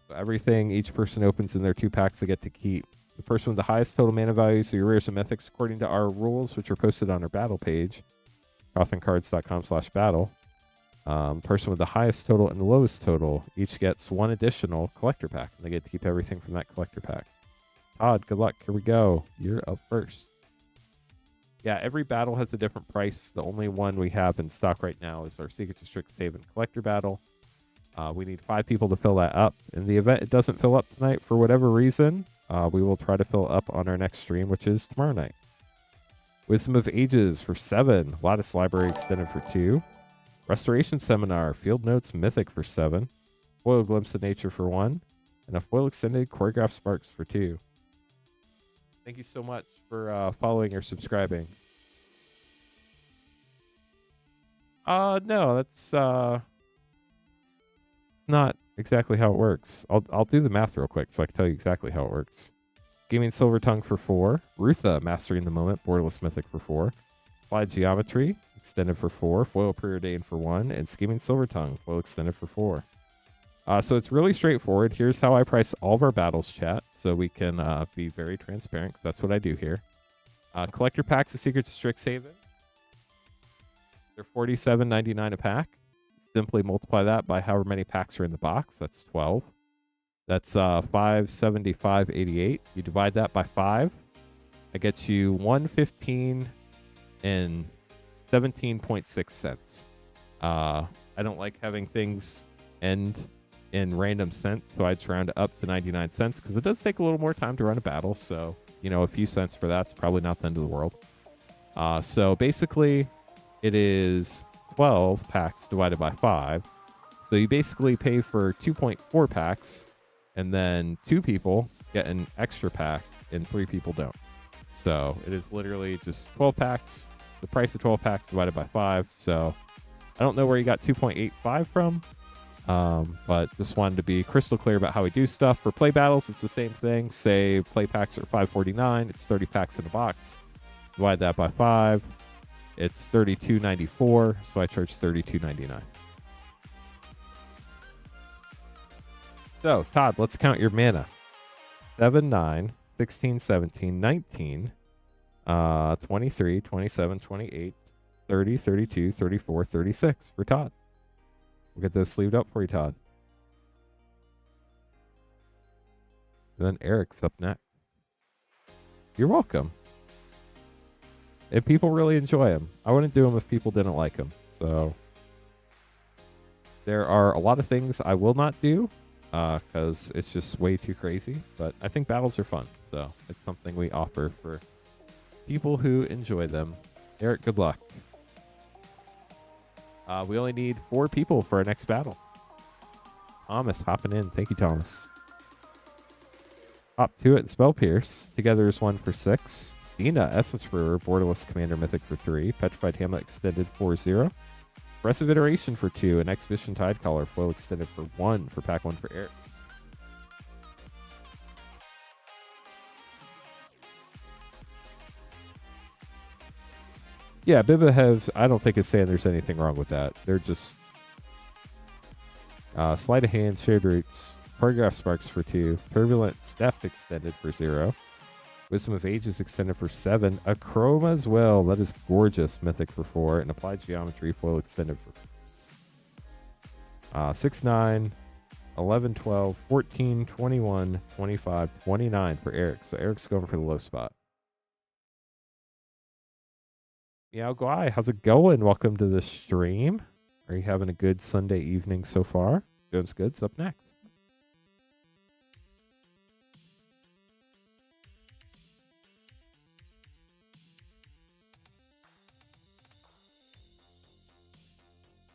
So everything each person opens in their 2 packs, they get to keep. The person with the highest total mana values of your rares and mythics, according to our rules, which are posted on our battle page, cotherncards.com/battle. Person with the highest total and the lowest total each gets 1 additional collector pack, and they get to keep everything from that collector pack. Todd, good luck. Here we go. You're up first. Yeah, every battle has a different price. The only one we have in stock right now is our Secret to Strixhaven Collector Battle. We need 5 people to fill that up. In the event it doesn't fill up tonight for whatever reason, we will try to fill up on our next stream, which is tomorrow night. Wisdom of Ages for 7. Lattice Library Extended for 2. Restoration Seminar, Field Notes Mythic for 7. Foil Glimpse of Nature for 1. And a Foil Extended Choreographed Sparks for 2. Thank you so much for following or subscribing. No, that's not exactly how it works. I'll do the math real quick so I can tell you exactly how it works. Gaming Silver Tongue for 4. Rutha, Mastering the Moment, Borderless Mythic for 4. Applied Geometry, Extended for 4. Foil Preordained for 1. And Scheming Silver Tongue, Foil Extended for 4. So it's really straightforward. Here's how I price all of our battles, chat, so we can be very transparent, because that's what I do here. Collector packs of Secrets of Strixhaven. They're $47.99 a pack. Simply multiply that by however many packs are in the box. That's 12. That's $575.88. You divide that by 5. That gets you $115 and 17.6 cents. I don't like having things end in random cents, so I'd round it up to 99 cents because it does take a little more time to run a battle. So, you know, a few cents for that's probably not the end of the world. So basically, it is 12 packs divided by 5. So you basically pay for 2.4 packs, and then 2 people get an extra pack, and 3 people don't. So it is literally just 12 packs, the price of 12 packs divided by 5. So I don't know where you got 2.85 from, but just wanted to be crystal clear about how we do stuff. For play battles, it's the same thing. Say play packs are $5.49. It's 30 packs in a box. Divide that by 5. It's $32.94, so I charge $32.99. So, Todd, let's count your mana. 7, 9, 16, 17, 19, 23, 27, 28, 30, 32, 34, 36 for Todd. We'll get those sleeved up for you, Todd. And then Eric's up next. You're welcome. And people really enjoy them. I wouldn't do them if people didn't like them. So there are a lot of things I will not do because it's just way too crazy. But I think battles are fun. So it's something we offer for people who enjoy them. Eric, good luck. We only need 4 people for our next battle. Thomas hopping in. Thank you, Thomas. Hop to it. Spell Pierce. Together is 1 for 6. Dina, Essence Brewer, Borderless Commander Mythic for 3. Petrified Hamlet Extended 4-0. Aggressive Iteration for 2. And Exhibition Tidecaller Foil Extended for 1 for pack 1 for Eric. Yeah, Bibba has, I don't think it's saying there's anything wrong with that. They're just sleight of hand, shared roots. Paragraph Sparks for 2. Turbulent Step extended for 0. Wisdom of Ages extended for 7. Achroma's Will, that is gorgeous, mythic for 4. And Applied Geometry foil extended for 6, 9, 11, 12, 14, 21, 25, 29 for Eric. So Eric's going for the low spot. Meow Guy, how's it going? Welcome to the stream. Are you having a good Sunday evening so far? Jones Goods up next.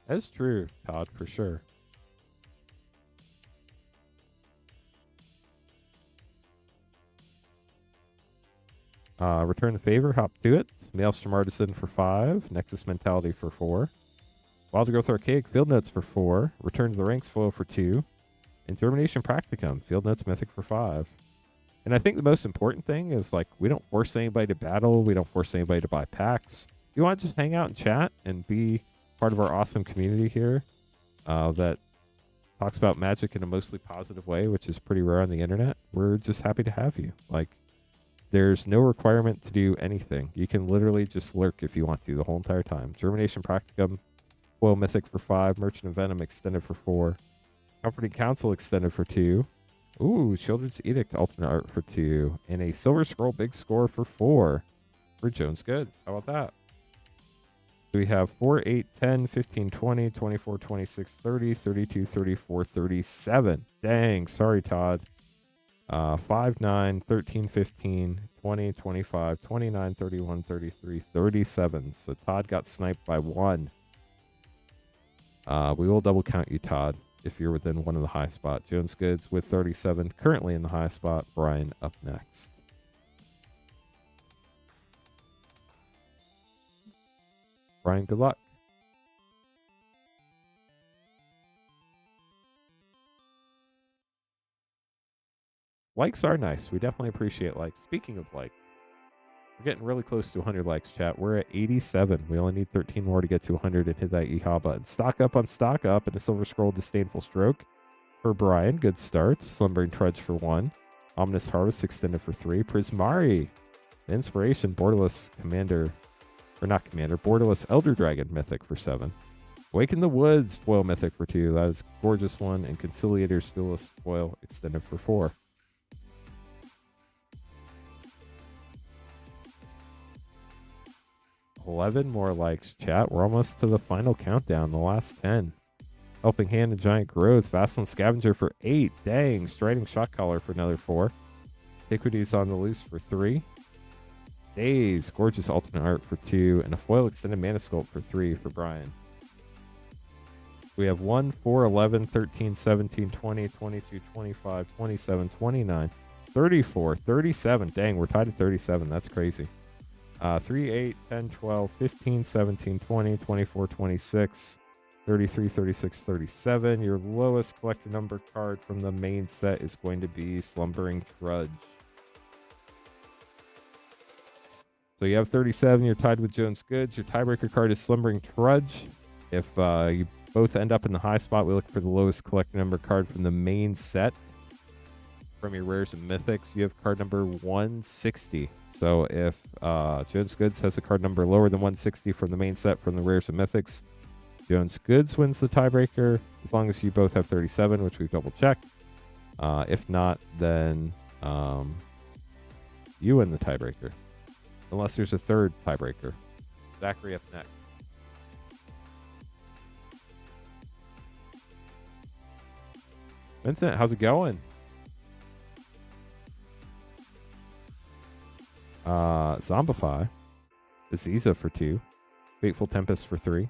That's true, Todd, for sure. Return the Favor, hop to it. Maelstrom Artisan for 5. Nexus Mentality for 4. Wild Growth Archaic Field Notes for 4. Return to the Ranks foil for 2. And Germination Practicum, Field Notes Mythic for 5. And I think the most important thing is, like, we don't force anybody to battle. We don't force anybody to buy packs. You want to just hang out and chat and be part of our awesome community here that talks about Magic in a mostly positive way, which is pretty rare on the internet. We're just happy to have you. Like, there's no requirement to do anything. You can literally just lurk if you want to the whole entire time. Germination Practicum, Foil Mythic for 5. Merchant of Venom extended for 4. Comforting Council extended for 2. Ooh, Children's Edict alternate art for 2. And a Silver Scroll Big Score for 4 for Jones Goods. How about that? So we have 4, 8, 10, 15, 20, 24, 26, 30, 32, 34, 37. Dang, sorry, Todd. 5, 9, 13, 15, 20, 25, 29, 31, 33, 37. So Todd got sniped by 1. We will double count you, Todd, if you're within one of the high spot. Jones Goods with 37, currently in the high spot. Brian up next. Brian, good luck. Likes are nice. We definitely appreciate likes. Speaking of likes, we're getting really close to 100 likes, chat. We're at 87. We only need 13 more to get to 100 and hit that yeehaw button. Stock up on stock up and a Silver Scroll Disdainful Stroke for Brian. Good start. Slumbering Trudge for 1. Ominous Harvest extended for 3. Prismari. Inspiration. Borderless Commander. Or not Commander. Borderless Elder Dragon Mythic for 7. Awaken the Woods Foil Mythic for 2. That is a gorgeous one. And Conciliator's Duelist Foil extended for 4. 11 more likes, chat. We're almost to the final countdown, the last 10. Helping Hand and Giant Growth. Vassalin Scavenger for 8. Dang. Striding Shock Collar for another 4. Antiquities on the Loose for 3. Days. Gorgeous alternate art for 2. And a foil extended Mana Sculpt for 3 for Brian. We have 1, 4, 11, 13, 17, 20, 22, 25, 27, 29, 34, 37. Dang, we're tied at 37. That's crazy. 3, 8, 10, 12, 15, 17, 20, 24, 26, 33, 36, 37. Your lowest collector number card from the main set is going to be Slumbering Trudge. So you have 37. You're tied with Jones Goods. Your tiebreaker card is Slumbering Trudge. If you both end up in the high spot, we look for the lowest collector number card from the main set. From your rares and mythics, you have card number 160. So if Jones Goods has a card number lower than 160 from the main set from the rares and mythics, Jones Goods wins the tiebreaker, as long as you both have 37, which we've double checked. If not, then you win the tiebreaker, unless there's a third tiebreaker. Zachary up next. Vincent, how's it going? Zombify, Aziza for 2, Fateful Tempest for 3,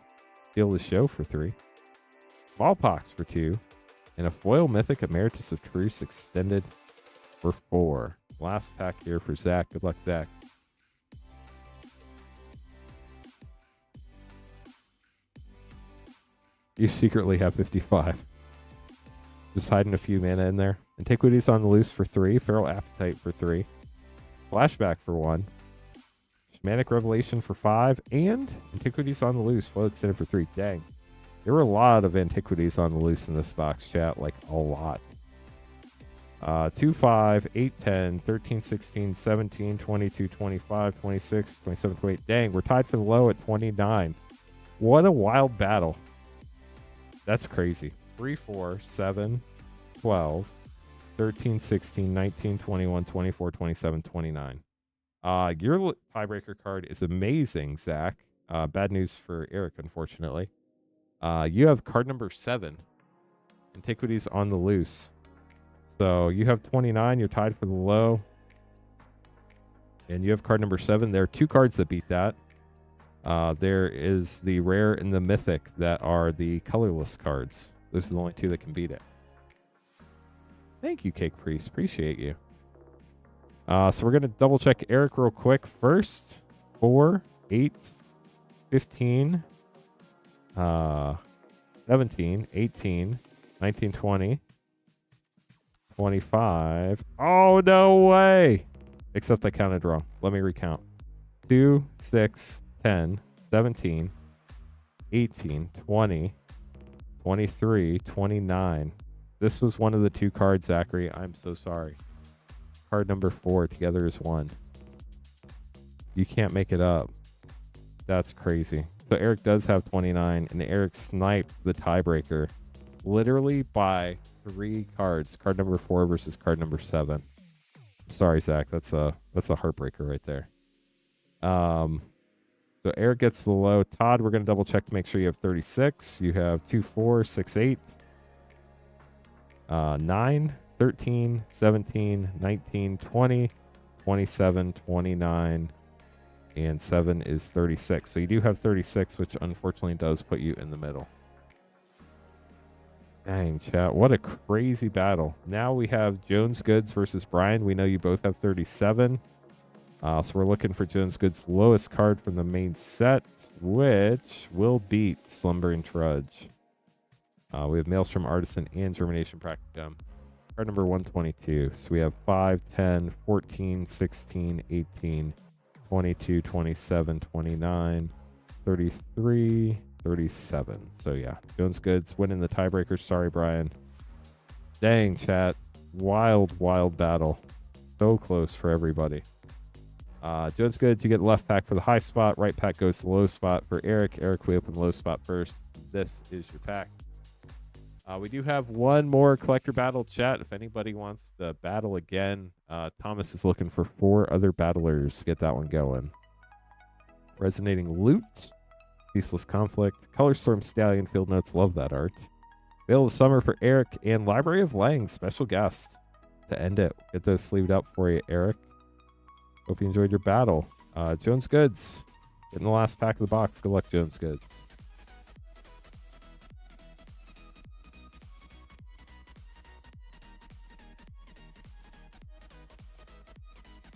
Steal the Show for 3, Smallpox for 2, and a foil mythic Emeritus of Truce extended for 4. Last pack here for Zach. Good luck, Zach. You secretly have 55. Just hiding a few mana in there. Antiquities on the Loose for 3, Feral Appetite for 3. Flashback for 1, Shamanic Revelation for 5, and Antiquities on the Loose, Flow extended for 3. Dang. There were a lot of Antiquities on the Loose in this box, chat. Like, a lot. 2, 5, 8, 10, 13, 16, 17, 22, 25, 26, 27, 28. Dang, we're tied for the low at 29. What a wild battle. That's crazy. 3, 4, 7, 12, 13, 16, 19, 21, 24, 27, 29. Your tiebreaker card is amazing, Zach. Bad news for Eric, unfortunately. You have card number 7. Antiquities on the loose. So you have 29. You're tied for the low. And you have card number 7. There are 2 cards that beat that. There is the rare and the mythic that are the colorless cards. Those are the only 2 that can beat it. Thank you, Cake Priest. Appreciate you. So we're going to double check Eric real quick. First, 4, 8, 15, 17, 18, 19, 20, 25. Oh, no way. Except I counted wrong. Let me recount. 2, 6, 10, 17, 18, 20, 23, 29. This was one of the 2 cards, Zachary. I'm so sorry. Card number 4 together is 1. You can't make it up. That's crazy. So Eric does have 29, and Eric sniped the tiebreaker literally by 3 cards. Card number 4 versus card number 7. Sorry, Zach. That's a heartbreaker right there. So Eric gets the low. Todd, we're going to double check to make sure you have 36. You have 2, 4, 6, 8, 9, 13, 17, 19, 20, 27, 29, and 7 is 36. So you do have 36, which unfortunately does put you in the middle. Dang, chat. What a crazy battle. Now we have Jones Goods versus Brian. We know you both have 37. So we're looking for Jones Goods' lowest card from the main set, which will beat Slumbering Trudge. We have Maelstrom Artisan and Germination Practicum. Card number 122. So we have 5, 10, 14, 16, 18, 22, 27, 29, 33, 37. So yeah, Jones Goods winning the tiebreaker. Sorry, Brian. Dang, chat. Wild, wild battle. So close for everybody. Jones Goods, you get left pack for the high spot. Right pack goes to the low spot for Eric. Eric, we open the low spot first. This is your pack. We do have one more collector battle, chat. If anybody wants to battle again, Thomas is looking for 4 other battlers to get that one going. Resonating Loot, Ceaseless Conflict, Color Storm Stallion, Field Notes, love that art. Veil of Summer for Eric, and Library of Lang, special guest to end it. Get those sleeved up for you, Eric. Hope you enjoyed your battle. Jones Goods, getting the last pack of the box. Good luck, Jones Goods.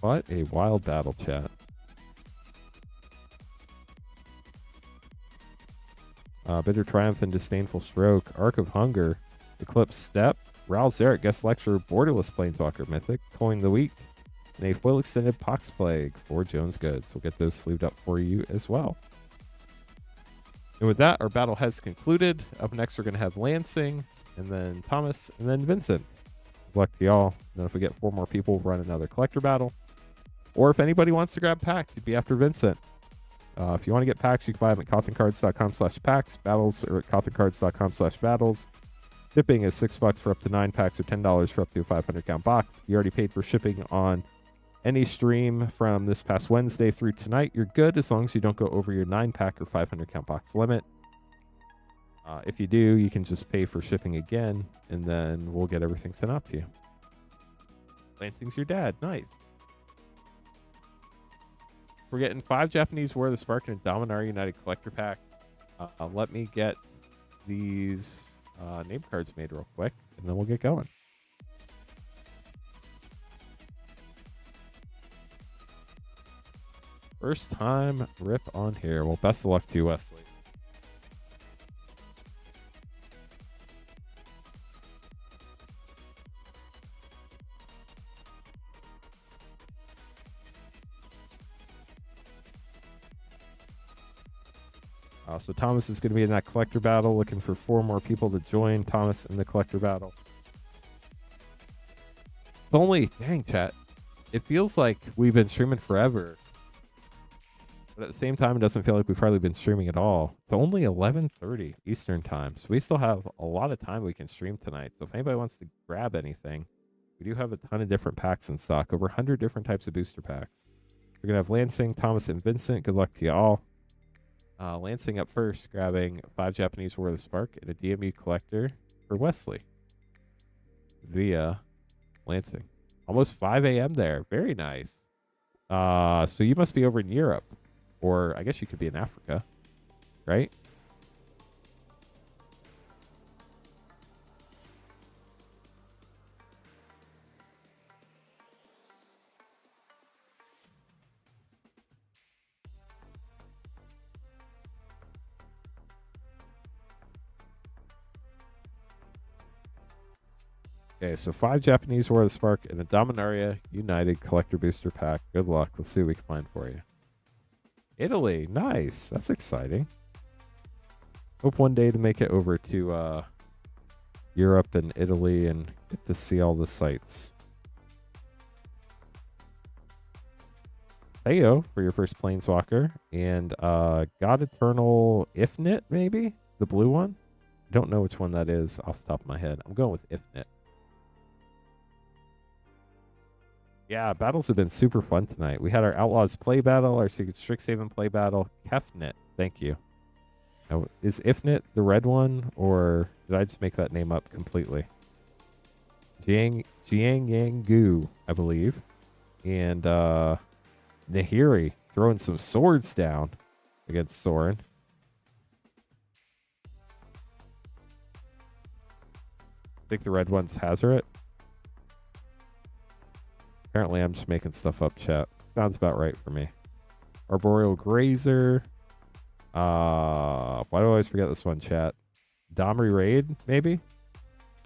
What a wild battle, chat. Bitter Triumph and Disdainful Stroke, Arc of Hunger, Eclipse Step, Ral Zarek, Guest Lecture, Borderless Planeswalker Mythic, Coin the Week, and a foil extended Pox Plague for Jones Goods. We'll get those sleeved up for you as well. And with that, our battle has concluded. Up next, we're going to have Lansing, and then Thomas, and then Vincent. Good luck to y'all. And then if we get 4 more people, we'll run another collector battle. Or if anybody wants to grab packs, you'd be after Vincent. If you want to get packs, you can buy them at cothencards.com/packs. Battles are at cothencards.com/battles. Shipping is $6 for up to 9 packs or $10 for up to a 500-count box. You already paid for shipping on any stream from this past Wednesday through tonight. You're good as long as you don't go over your 9-pack or 500-count box limit. If you do, you can just pay for shipping again, and then we'll get everything sent out to you. Lansing's your dad. Nice. We're getting 5 Japanese War of the Spark and a Dominar United Collector Pack. Let me get these name cards made real quick, and then we'll get going. First time rip on here. Well, best of luck to you, Wesley. So Thomas is going to be in that collector battle, looking for 4 more people to join Thomas in the collector battle. only, dang, chat. It feels like we've been streaming forever. But at the same time, it doesn't feel like we've hardly been streaming at all. It's only 11:30 Eastern time. So we still have a lot of time we can stream tonight. So if anybody wants to grab anything, we do have a ton of different packs in stock. Over 100 different types of booster packs. We're going to have Lansing, Thomas, and Vincent. Good luck to you all. Lansing up first, grabbing 5 Japanese War of the Spark and a DMU collector for Wesley. Via Lansing. Almost 5 a.m. there. Very nice. So you must be over in Europe. Or I guess you could be in Africa, right? Okay, so 5 Japanese War of the Spark and a Dominaria United Collector Booster Pack. Good luck. Let's see what we can find for you. Italy. Nice. That's exciting. Hope one day to make it over to Europe and Italy and get to see all the sights. Theo for your first Planeswalker. And God Eternal Ifnit, maybe? The blue one? I don't know which one that is off the top of my head. I'm going with Ifnit. Yeah, battles have been super fun tonight. We had our Outlaws play battle, our Secret Strixhaven play battle. Kefnit, thank you. Now, is Ifnit the red one, or did I just make that name up completely? Jiang Yang Gu, I believe. And Nahiri throwing some swords down against Soren. I think the red one's Hazaret. Apparently, I'm just making stuff up, chat. Sounds about right for me. Arboreal Grazer. Why do I always forget this one, chat? Domri Raid, maybe?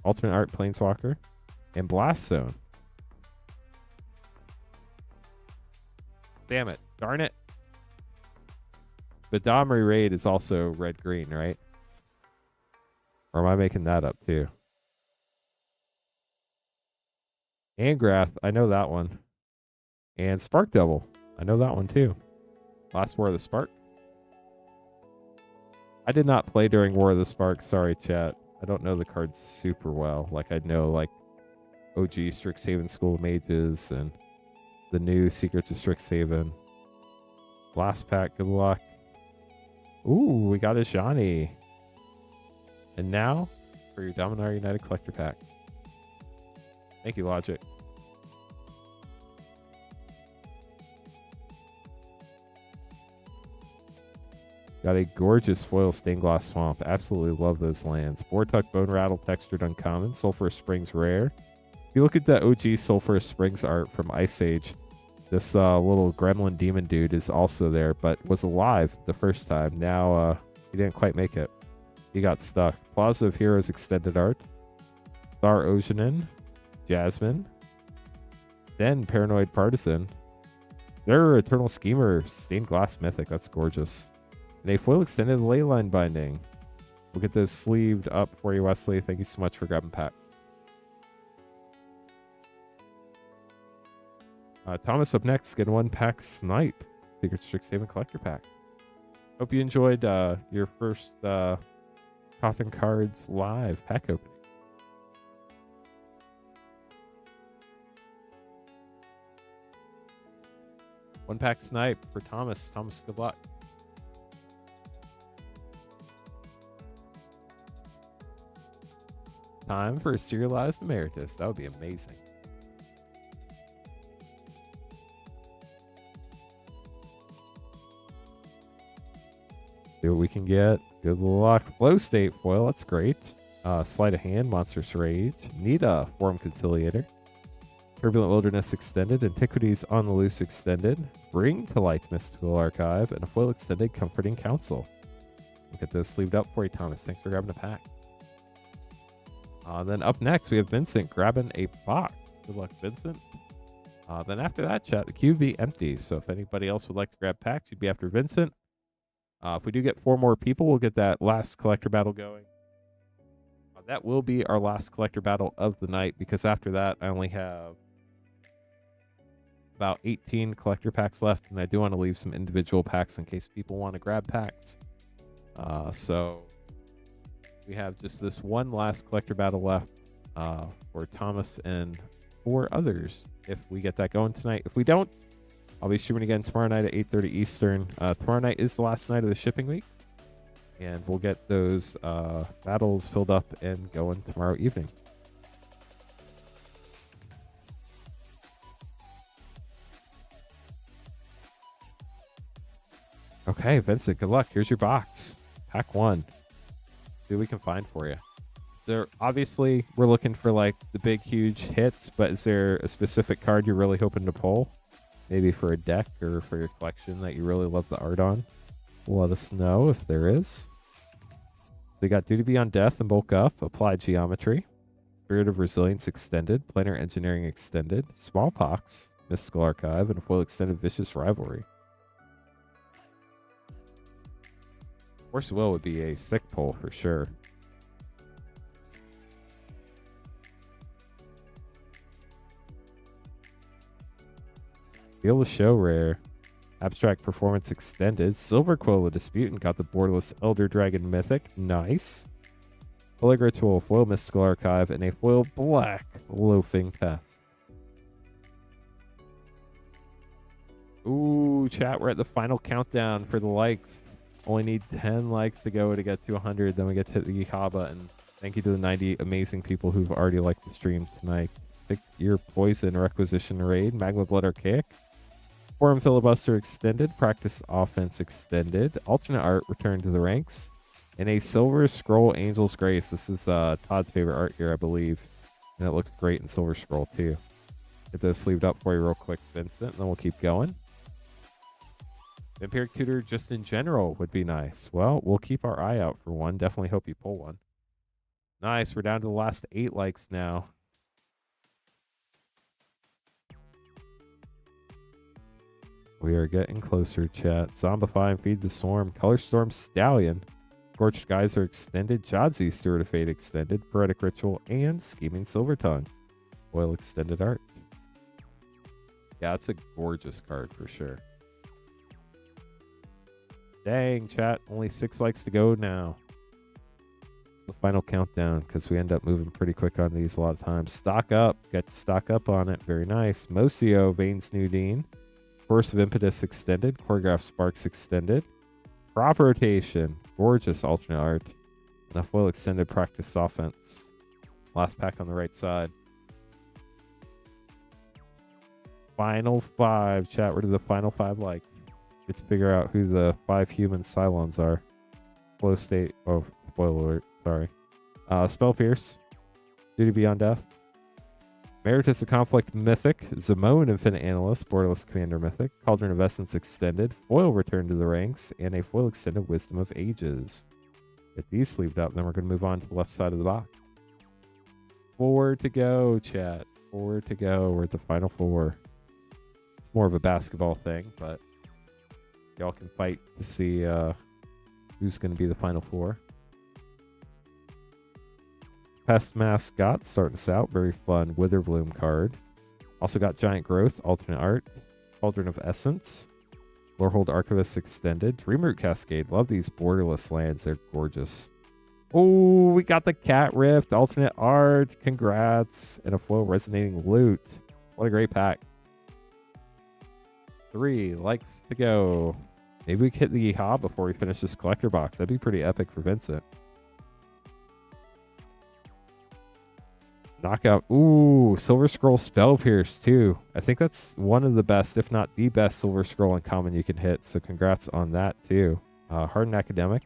Alternate Art Planeswalker. And Blast Zone. Damn it. Darn it. But Domri Raid is also red-green, right? Or am I making that up, too? Angrath, I know that one. And Spark Devil, I know that one too. Last War of the Spark. I did not play during War of the Spark. Sorry, chat. I don't know the cards super well. Like, I know, like, OG Strixhaven School of Mages and the new Secrets of Strixhaven. Last pack, good luck. Ooh, we got a Johnny. And now, for your Dominaria United Collector Pack. Thank you, Logic. Got a gorgeous foil stained glass swamp. Absolutely love those lands. Vortuck Bone Rattle textured uncommon. Sulphurous Springs rare. If you look at the OG Sulphurous Springs art from Ice Age, this little gremlin demon dude is also there, but was alive the first time. Now he didn't quite make it. He got stuck. Plaza of Heroes extended art. Star Oceanin. Jasmine. Then Paranoid Partisan. They're Eternal Schemer. Stained Glass Mythic. That's gorgeous. And a foil extended Leyline binding. We'll get those sleeved up for you, Wesley. Thank you so much for grabbing pack. Thomas up next. Get 1 pack Snipe. Secret Strixhaven Collector Pack. Hope you enjoyed your first Cothern Cards live pack opening. One pack Snipe for Thomas. Thomas, good luck. Time for a serialized Emeritus. That would be amazing. See what we can get. Good luck. Flow State foil. That's great. Sleight of Hand. Monstrous Rage. Nita. Form Conciliator. Turbulent Wilderness Extended. Antiquities on the Loose Extended. Bring to Light Mystical Archive. And a foil extended Comforting Council. We'll get those sleeved up for you, Thomas. Thanks for grabbing a pack. Then up next, we have Vincent grabbing a box. Good luck, Vincent. Then after that, chat, the queue would be empty. So if anybody else would like to grab packs, you'd be after Vincent. If we do get 4 more people, we'll get that last collector battle going. That will be our last collector battle of the night, because after that, I only have about 18 collector packs left, and I do want to leave some individual packs in case people want to grab packs. So we have just this one last collector battle left for Thomas and 4 others. If we get that going tonight, if we don't, I'll be streaming again tomorrow night at 8:30 Eastern. Tomorrow night is the last night of the shipping week, and we'll get those battles filled up and going tomorrow evening. Okay, Vincent, good luck. Here's your box. Pack 1. See what we can find for you. So obviously, we're looking for like the big, huge hits, but is there a specific card you're really hoping to pull? Maybe for a deck or for your collection that you really love the art on? Let us know if there is. So we got Duty Beyond Death and Bulk Up, Applied Geometry, Spirit of Resilience Extended, Planar Engineering Extended, Smallpox, Mystical Archive, and a foil extended Vicious Rivalry. Force of Will would be a sick pull for sure. Feel the Show rare. Abstract Performance Extended. Silver Quill of Disputant got the borderless Elder Dragon Mythic. Nice. Plague Ritual, foil Mystical Archive, and a foil black Loafing Pest. Ooh, chat, we're at the final countdown for the likes. Only need 10 likes to go to get to 100. Then we get to hit the Yeehaw button. Thank you to the 90 amazing people who've already liked the stream tonight. Pick your Poison Requisition Raid, Magma Blood Archaic, Forum Filibuster Extended, Practice Offense Extended, Alternate Art Return to the Ranks, and a Silver Scroll Angel's Grace. This is Todd's favorite art here, I believe. And it looks great in Silver Scroll, too. Get those sleeved up for you real quick, Vincent, and then we'll keep going. Vampiric Tutor just in general would be nice. Well, we'll keep our eye out for one. Definitely hope you pull one. Nice. We're down to the last 8 likes now. We are getting closer, chat. Zombify and Feed the Storm. Color Storm Stallion. Scorched Geyser Extended. Jadzi Steward of Fate Extended. Poetic Ritual. And Scheming Silvertongue. Foil Extended Art. Yeah, it's a gorgeous card for sure. Dang, chat. Only 6 likes to go now. It's the final countdown because we end up moving pretty quick on these a lot of times. Stock up. Got to stock up on it. Very nice. Mocio, Vane's Nudine. Force of Impetus Extended. Choreograph Sparks Extended. Crop Rotation. Gorgeous alternate art. And a foil extended Practice Offense. Last pack on the right side. Final 5. Chat, where do the final 5 likes? Get to figure out who the 5 human Cylons are. Flow State. Oh, spoiler alert. Sorry. Spell Pierce. Duty Beyond Death. Meritus of Conflict Mythic. Zamone Infinite Analyst. Borderless Commander Mythic. Cauldron of Essence Extended. Foil Return to the Ranks. And a foil extended Wisdom of Ages. Get these sleeved up. Then we're going to move on to the left side of the box. 4 to go, chat. 4 to go. We're at the final 4. It's more of a basketball thing, but y'all can fight to see who's going to be the final 4. Pest Mascot starting us out. Very fun Witherbloom card. Also got Giant Growth, alternate art. Cauldron of Essence. Lorehold Archivist Extended. Dreamroot Cascade. Love these borderless lands. They're gorgeous. Oh, we got the Cat Rift, alternate art. Congrats. And a foil Resonating Loot. What a great pack. 3 likes to go. Maybe we can hit the Yeehaw before we finish this collector box. That'd be pretty epic for Vincent. Knockout. Ooh, Silver Scroll Spell Pierce too. I think that's one of the best, if not the best, Silver Scroll uncommon you can hit. So congrats on that too. Hardened Academic.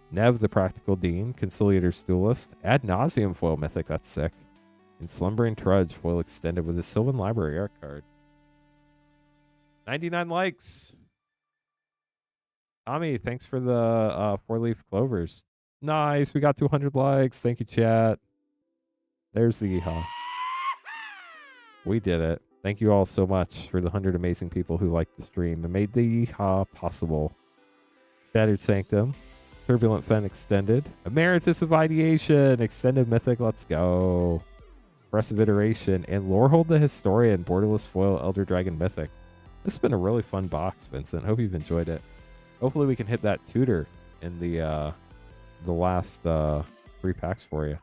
Nev the Practical Dean. Conciliator's Duelist. Ad Nauseam foil Mythic. That's sick. And Slumbering Trudge foil extended with a Sylvan Library art card. 99 likes. Tommy, thanks for the 4-leaf clovers. Nice. We got 200 likes. Thank you, chat. There's the Yeehaw. We did it. Thank you all so much for the 100 amazing people who liked the stream and made the Yeehaw possible. Shattered Sanctum. Turbulent Fen Extended. Emeritus of Ideation. Extended Mythic. Let's go. Expressive Iteration, and Lorehold the Historian, Borderless Foil, Elder Dragon Mythic. This has been a really fun box, Vincent. Hope you've enjoyed it. Hopefully we can hit that tutor in the last 3 packs for you.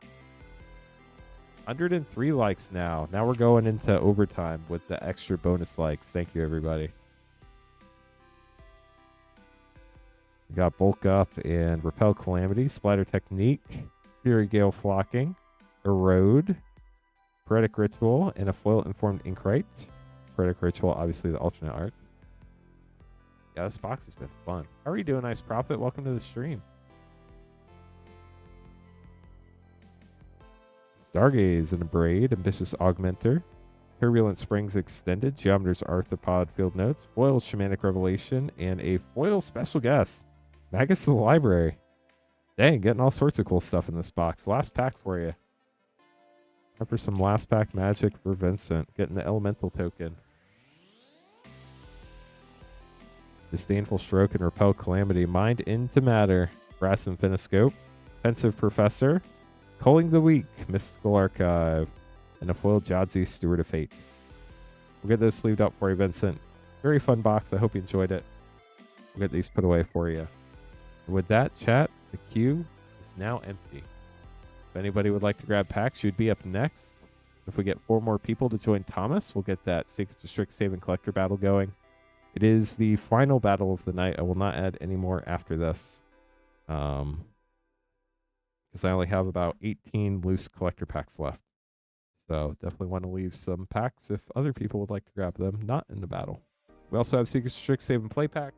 103 likes now. Now we're going into overtime with the extra bonus likes. Thank you, everybody. We got Bulk Up and Repel Calamity, Splatter Technique, Fury Gale Flocking, Erode, Poetic Ritual, and a Foil Informed Inkrite. Poetic Ritual, obviously the alternate art. Yeah, this box has been fun. How are you doing, Nice Prophet? Welcome to the stream. Stargaze and a Braid, Ambitious Augmenter, Turbulent Springs Extended, Geometer's Arthropod Field Notes, Foil Shamanic Revelation, and a Foil Special Guest, Magus of the Library. Dang, getting all sorts of cool stuff in this box. Last pack for you. Time for some last pack magic for Vincent. Getting the Elemental token. Disdainful Stroke and Repel Calamity. Mind into Matter. Brass Infiniscope. Pensive Professor. Culling the Weak, Mystical Archive, and a foiled Jadzi, Steward of Fate. We'll get those sleeved up for you, Vincent. Very fun box. I hope you enjoyed it. We'll get these put away for you. And with that, chat, the queue is now empty. If anybody would like to grab packs, you'd be up next. If we get 4 more people to join Thomas, we'll get that Secret to Strixhaven collector battle going. It is the final battle of the night. I will not add any more after this. Because I only have about 18 loose collector packs left. So definitely want to leave some packs if other people would like to grab them, not in the battle. We also have Secret Strixhaven Play Pack,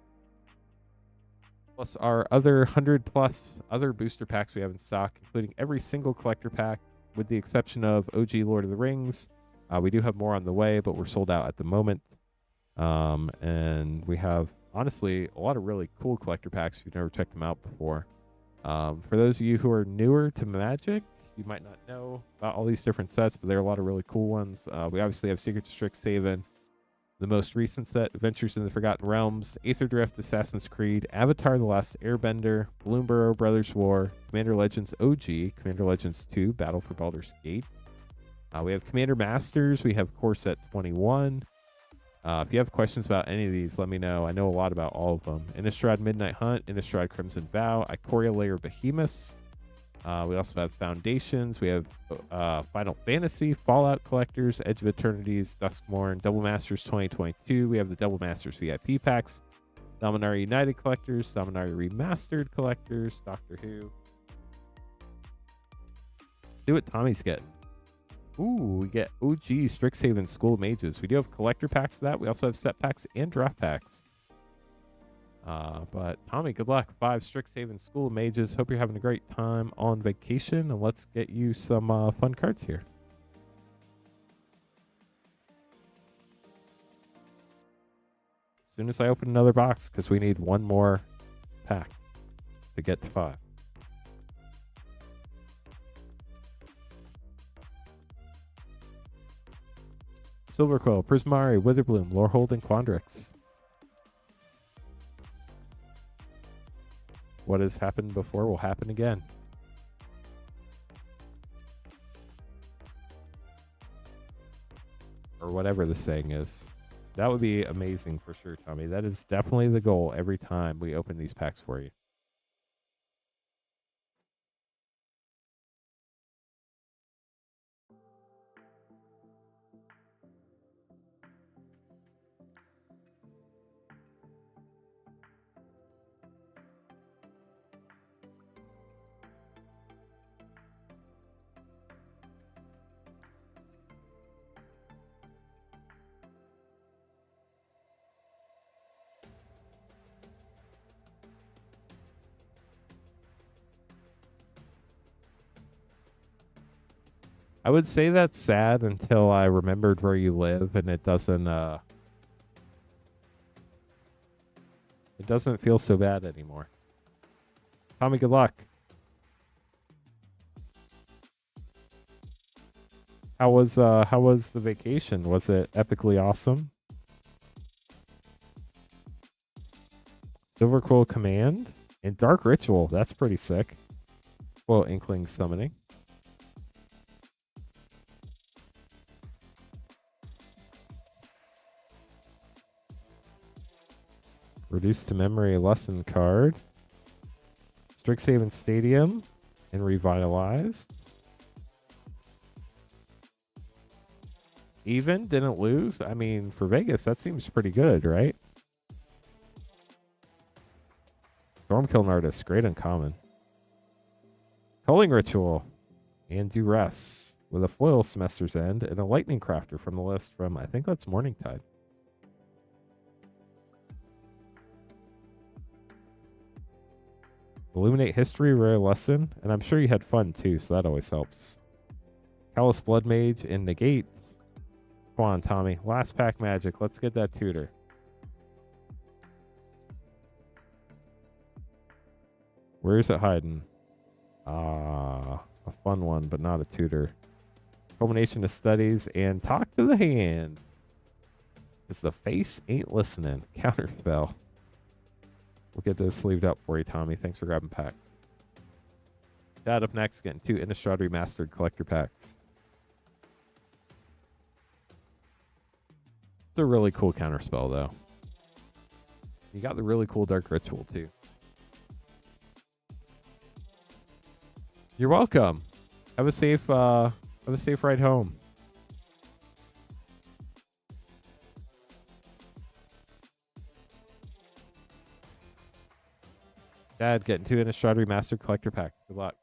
plus our other 100 plus other booster packs we have in stock, including every single collector pack, with the exception of OG Lord of the Rings. We do have more on the way, but we're sold out at the moment. And we have, honestly, a lot of really cool collector packs if you've never checked them out before. For those of you who are newer to Magic, you might not know about all these different sets, but there are a lot of really cool ones. We obviously have Secret to Strixhaven, the most recent set, Adventures in the Forgotten Realms, Aether Drift, Assassin's Creed, Avatar The Last Airbender, Bloomburrow Brothers War, Commander Legends OG, Commander Legends 2, Battle for Baldur's Gate. We have Commander Masters, we have Core Set 21. If you have questions about any of these, let me know. I know a lot about all of them. Innistrad Midnight Hunt, Innistrad Crimson Vow, Ikoria Layer Behemoths. We also have Foundations. We have Final Fantasy, Fallout Collectors, Edge of Eternities, Duskmourn, Double Masters 2022. We have the Double Masters VIP packs, Dominaria United Collectors, Dominaria Remastered Collectors, Doctor Who. See what Tommy's getting. Ooh, we get OG Strixhaven School of Mages. We do have collector packs of that. We also have set packs and draft packs. But Tommy, good luck. 5 Strixhaven School of Mages. Hope you're having a great time on vacation. And let's get you some fun cards here. As soon as I open another box, because we need 1 more pack to get to 5. Silverquill, Prismari, Witherbloom, Lorehold, and Quandrix. What has happened before will happen again. Or whatever the saying is. That would be amazing for sure, Tommy. That is definitely the goal every time we open these packs for you. I would say that's sad until I remembered where you live, and it doesn't feel so bad anymore. Tommy, good luck. How was the vacation? Was it epically awesome? Silverquill Command and Dark Ritual. That's pretty sick. Well, Inkling Summoning. Reduced to memory lesson card. Strixhaven Stadium and revitalized. Even didn't lose. I mean, for Vegas, that seems pretty good, right? Stormkiln Artist, great uncommon. Culling Ritual and Duress with a foil Semester's End and a Lightning Crafter from the list from, I think that's Morningtide. Illuminate History, Rare Lesson, and I'm sure you had fun too, so that always helps. Callous Blood Mage and Negate. Come on, Tommy. Last pack magic. Let's get that tutor. Where is it hiding? A fun one, but not a tutor. Culmination of Studies and Talk to the Hand. Because the face ain't listening. Counterspell. We'll get those sleeved up for you, Tommy. Thanks for grabbing packs. Chad up next, getting 2 Innistrad Remastered collector packs. It's a really cool counterspell, though. You got the really cool Dark Ritual, too. You're welcome. Have a safe ride home. Dad, getting 2 Innistrad Remastered collector pack. Good luck.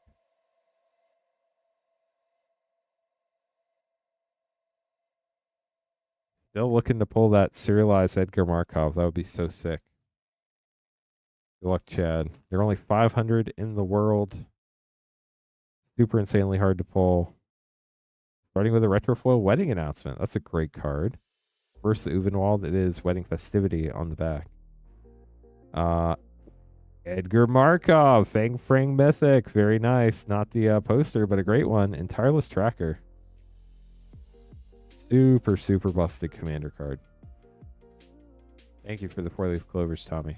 Still looking to pull that serialized Edgar Markov. That would be so sick. Good luck, Chad. There are only 500 in the world. Super insanely hard to pull. Starting with a Retrofoil Wedding Announcement. That's a great card. First, the Uvenwald. It is Wedding Festivity on the back. Edgar Markov. Fang Frang Mythic. Very nice. Not the poster, but a great one. And Tireless Tracker. Super, super busted commander card. Thank you for the 4-leaf clovers, Tommy.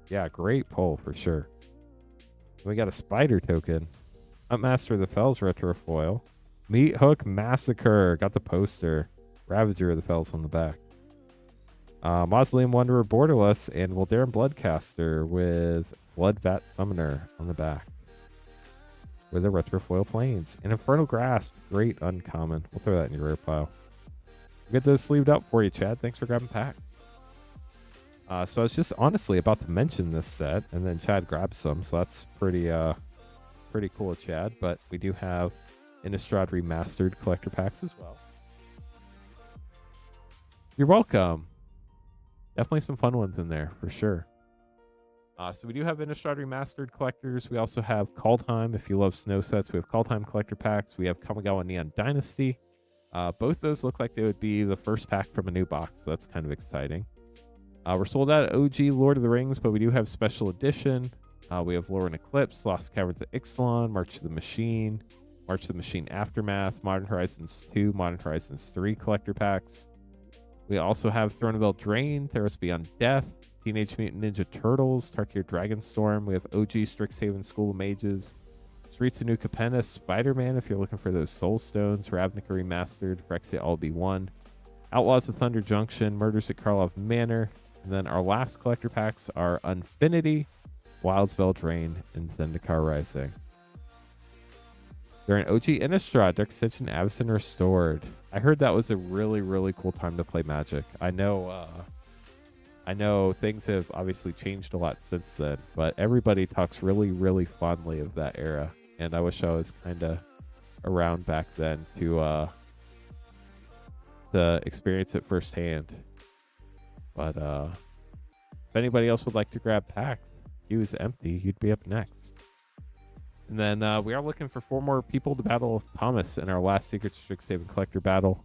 Yeah, great pull for sure. We got a Spider token. Huntmaster of the Fells Retrofoil. Meat Hook Massacre. Got the poster. Ravager of the Fells on the back. Mausoleum Wanderer Borderless and Wildaran Bloodcaster with Bloodvat Summoner on the back. With a Retrofoil Plains. And Infernal Grasp. Great uncommon. We'll throw that in your rare pile. We'll get those sleeved up for you, Chad. Thanks for grabbing pack. So I was just honestly about to mention this set, and then Chad grabbed some, so that's pretty cool, Chad. But we do have Innistrad Remastered collector packs as well. You're welcome. Definitely some fun ones in there, for sure. So we do have Innistrad Remastered collectors. We also have Kaldheim. If you love snow sets, we have Kaldheim collector packs. We have Kamigawa Neon Dynasty. Both those look like they would be the first pack from a new box, so that's kind of exciting. We're sold out at OG Lord of the Rings, but we do have special edition. We have Lore and Eclipse, Lost Caverns of Ixalan, March of the Machine, March of the Machine Aftermath, Modern Horizons 2, Modern Horizons 3 collector packs. We also have Throne of Eldraine, Theros Beyond Death, Teenage Mutant Ninja Turtles, Tarkir Dragonstorm. We have OG Strixhaven School of Mages, Streets of New Capenna, Spider-Man if you're looking for those Soul Stones, Ravnica Remastered, Phyrexia All Be One, Outlaws of Thunder Junction, Murders at Karlov Manor. And then our last collector packs are Unfinity, Wilds of Eldraine, and Zendikar Rising. They're an OG Innistrad, Dark Ascension, Avacyn Restored. I heard that was a really, really cool time to play Magic. I know things have obviously changed a lot since then, but everybody talks really, really fondly of that era. And I wish I was kind of around back then to experience it firsthand. But if anybody else would like to grab packs, queue is empty. You'd be up next. And then we are looking for 4 more people to battle with Thomas in our last Secret Strixhaven Collector battle.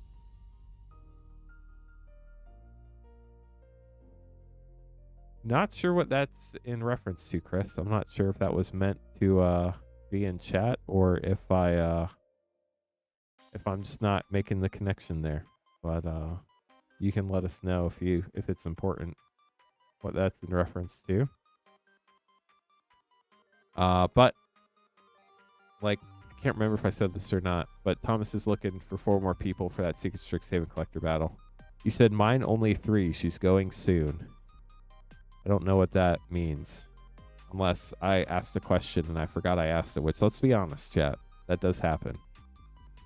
Not sure what that's in reference to, Chris. I'm not sure if that was meant to be in chat or if I'm just not making the connection there. But you can let us know if it's important what that's in reference to. But like, I can't remember if I said this or not, but Thomas is looking for 4 more people for that Secret Strixhaven Collector battle. You said mine only 3. She's going soon. I don't know what that means. Unless I asked a question and I forgot I asked it, which, let's be honest, chat, that does happen.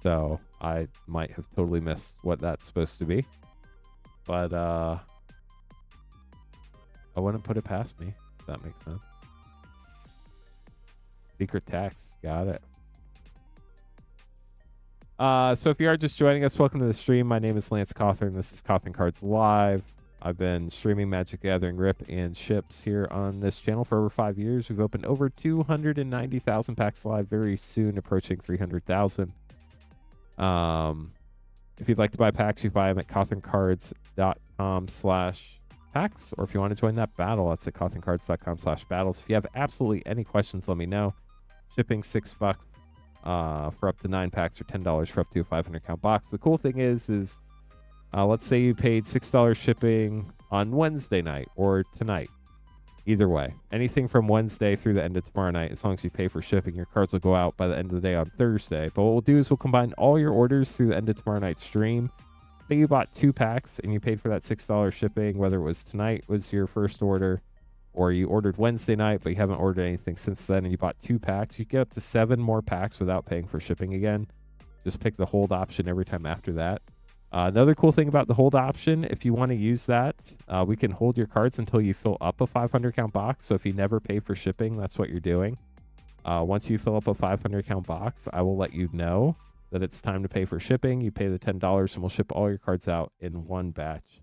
So I might have totally missed what that's supposed to be. But I wouldn't put it past me, if that makes sense. Secret text. Got it. So if you are just joining us, welcome to the stream. My name is Lance Cothern. This is Cothern Cards Live. I've been streaming Magic the Gathering Rip and Ships here on this channel for over 5 years. We've opened over 290,000 packs live, very soon approaching 300,000. If you'd like to buy packs, you buy them at cotherncards.com/packs, or if you want to join that battle, that's at cotherncards.com/battles. If you have absolutely any questions, let me know. Shipping $6 for up to 9 packs, or $10 for up to a 500 count box. The cool thing is let's say you paid $6 shipping on Wednesday night or tonight. Either way, anything from Wednesday through the end of tomorrow night, as long as you pay for shipping, your cards will go out by the end of the day on Thursday. But what we'll do is we'll combine all your orders through the end of tomorrow night's stream. Say you bought 2 packs and you paid for that $6 shipping, whether it was tonight was your first order, or you ordered Wednesday night, but you haven't ordered anything since then, and you bought 2 packs, you get up to 7 more packs without paying for shipping again. Just pick the hold option every time after that. Another cool thing about the hold option, if you want to use that, we can hold your cards until you fill up a 500 count box. So if you never pay for shipping, that's what you're doing. Once you fill up a 500 count box, I will let you know that it's time to pay for shipping. You pay the $10 and we'll ship all your cards out in one batch.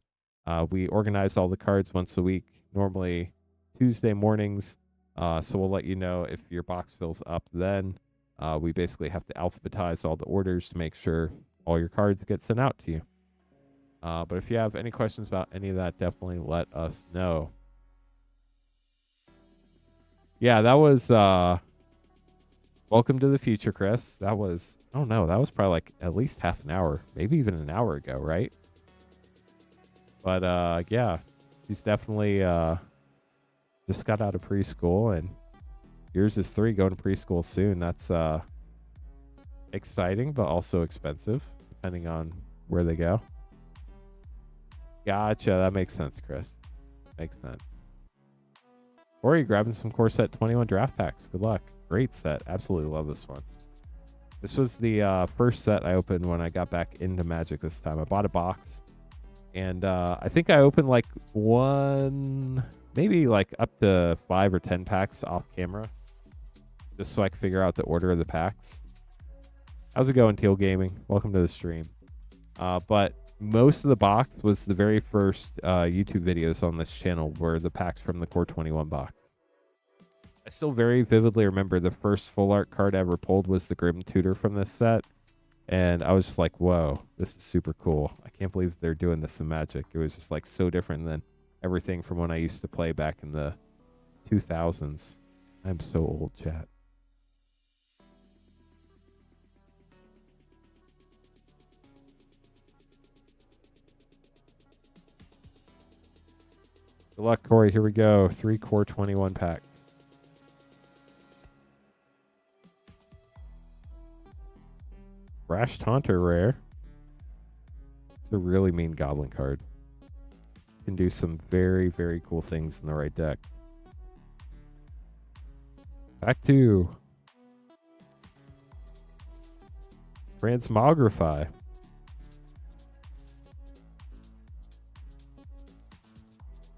We organize all the cards once a week, normally Tuesday mornings. So we'll let you know if your box fills up then. We basically have to alphabetize all the orders to make sure all your cards get sent out to you. But if you have any questions about any of that, definitely let us know. Yeah, that was welcome to the future, Chris. That was, I don't know, that was probably like at least half an hour, maybe even an hour ago, right? But yeah, he's definitely just got out of preschool, and yours is 3 going to preschool soon. That's exciting, but also expensive, depending on where they go. Gotcha. That makes sense, Chris. Makes sense. Or are you grabbing some core set 21 draft packs? Good luck. Great set. Absolutely love this one. This was the first set I opened when I got back into Magic this time. I bought a box, and I think I opened like one, maybe like up to 5 or 10 packs off camera, just so I could figure out the order of the packs. How's it going, Teal Gaming? Welcome to the stream. But most of the box was the very first YouTube videos on this channel were the packs from the Core 21 box. I still very vividly remember the first full art card I ever pulled was the Grim Tutor from this set. And I was just like, whoa, this is super cool. I can't believe they're doing this in Magic. It was just like so different than everything from when I used to play back in the 2000s. I'm so old, chat. Good luck, Corey. Here we go. 3 Core 21 packs. Rash Taunter rare. It's a really mean Goblin card. Can do some very, very cool things in the right deck. Pack 2. Transmogrify.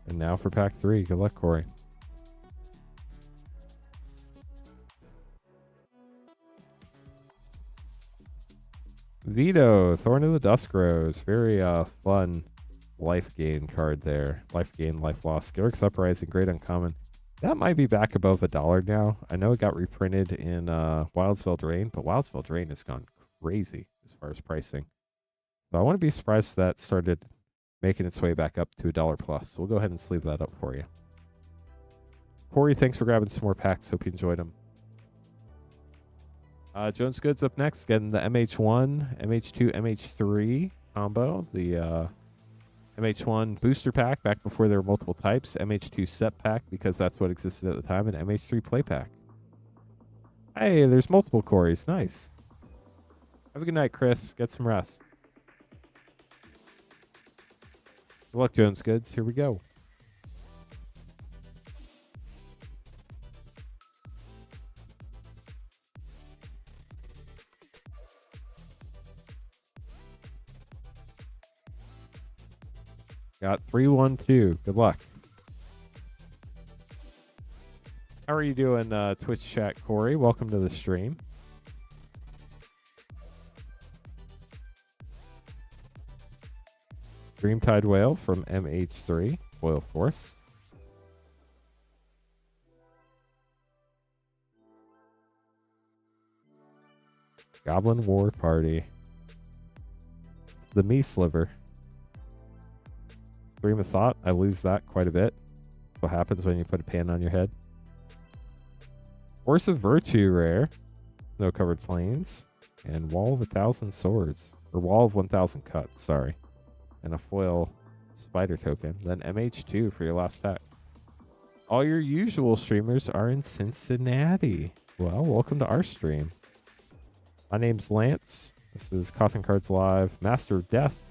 And now for pack 3. Good luck, Corey. Vito, Thorn of the Dusk Rose. Very fun life gain card there. Life gain, life loss. Skirix Uprising, great uncommon. That might be back above $1 now. I know it got reprinted in Wildsfell Drain, but Wildsfell Drain has gone crazy as far as pricing. So I wouldn't be surprised if that started making its way back up to $1 plus. So we'll go ahead and sleeve that up for you. Corey, thanks for grabbing some more packs. Hope you enjoyed them. Jones Goods up next, getting the MH1, MH2, MH3 combo. The MH1 booster pack back before there were multiple types. MH2 set pack because that's what existed at the time. And MH3 play pack. Hey, there's multiple Corys. Nice. Have a good night, Chris. Get some rest. Good luck, Jones Goods. Here we go. Got 312. Good luck. How are you doing, Twitch chat, Corey? Welcome to the stream. Dreamtide Whale from MH3, Oil Force. Goblin War Party. The Me Sliver. Stream of Thought. I lose that quite a bit. What happens when you put a pan on your head? Force of Virtue rare. Snow Covered Plains. And Wall of 1,000 Swords. Or Wall of 1,000 Cuts, sorry. And a foil spider token. Then MH2 for your last pack. All your usual streamers are in Cincinnati. Well, welcome to our stream. My name's Lance. This is Cothern Cards Live. Master of Death.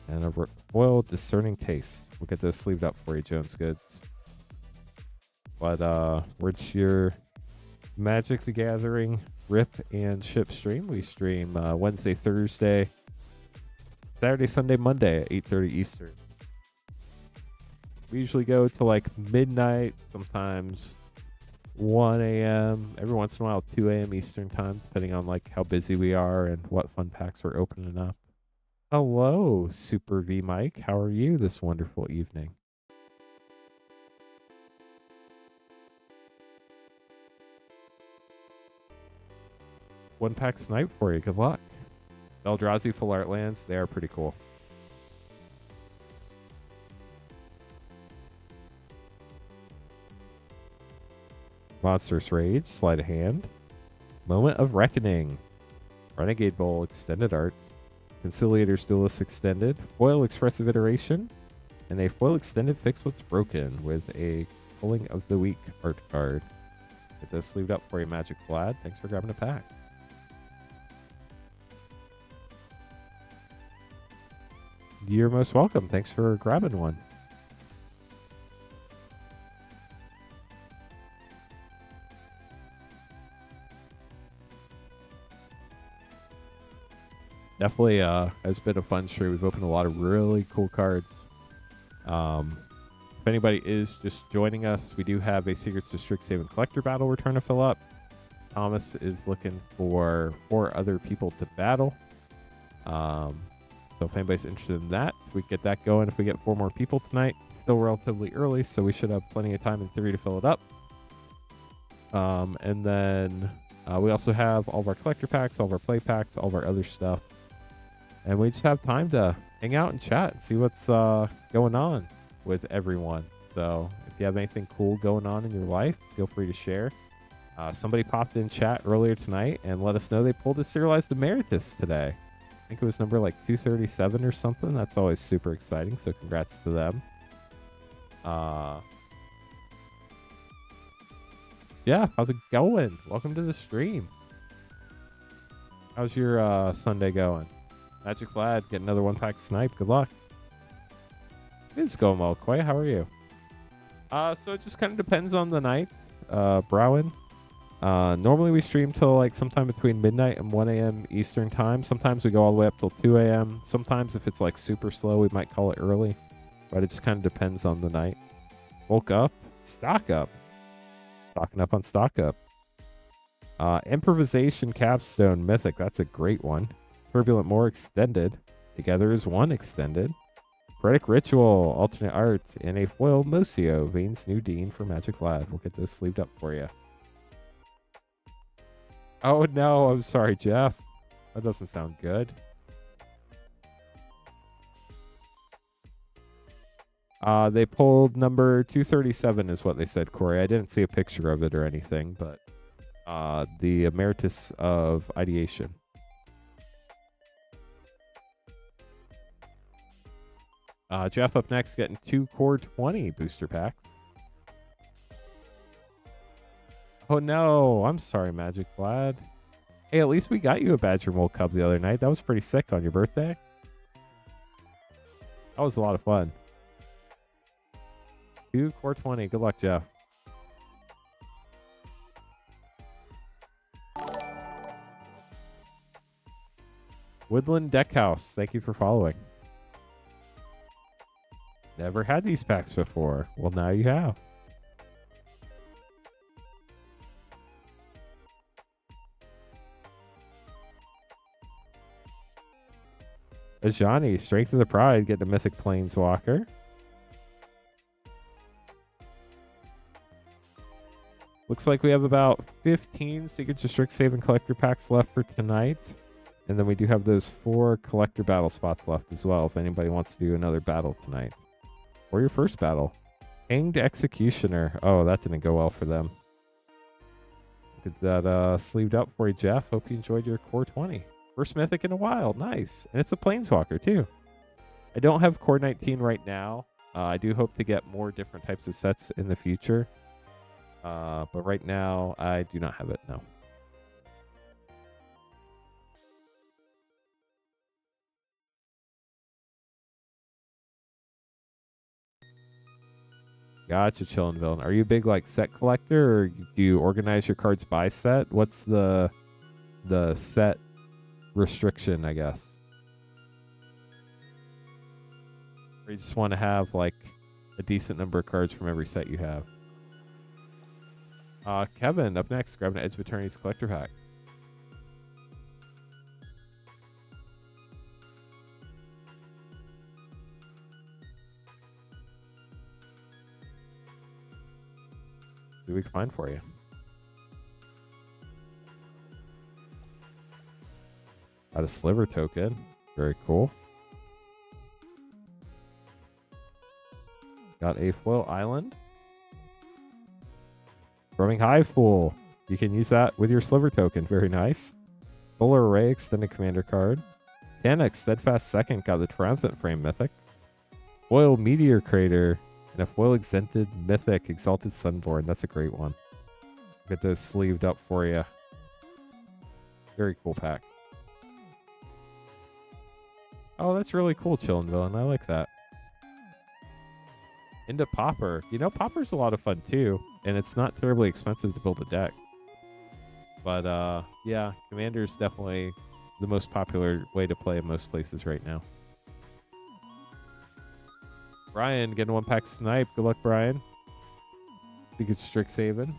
And a foil Discerning Taste. We'll get those sleeved up for you, Jones Goods. But where's your Magic the Gathering rip and ship stream? We stream Wednesday, Thursday, Saturday, Sunday, Monday at 8:30 Eastern. We usually go to like midnight, sometimes 1 a.m. Every once in a while 2 a.m. Eastern time, depending on like how busy we are and what fun packs we're opening up. Hello, Super V Mike. How are you this wonderful evening? One pack snipe for you. Good luck. Eldrazi full art lands. They are pretty cool. Monstrous Rage. Sleight of Hand. Moment of Reckoning. Renegade Bowl Extended Art. Conciliator's Duelist Extended. Foil Expressive Iteration. And a foil extended Fix What's Broken with a Pulling of the Week art card. Get those sleeved up for you, Magic Vlad. Thanks for grabbing a pack. You're most welcome. Thanks for grabbing one. Definitely has been a fun stream. We've opened a lot of really cool cards. If anybody is just joining us, we do have a Secrets to Strixhaven collector battle we're trying to fill up. Thomas is looking for 4 other people to battle. So if anybody's interested in that, we get that going. If we get 4 more people tonight, it's still relatively early, so we should have plenty of time in theory to fill it up. And then we also have all of our collector packs, all of our play packs, all of our other stuff. And we just have time to hang out and chat and see what's going on with everyone. So if you have anything cool going on in your life, feel free to share. Somebody popped in chat earlier tonight and let us know they pulled a Serialized Emeritus today. I think it was number like 237 or something. That's always super exciting, so congrats to them. Yeah, how's it going? Welcome to the stream. How's your Sunday going? Magic Vlad, get another 1-pack snipe. Good luck. It's going well, Quay. How are you? So it just kind of depends on the night. Browen. Normally we stream till like sometime between midnight and 1 a.m. Eastern time. Sometimes we go all the way up till 2 a.m. Sometimes if it's like super slow, we might call it early. But it just kind of depends on the night. Bulk up. Stock up. Stocking up on stock up. Improvisation Capstone Mythic. That's a great one. Turbulent More Extended. Together is One Extended. Poetic Ritual, Alternate Art, and a foil Mocio, Vane's New Dean for Magic Vlad. We'll get this sleeved up for you. Oh no, I'm sorry, Jeff. That doesn't sound good. They pulled number 237 is what they said, Corey. I didn't see a picture of it or anything, but the Emeritus of Ideation. Jeff up next, getting 2 Core 20 booster packs. Oh no, I'm sorry, Magic Vlad. Hey, at least we got you a Badger Mole Cub the other night. That was pretty sick on your birthday. That was a lot of fun. 2 core 20. Good luck, Jeff. Woodland Deckhouse. Thank you for following. Never had these packs before. Well, now you have. Ajani, Strength of the Pride, getting a Mythic Planeswalker. Looks like we have about 15 Secrets of Strixhaven collector packs left for tonight. And then we do have those 4 collector battle spots left as well, if anybody wants to do another battle tonight. Or your first battle. Hanged Executioner. Oh, that didn't go well for them. Get that sleeved up for you, Jeff. Hope you enjoyed your core 20. First Mythic in a while. Nice. And it's a Planeswalker, too. I don't have core 19 right now. I do hope to get more different types of sets in the future. But right now, I do not have it, no. Gotcha, Chillin' Villain. Are you a big like set collector, or do you organize your cards by set? What's the set restriction, I guess? Or you just want to have like a decent number of cards from every set you have? Kevin, up next, grabbing an Edge of Eternity's collector pack. See what we can find for you. Got a Sliver token. Very cool. Got a Foil Island. Roaming Hive Pool. You can use that with your Sliver token. Very nice. Solar Array Extended Commander card. Canuck Steadfast Second. Got the Triumphant Frame Mythic. Foil Meteor Crater. And a Foil Exempted Mythic Exalted Sunborn. That's a great one. Get those sleeved up for you. Very cool pack. Oh, that's really cool, Chillin' Villain. I like that. Into Popper. You know, Popper's a lot of fun too, and it's not terribly expensive to build a deck. But yeah, Commander's definitely the most popular way to play in most places right now. Brian, getting 1-pack Snipe. Good luck, Brian. I think it's Strixhaven. Here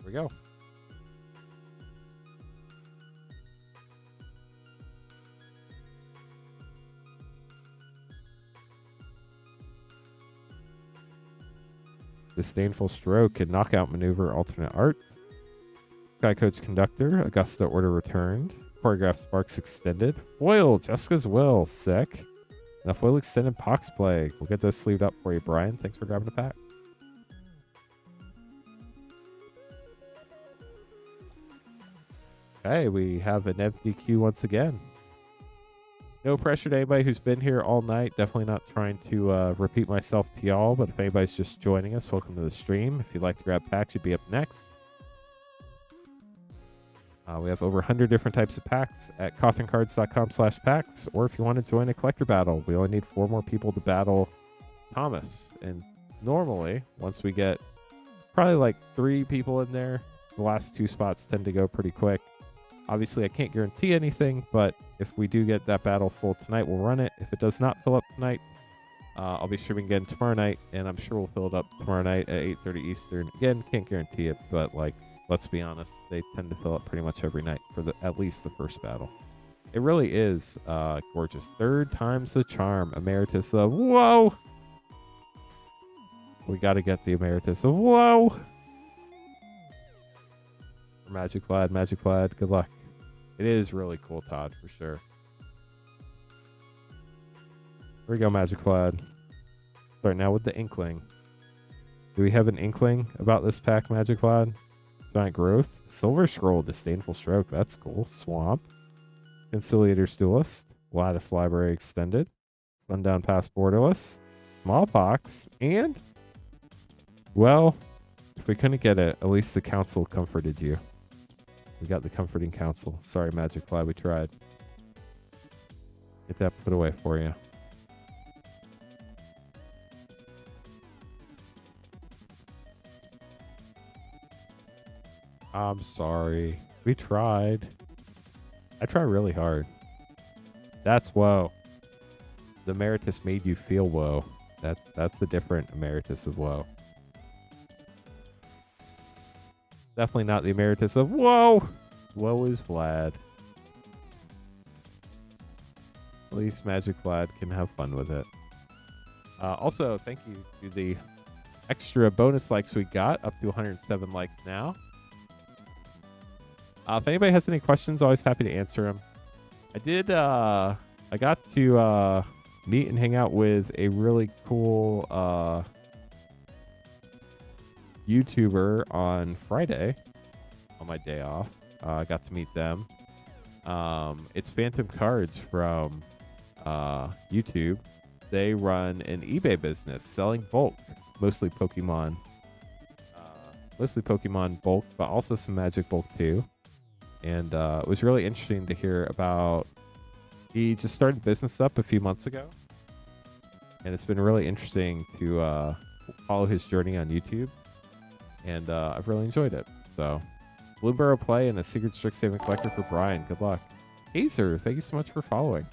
we go. Disdainful Stroke and Knockout Maneuver alternate art. Sky Coach Conductor, Augusta Order returned. Choreographed Sparks extended. Foil, Jessica's Will, sick. And a foil extended Pox Plague. We'll get those sleeved up for you, Brian. Thanks for grabbing the pack. Okay, we have an empty queue once again. No pressure to anybody who's been here all night. Definitely not trying to repeat myself to y'all, but if anybody's just joining us, welcome to the stream. If you'd like to grab packs, you'd be up next. We have over 100 different types of packs at cotherncards.com/packs, or if you want to join a collector battle, we only need 4 more people to battle Thomas. And normally, once we get probably like 3 people in there, the last 2 spots tend to go pretty quick. Obviously, I can't guarantee anything, but if we do get that battle full tonight, we'll run it. If it does not fill up tonight, I'll be streaming again tomorrow night, and I'm sure we'll fill it up tomorrow night at 8:30 Eastern. Again, can't guarantee it, but like, let's be honest, they tend to fill up pretty much every night for at least the first battle. It really is gorgeous. 3rd time's the charm. Emeritus of whoa. We got to get the Emeritus of whoa. Magic Plaid. Good luck. It is really cool, Todd, for sure. Here we go, Magic Plaid. Start now with the Inkling. Do we have an Inkling about this pack, Magic Plaid? Giant Growth. Silver Scroll, Disdainful Stroke. That's cool. Swamp. Conciliator's Duelist. Lattice Library Extended. Sundown Pass Borderless. Smallpox. And, well, if we couldn't get it, at least the Council comforted you. We got the comforting counsel. Sorry, Magic Fly, we tried. Get that put away for you. I'm sorry. We tried. I try really hard. That's woe. The emeritus made you feel woe. That's a different emeritus of woe. Definitely not the emeritus of whoa. Woe is Vlad. At least Magic Vlad can have fun with it. Also, thank you to the extra bonus likes we got, up to 107 likes now. If anybody has any questions, always happy to answer them. I got to meet and hang out with a really cool YouTuber on Friday on my day off. I got to meet them. It's Phantom Cards from YouTube. They run an eBay business selling bulk, mostly Pokemon bulk, but also some Magic bulk too. And it was really interesting to hear about. He just started business up a few months ago, and it's been really interesting to follow his journey on YouTube. And I've really enjoyed it. So, Bloomburrow play and a secret Strixhaven collector for Brian. Good luck. Hazer, thank you so much for following.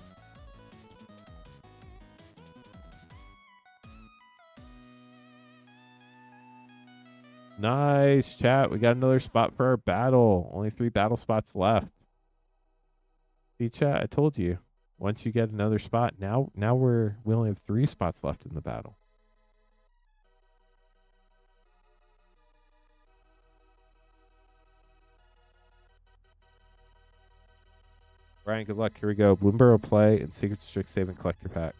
Nice chat. We got another spot for our battle. Only 3 battle spots left. See, chat, I told you. Once you get another spot, now we only have 3 spots left in the battle. Brian, good luck. Here we go. Bloomburrow play and secret Strixhaven collector pack.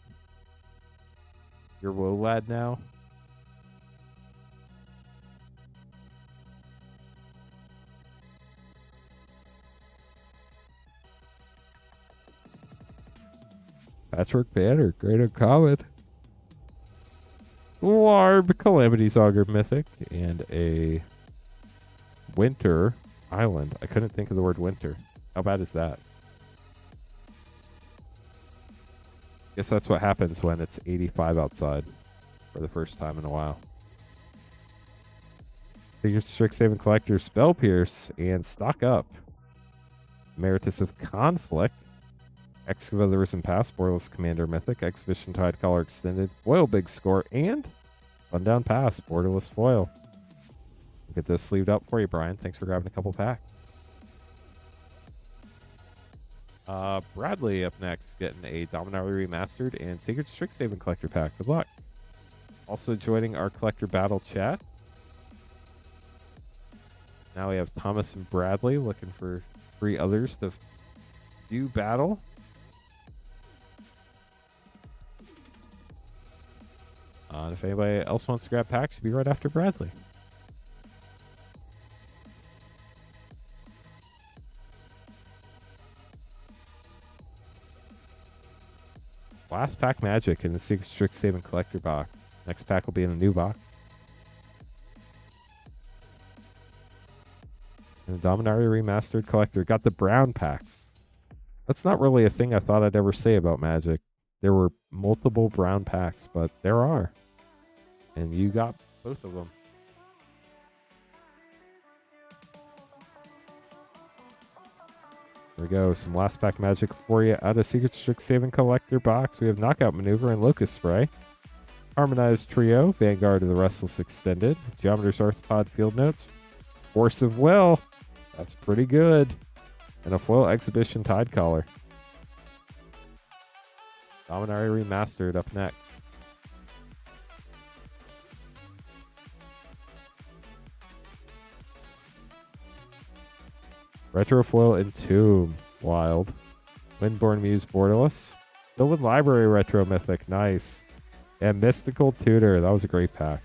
You're woe lad now. Patchwork Banner, great uncommon. Larb, Calamity's Augur Mythic, and a Winter Island. I couldn't think of the word winter. How bad is that? Guess that's what happens when it's 85 outside for the first time in a while. Figure Strixhaven Collector, Spell Pierce, and Stock Up. Emeritus of Conflict. Excavate the Risen Past, Borderless Commander Mythic, Exhibition Tide Collar Extended, Foil Big Score, and Rundown Pass, Borderless Foil. We'll get those sleeved up for you, Brian. Thanks for grabbing a couple packs. Bradley up next, getting a Dominaria Remastered and Sacred Strixhaven Collector pack. Good luck. Also joining our Collector Battle chat. Now we have Thomas and Bradley looking for 3 others to do battle. And if anybody else wants to grab packs, you'll be right after Bradley. Last pack Magic in the Secret Strixhaven Collector box. Next pack will be in a new box. And the Dominaria Remastered Collector. Got the brown packs. That's not really a thing I thought I'd ever say about Magic. There were multiple brown packs, but there are. And you got both of them. There we go. Some last pack Magic for you out of Secret Strixhaven Collector box. We have Knockout Maneuver and Locust Spray. Harmonized Trio, Vanguard of the Restless Extended, Geometer's Arthropod Field Notes, Force of Will. That's pretty good. And a Foil Exhibition Tide Collar. Dominaria Remastered up next. Retrofoil Entomb. Wild. Windborn Muse Borderless. Sylvan Library Retro Mythic. Nice. And Mystical Tutor. That was a great pack.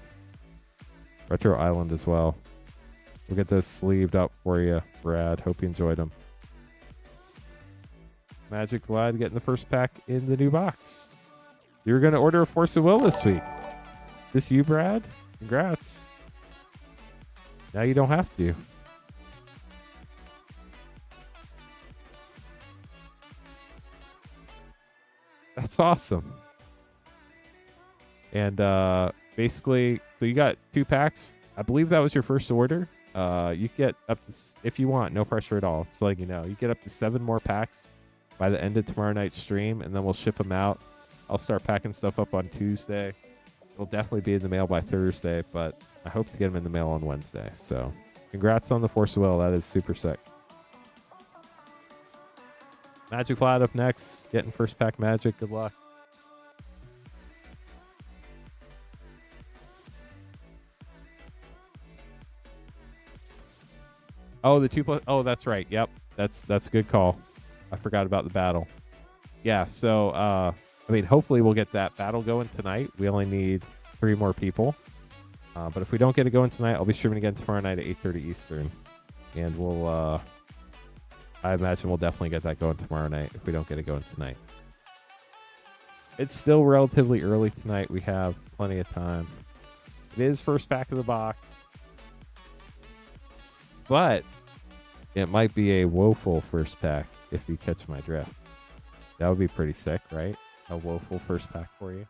Retro Island as well. We'll get those sleeved up for you, Brad. Hope you enjoyed them. Magic Vlad getting the first pack in the new box. You were going to order a Force of Will this week. This you, Brad? Congrats. Now you don't have to. That's awesome. And basically, so you got 2 packs. I believe that was your first order. You get up to, if you want, no pressure at all. Just letting you know, you get up to 7 more packs by the end of tomorrow night's stream, and then we'll ship them out. I'll start packing stuff up on Tuesday. It'll definitely be in the mail by Thursday, but I hope to get them in the mail on Wednesday. So congrats on the Force of Will. That is super sick. Magic Vlad up next. Getting first pack Magic. Good luck. Oh, the 2+. Oh, that's right. Yep. That's a good call. I forgot about the battle. Yeah, so I mean, hopefully we'll get that battle going tonight. We only need 3 more people. But if we don't get it going tonight, I'll be streaming again tomorrow night at 8:30 Eastern. And we'll I imagine we'll definitely get that going tomorrow night if we don't get it going tonight. It's still relatively early tonight. We have plenty of time. It is first pack of the box. But it might be a woeful first pack if you catch my drift. That would be pretty sick, right? A woeful first pack for you.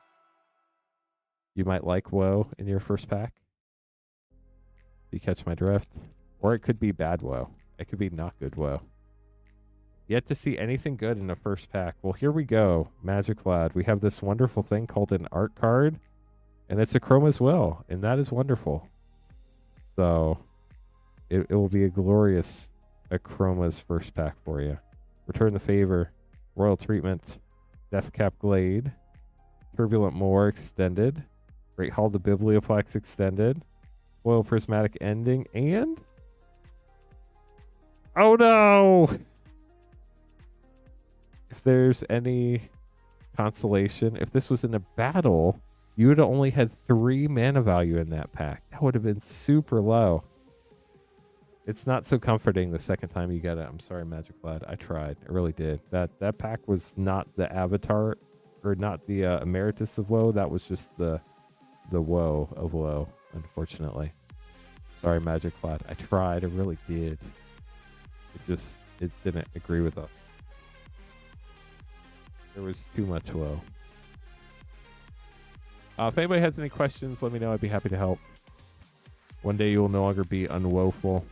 You might like woe in your first pack. If you catch my drift. Or it could be bad woe. It could be not good woe. Yet to see anything good in a first pack. Well, here we go. Magic Lad. We have this wonderful thing called an art card. And it's a chrome as well. And that is wonderful. So it will be a glorious Chroma's first pack for you. Return the Favor. Royal Treatment. Deathcap Glade. Turbulent Moor Extended. Great Hall the Biblioplex Extended. Foil Prismatic Ending. And... oh no! If there's any consolation, if this was in a battle, you would have only had 3 mana value in that pack. That would have been super low. It's not so comforting the second time you get it. I'm sorry, Magic Lad. I tried. I really did. That pack was not the Avatar, or not the Emeritus of Woe. That was just the Woe of Woe, unfortunately. Sorry, Magic Lad. I tried. I really did. It didn't agree with us. There was too much Woe. If anybody has any questions, let me know. I'd be happy to help. One day you will no longer be unwoeful.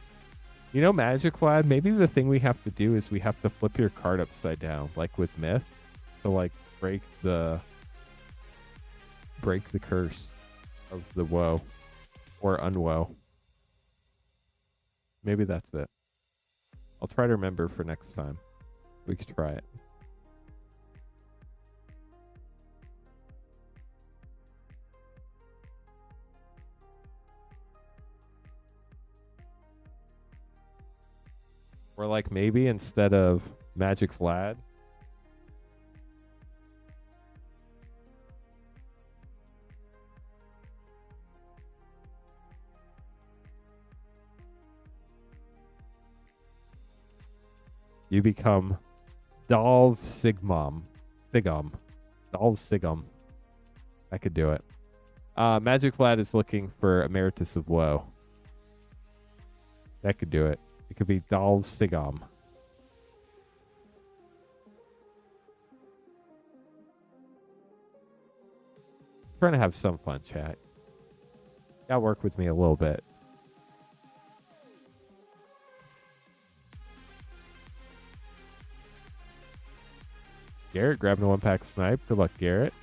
You know, Magic Lad, maybe the thing we have to do is we have to flip your card upside down, like with Myth, to like break the curse of the woe or unwoe. Maybe that's it. I'll try to remember for next time. We could try it. Or like maybe instead of Magic Vlad, you become Dalv Sigmom. Dalv Sigum. I could do it. Magic Vlad is looking for Emeritus of Woe. That could do it. It could be Dalv Sigam. Trying to have some fun, chat. Gotta work with me a little bit. Garrett grabbing a 1-pack snipe. Good luck, Garrett.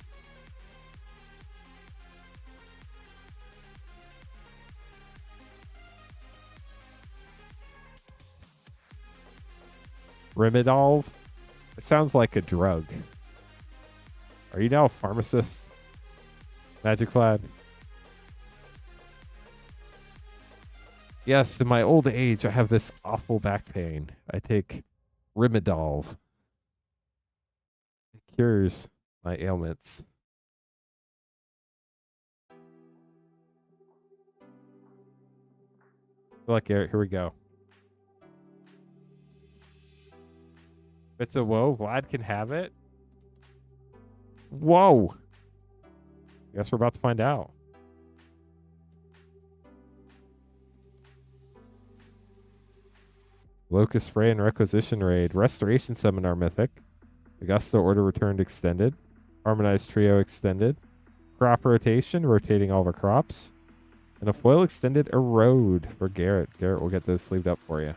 Rimmidolv. It sounds like a drug. Are you now a pharmacist? Magic Vlad. Yes, in my old age, I have this awful back pain. I take Rimmidolv. It cures my ailments. Good luck, Garrett. Here we go. If it's a woe, Vlad can have it. Whoa. Guess we're about to find out. Locust Spray and Requisition Raid. Restoration Seminar Mythic. Augusta Order Returned Extended. Harmonized Trio extended. Crop rotation, rotating all of our crops. And a foil extended Erode for Garrett. Garrett will get those sleeved up for you.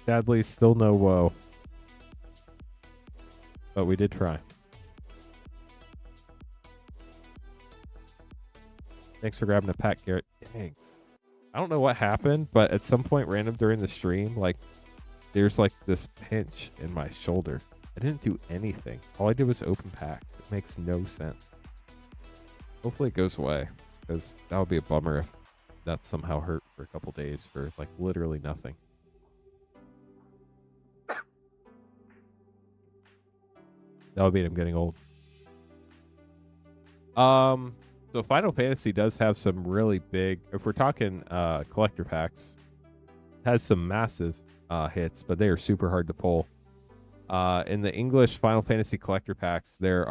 Sadly, still no woe. But we did try. Thanks for grabbing a pack, Garrett. Dang. I don't know what happened, but at some point random during the stream, like, there's like this pinch in my shoulder. I didn't do anything. All I did was open packs. It makes no sense. Hopefully it goes away, because that would be a bummer if that somehow hurt for a couple days for like literally nothing. That would mean I'm getting old. So Final Fantasy does have some really big, if we're talking collector packs, has some massive hits, but they are super hard to pull. In the English Final Fantasy collector packs, there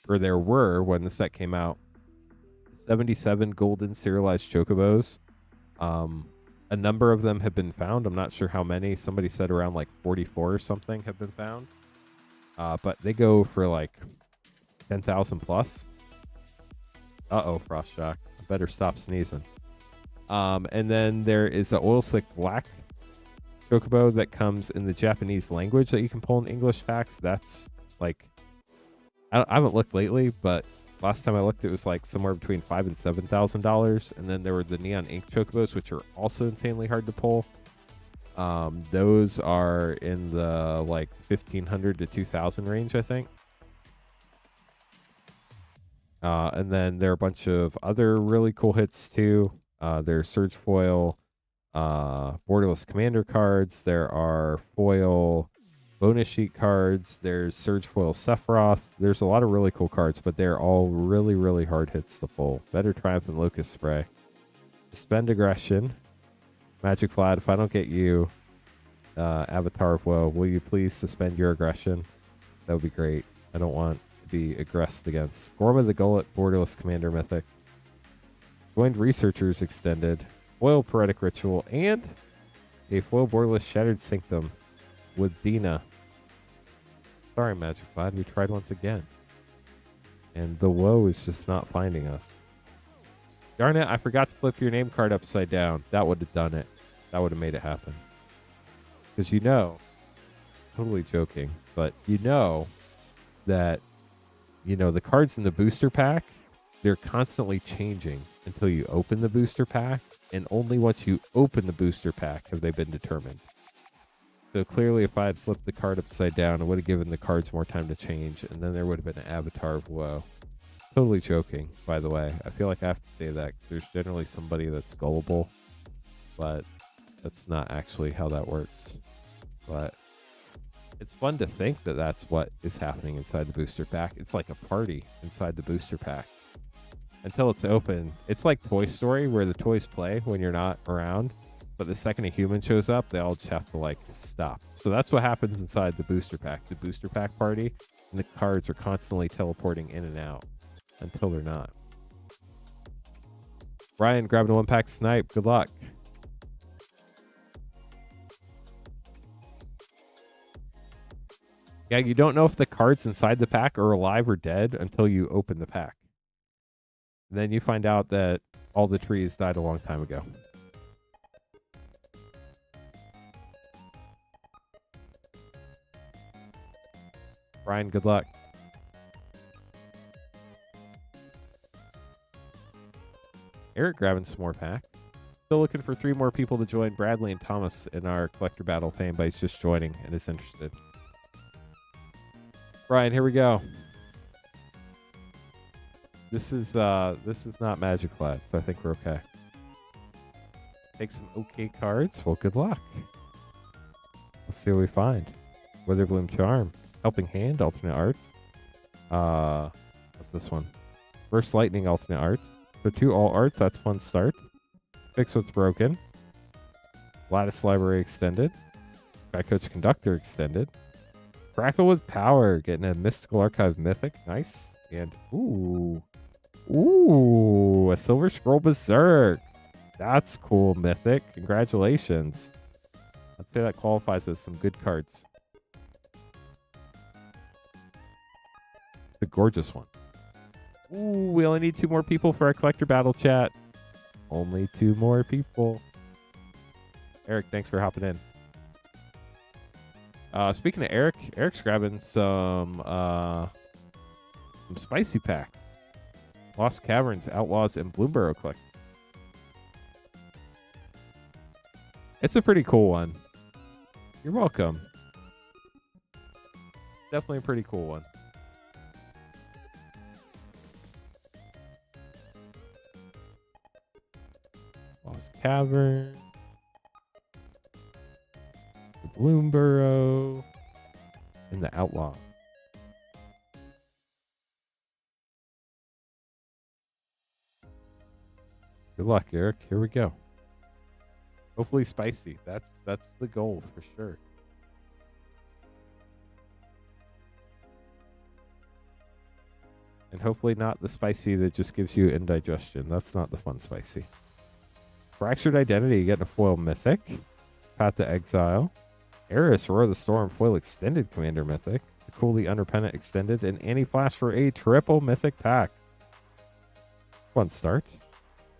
were, when the set came out, 77 golden serialized chocobos. A number of them have been found. I'm not sure how many. Somebody said around like 44 or something have been found. But they go for like 10,000 plus. Uh-oh, Frost Shock. I better stop sneezing. And then there is an Oil Slick Black chocobo that comes in the Japanese language that you can pull in English packs. That's like, I haven't looked lately, but last time I looked, it was like somewhere between $5,000 and $7,000. And then there were the Neon Ink chocobos, which are also insanely hard to pull. Those are in the like 1,500 to 2,000 range, I think. And then there are a bunch of other really cool hits too. There's Surge Foil, Borderless Commander cards. There are foil bonus sheet cards. There's Surge Foil Sephiroth. There's a lot of really cool cards, but they're all really, really hard hits to pull. Better Triumph and Locust Spray. Suspend Aggression. Magic Vlad, if I don't get you Avatar of Woe, will you please suspend your aggression? That would be great. I don't want to be aggressed against. Gorma the Gullet, Borderless Commander Mythic. Joined Researchers Extended. Foil Poetic Ritual, and a foil Borderless Shattered Sanctum with Dina. Sorry, Magic Vlad, we tried once again. And the woe is just not finding us. Darn it, I forgot to flip your name card upside down. That would have done it. That would have made it happen. Because you know, totally joking, but you know that, you know, the cards in the booster pack, they're constantly changing until you open the booster pack, and only once you open the booster pack have they been determined. So clearly, if I had flipped the card upside down, it would have given the cards more time to change, and then there would have been an Avatar of Woe. Totally joking, by the way. I feel like I have to say that. There's generally somebody that's gullible, but that's not actually how that works. But it's fun to think that that's what is happening inside the booster pack. It's like a party inside the booster pack. Until it's open. It's like Toy Story, where the toys play when you're not around, but the second a human shows up, they all just have to like stop. So that's what happens inside the booster pack party, and the cards are constantly teleporting in and out until they're not. Brian, grabbing a 1-pack Snipe. Good luck. Yeah, you don't know if the cards inside the pack are alive or dead until you open the pack. And then you find out that all the trees died a long time ago. Brian, good luck. Eric grabbing some more packs. Still looking for 3 more people to join Bradley and Thomas in our collector battle if anybody's just joining and is interested. Brian, here we go. This is not Magic Flat, so I think we're okay. Take some okay cards. Well, good luck. Let's see what we find. Witherbloom Charm, Helping Hand, alternate art. What's this one? Burst Lightning, alternate art. So 2 all arts. That's fun start. Fix What's Broken. Lattice Library extended. Sky Coach Conductor extended. Crackle with Power, getting a Mystical Archive Mythic. Nice. And, ooh, a Silver Scroll Berserk. That's cool, Mythic. Congratulations. I'd say that qualifies as some good cards. The gorgeous one. Ooh, we only need 2 more people for our collector battle chat. Only 2 more people. Eric, thanks for hopping in. Speaking of Eric, Eric's grabbing some spicy packs. Lost Caverns, Outlaws, and Bloomburrow collection. It's a pretty cool one. You're welcome. Definitely a pretty cool one. Lost Cavern. The Bloomburrow. And the Outlaw. Good luck, Eric. Here we go. Hopefully spicy. That's the goal for sure. And hopefully not the spicy that just gives you indigestion. That's not the fun spicy. Fractured Identity, getting a foil mythic. Path to Exile. Eris, Roar of the Storm, foil extended commander mythic. The Coolly Underpennant extended. And Anti-Flash for a triple mythic pack. Fun start.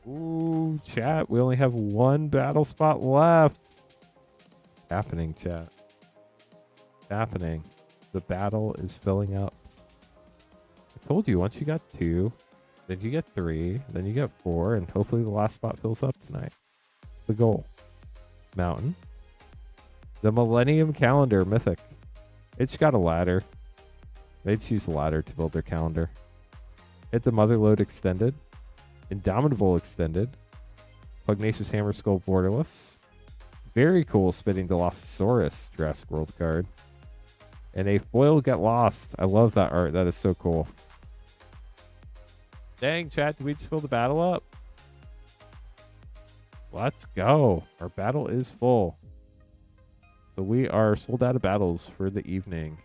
Ooh, chat. We only have 1 battle spot left. Happening, chat. Happening. The battle is filling up. I told you, once you got 2, then you get 3, then you get 4, and hopefully the last spot fills up tonight. That's the goal. Mountain. The Millennium Calendar Mythic. It's got a ladder. They choose a ladder to build their calendar. Hit the Motherlode extended. Indomitable extended. Pugnacious Hammer Skull Borderless. Very cool Spitting Dilophosaurus Jurassic World card. And a foil Get Lost. I love that art. That is so cool. Dang, chat, did we just fill the battle up? Let's go. Our battle is full. So we are sold out of battles for the evening.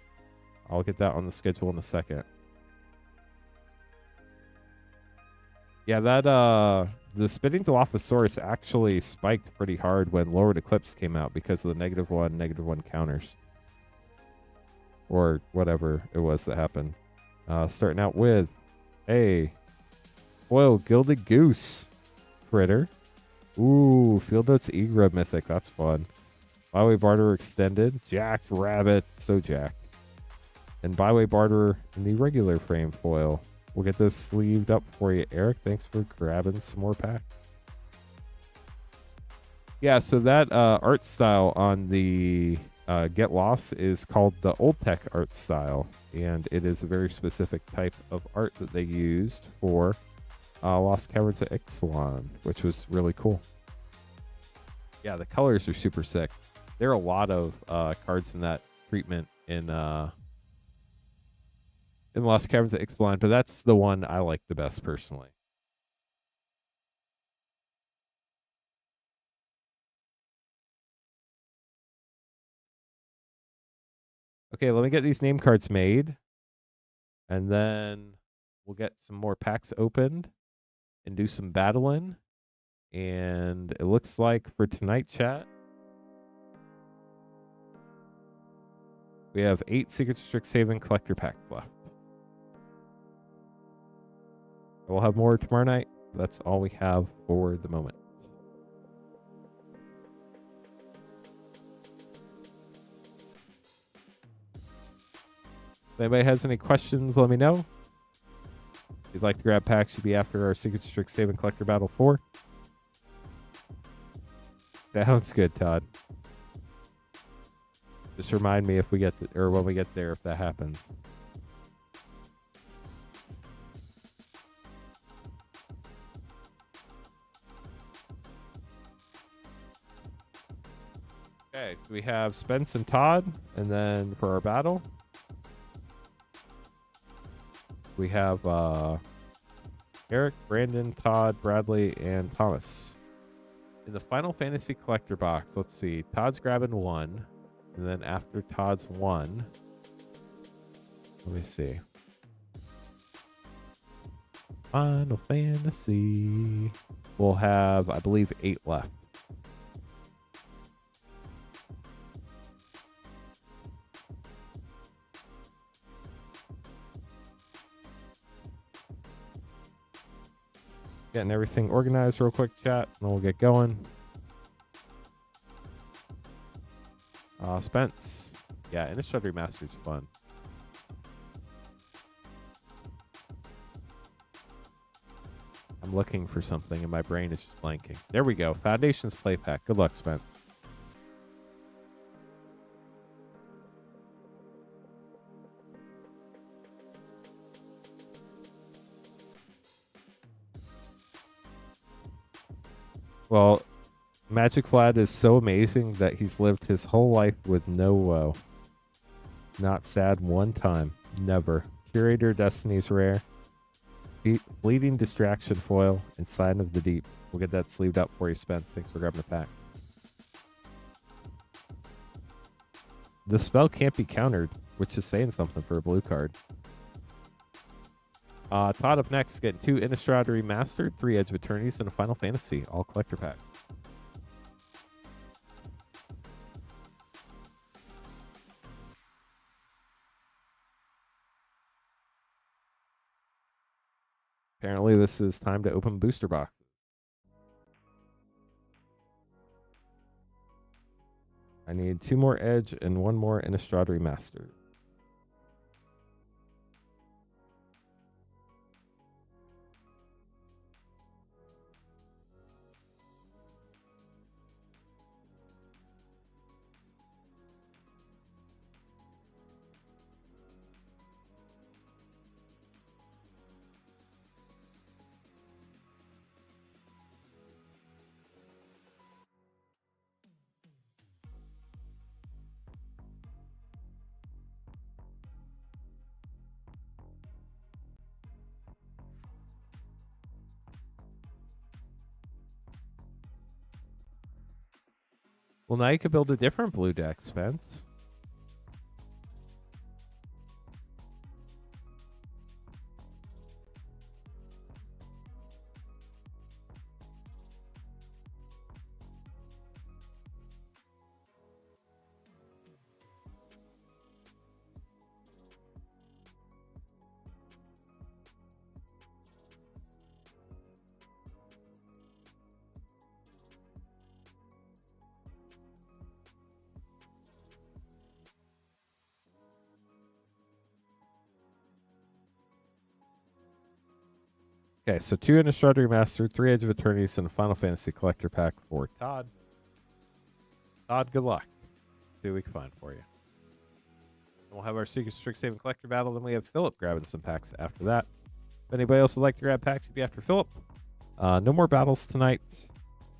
I'll get that on the schedule in a second. Yeah, that the Spitting Dilophosaurus actually spiked pretty hard when Lowered Eclipse came out because of the -1 counters. Or whatever it was that happened. Starting out with a foil Gilded Goose Fritter. Ooh, Field Notes Egrub Mythic. That's fun. Byway Barterer extended. Jacked Rabbit. So jacked. And Byway Barterer in the regular frame foil. We'll get those sleeved up for you, Eric. Thanks for grabbing some more packs. Yeah, so that art style on the Get Lost is called the Old Tech art style. And it is a very specific type of art that they used for Lost Caverns at Ixalan, which was really cool. Yeah, the colors are super sick. There are a lot of cards in that treatment in Lost Caverns at Ixalan, but that's the one I like the best personally. Okay, let me get these name cards made, and then we'll get some more packs opened and do some battling. And it looks like for tonight, chat, we have 8 Secrets of Strixhaven collector packs left. We'll have more tomorrow night. That's all we have for the moment. If anybody has any questions, let me know. If you'd like to grab packs, you'd be after our Secrets of Strixhaven collector battle 4. Sounds good, Todd. Just remind me if we get or when we get there if that happens. Okay, so we have Spence and Todd, and then for our battle, we have Eric, Brandon, Todd, Bradley, and Thomas. In the Final Fantasy collector box, let's see. Todd's grabbing 1, and then after Todd's 1, let me see. Final Fantasy. We'll have, I believe, 8 left. Getting everything organized real quick, chat, and we'll get going. Spence. Yeah, Innistrad Remastered's fun. I'm looking for something and my brain is just blanking. There we go. Foundations play pack. Good luck, Spence. Well, Magic Vlad is so amazing that he's lived his whole life with no woe. Not sad one time. Never. Curator Destiny's rare. Fleeting Distraction foil and Sign of the Deep. We'll get that sleeved up for you, Spence. Thanks for grabbing the pack. The spell can't be countered, which is saying something for a blue card. Todd up next, getting 2 Innistrad Remastered, 3 Edge of Eternities, and a Final Fantasy, all collector pack. Apparently, this is time to open booster box. I need 2 more Edge and 1 more Innistrad Remastered. Well, now you could build a different blue deck, Spence. Okay, so 2 Innistrad Remastered, 3 Edge of Eternities, and a Final Fantasy collector pack for Todd. Todd, good luck. See what we can find for you. And we'll have our Secret Strixhaven collector battle. Then we have Philip grabbing some packs after that. If anybody else would like to grab packs, it'd be after Philip. No more battles tonight.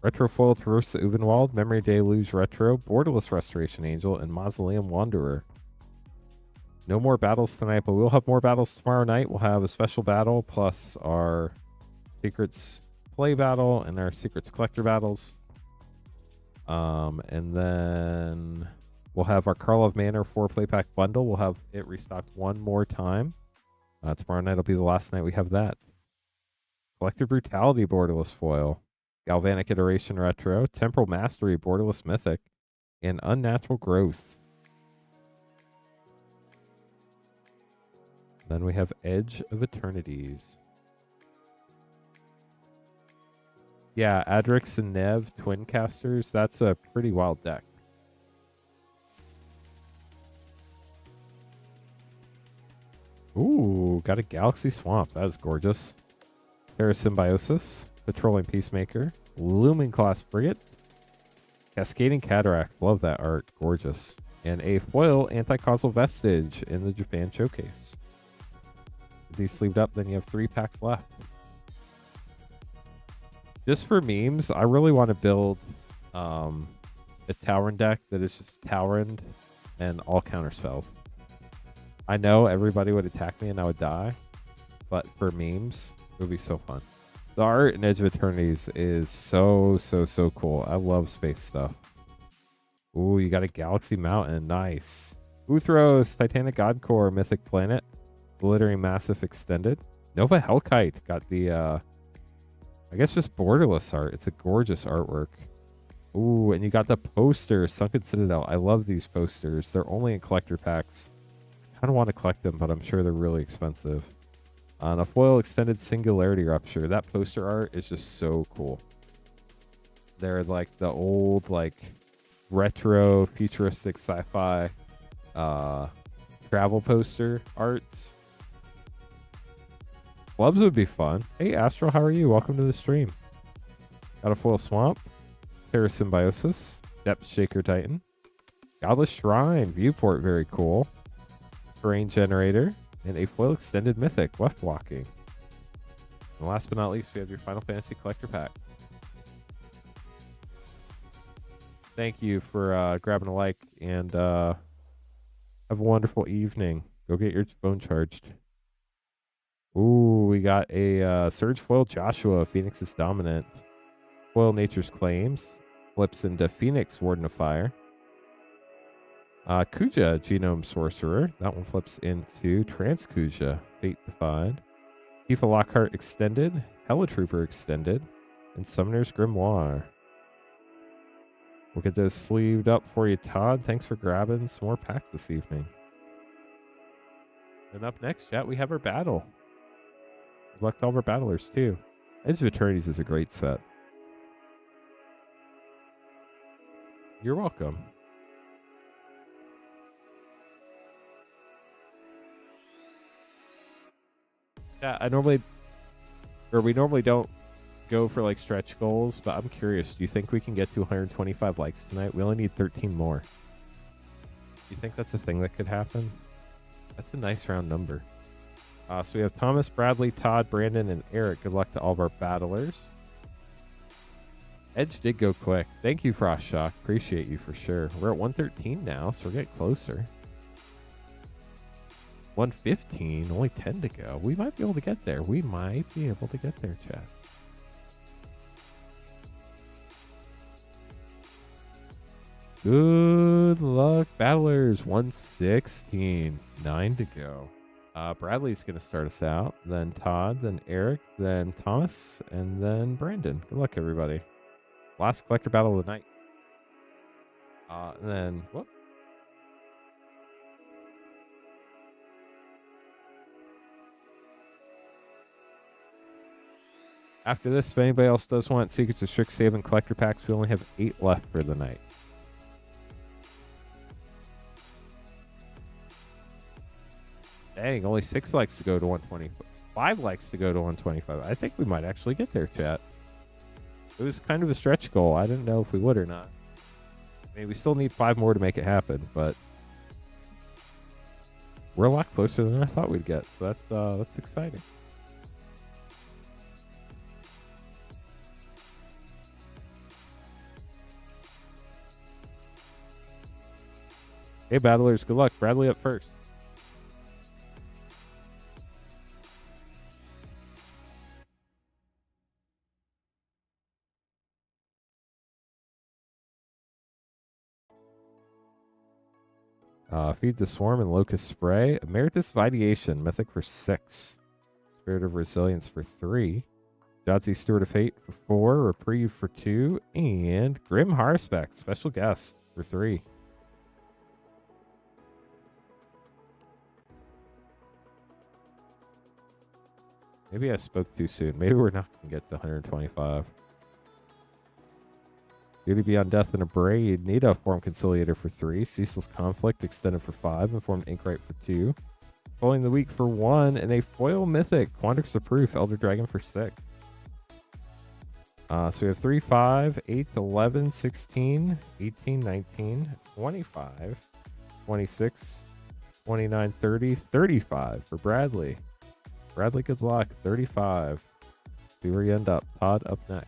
Retro Foil Traversa Uvenwald, Memory Deluge Retro, Borderless Restoration Angel, and Mausoleum Wanderer. No more battles tonight, but we'll have more battles tomorrow night. We'll have a special battle plus our Secrets play battle and our Secrets collector battles. And then we'll have our Karlov Manor 4 play pack bundle. We'll have it restocked one more time. Tomorrow night will be the last night we have that. Collector Brutality Borderless Foil, Galvanic Iteration Retro, Temporal Mastery Borderless Mythic, and Unnatural Growth. Then we have Edge of Eternities. Yeah, Adrix and Nev, Twin Casters. That's a pretty wild deck. Ooh, got a Galaxy Swamp. That is gorgeous. Parasymbiosis, Patrolling Peacemaker, Looming Class Frigate, Cascading Cataract. Love that art. Gorgeous. And a foil Anti-Causal Vestige in the Japan Showcase. These sleeved up, then you have 3 packs left. Just for memes, I really want to build a Tauren deck that is just Tauren and all counter spells. I know everybody would attack me and I would die, but for memes, it would be so fun. The art in Edge of Eternities is so cool. I love space stuff. Ooh, you got a Galaxy Mountain. Nice. Uthros, Titanic God Core, Mythic Planet. Glittering Massif Extended. Nova Hellkite got the, I guess just borderless art. It's a gorgeous artwork. Ooh, and you got the poster, Sunken Citadel. I love these posters. They're only in collector packs. I kind of want to collect them, but I'm sure they're really expensive. On a foil extended singularity rupture. That poster art is just so cool. They're like the old, like retro futuristic sci-fi travel poster arts. Clubs would be fun. Hey Astral, how are you? Welcome to the stream. Got a foil swamp, Parasymbiosis, Depth Shaker Titan, Godless Shrine, Viewport, very cool. Terrain Generator, and a foil extended mythic, Left Walking. And last but not least, we have your Final Fantasy Collector Pack. Thank you for grabbing a like, and have a wonderful evening. Go get your phone charged. Ooh, we got a Surge Foil Joshua, Phoenix's Dominant. Foil Nature's Claims, flips into Phoenix, Warden of Fire. Kuja, Genome Sorcerer. That one flips into Transkuja, Fate Defied. Tifa Lockhart Extended, Helitrooper Extended, and Summoner's Grimoire. We'll get those sleeved up for you, Todd. Thanks for grabbing some more packs this evening. And up next, chat, we have our battle. Good luck to all of our battlers, too. Edge of Eternities is a great set. You're welcome. Yeah, we normally don't go for like stretch goals, but I'm curious. Do you think we can get to 125 likes tonight? We only need 13 more. Do you think that's a thing that could happen? That's a nice round number. So we have Thomas, Bradley, Todd, Brandon, and Eric. Good luck to all of our battlers. Edge did go quick. Thank you, Frost Shock. Appreciate you for sure. We're at 113 now, so we're getting closer. 115, only 10 to go. We might be able to get there. We might be able to get there, chat. Good luck, battlers. 116, 9 to go. Bradley's going to start us out, then Todd, then Eric, then Thomas, and then Brandon. Good luck, everybody. Last collector battle of the night. And then, whoop. After this, if anybody else does want Secrets of Strixhaven collector packs, we only have 8 left for the night. Dang, only 6 likes to go to 120. 5 likes to go to 125. I think we might actually get there, chat. It was kind of a stretch goal. I didn't know if we would or not. I mean, we still need 5 more to make it happen, but we're a lot closer than I thought we'd get. So that's exciting. Hey, battlers, good luck. Bradley up first. Feed the Swarm and Locust Spray. Emeritus Videation, Mythic for 6. Spirit of Resilience for 3. Jadzi Steward of Fate for 4. Reprieve for 2. And Grim Harspec, Special Guest for 3. Maybe I spoke too soon. Maybe we're not going to get to 125. Duty Beyond Death and a Braid. Nita, Form Conciliator for 3. Ceaseless Conflict extended for 5. Informed Inkwright for 2. Foiling the Week for 1. And a Foil Mythic, Quandrix of Proof, Elder Dragon for 6. So we have 3, 5, 8, 11, 16, 18, 19, 25, 26, 29, 30, 35 for Bradley. Bradley, good luck. 35. See where you end up. Todd up next.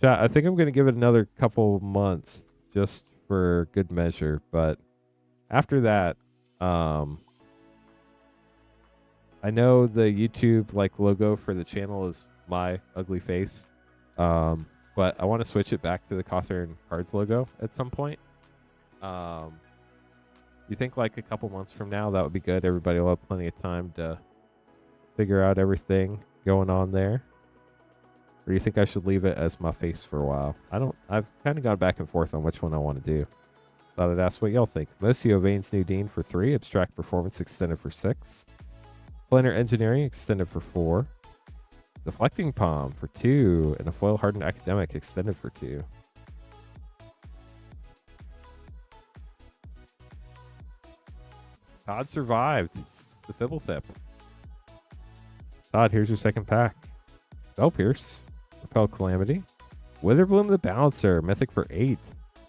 I think I'm going to give it another couple months just for good measure. But after that, I know the YouTube logo for the channel is my ugly face. But I want to switch it back to the Cothern Cards logo at some point. You think a couple months from now that would be good? Everybody will have plenty of time to figure out everything going on there. Or do you think I should leave it as my face for a while? I've kind of gone back and forth on which one I want to do. Thought I'd ask what y'all think. Mocio Vane's New Dean for 3. Abstract Performance extended for 6. Planar Engineering extended for 4. Deflecting Palm for 2. And a Foil Hardened Academic extended for 2. Todd survived the Fibblethip. Todd, here's your second pack. Spell Pierce, Repel Calamity, Witherbloom the Balancer, Mythic for 8.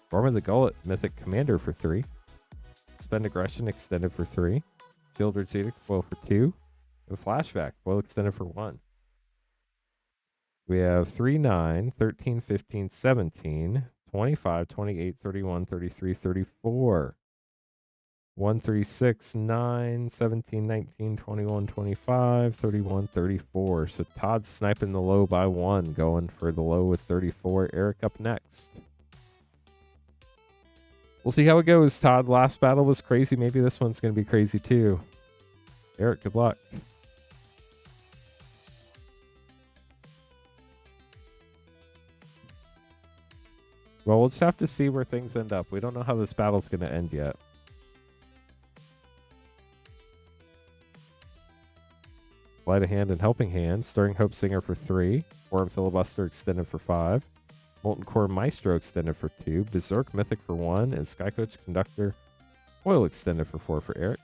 Gorman the Gullet, Mythic Commander for 3. Spend Aggression extended for 3. Childred's Edict, foil for 2. And Flashback, foil extended for 1. We have 3, 9, 13, 15, 17, 25, 28, 31, 33, 34. 1, 3, 6, 9, 17, 19, 21, 25, 31, 34. So Todd's sniping the low by 1, going for the low with 34. Eric up next. We'll see how it goes, Todd. Last battle was crazy. Maybe this one's going to be crazy too. Eric, good luck. Well, we'll just have to see where things end up. We don't know how this battle's going to end yet. Sleight of Hand and Helping Hand. Stirring Hope Singer for 3. Worm Filibuster extended for 5. Molten Core Maestro extended for 2. Berserk Mythic for 1. And Sky Coach Conductor Foil extended for 4 for Eric.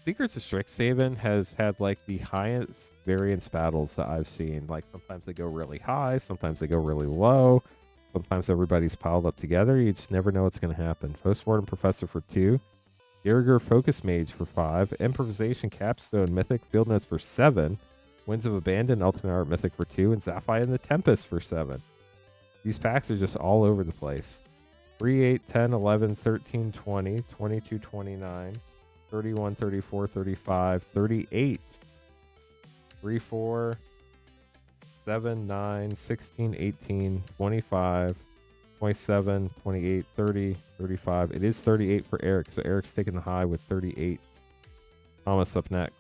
Secrets of Strixhaven has had like the highest variance battles that I've seen. Like sometimes they go really high, sometimes they go really low. Sometimes everybody's piled up together. You just never know what's going to happen. Postmortem Professor for 2. Irriger Focus Mage for 5. Improvisation Capstone Mythic Field Notes for 7. Winds of Abandon Ultimate Art Mythic for 2. And Sapphire and the Tempest for 7. These packs are just all over the place. 3, 8, 10, 11, 13, 20, 22, 29, 31, 34, 35, 38. 3, 4, 7, 9, 16, 18, 25, 27, 28, 30, 35. It is 38 for Eric, so Eric's taking the high with 38. Thomas up next.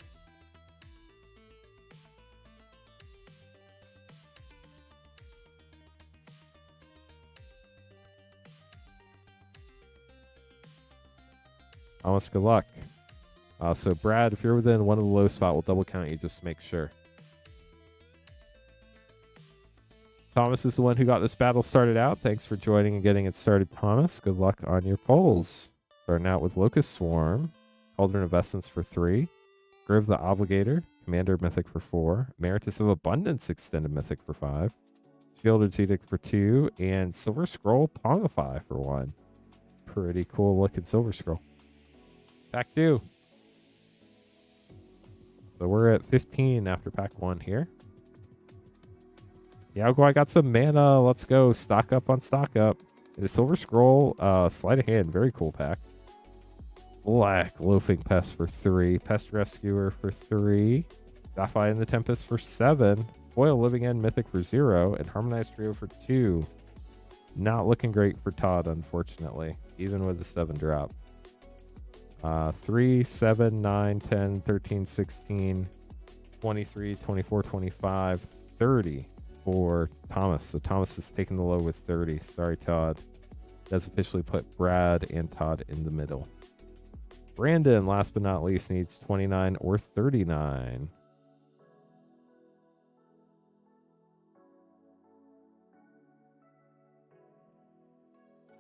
Thomas, good luck. So Brad, if you're within one of the low spot, we'll double count you just to make sure. Thomas is the one who got this battle started out. Thanks for joining and getting it started, Thomas. Good luck on your polls. Starting out with Locust Swarm, Cauldron of Essence for 3, Grove the Obligator, Commander Mythic for 4, Emeritus of Abundance Extended Mythic for 5, Shieldred's Edict for 2, and Silver Scroll Pongify for 1. Pretty cool looking Silver Scroll. Pack 2. So we're at 15 after pack 1 here. Yeah, I got some mana. Let's go. Stock up on stock up. The Silver Scroll, Sleight of Hand. Very cool pack. Black Loafing Pest for 3. Pest Rescuer for 3. Sapphire and the Tempest for 7. Foil Living End Mythic for 0. And Harmonized Trio for 2. Not looking great for Todd, unfortunately. Even with the 7 drop. 3, 7, 9, 10, 13, 16, 23, 24, 25, 30 for Thomas. So Thomas is taking the low with 30. Sorry, Todd. That's officially put Brad and Todd in the middle. Brandon, last but not least, needs 29 or 39.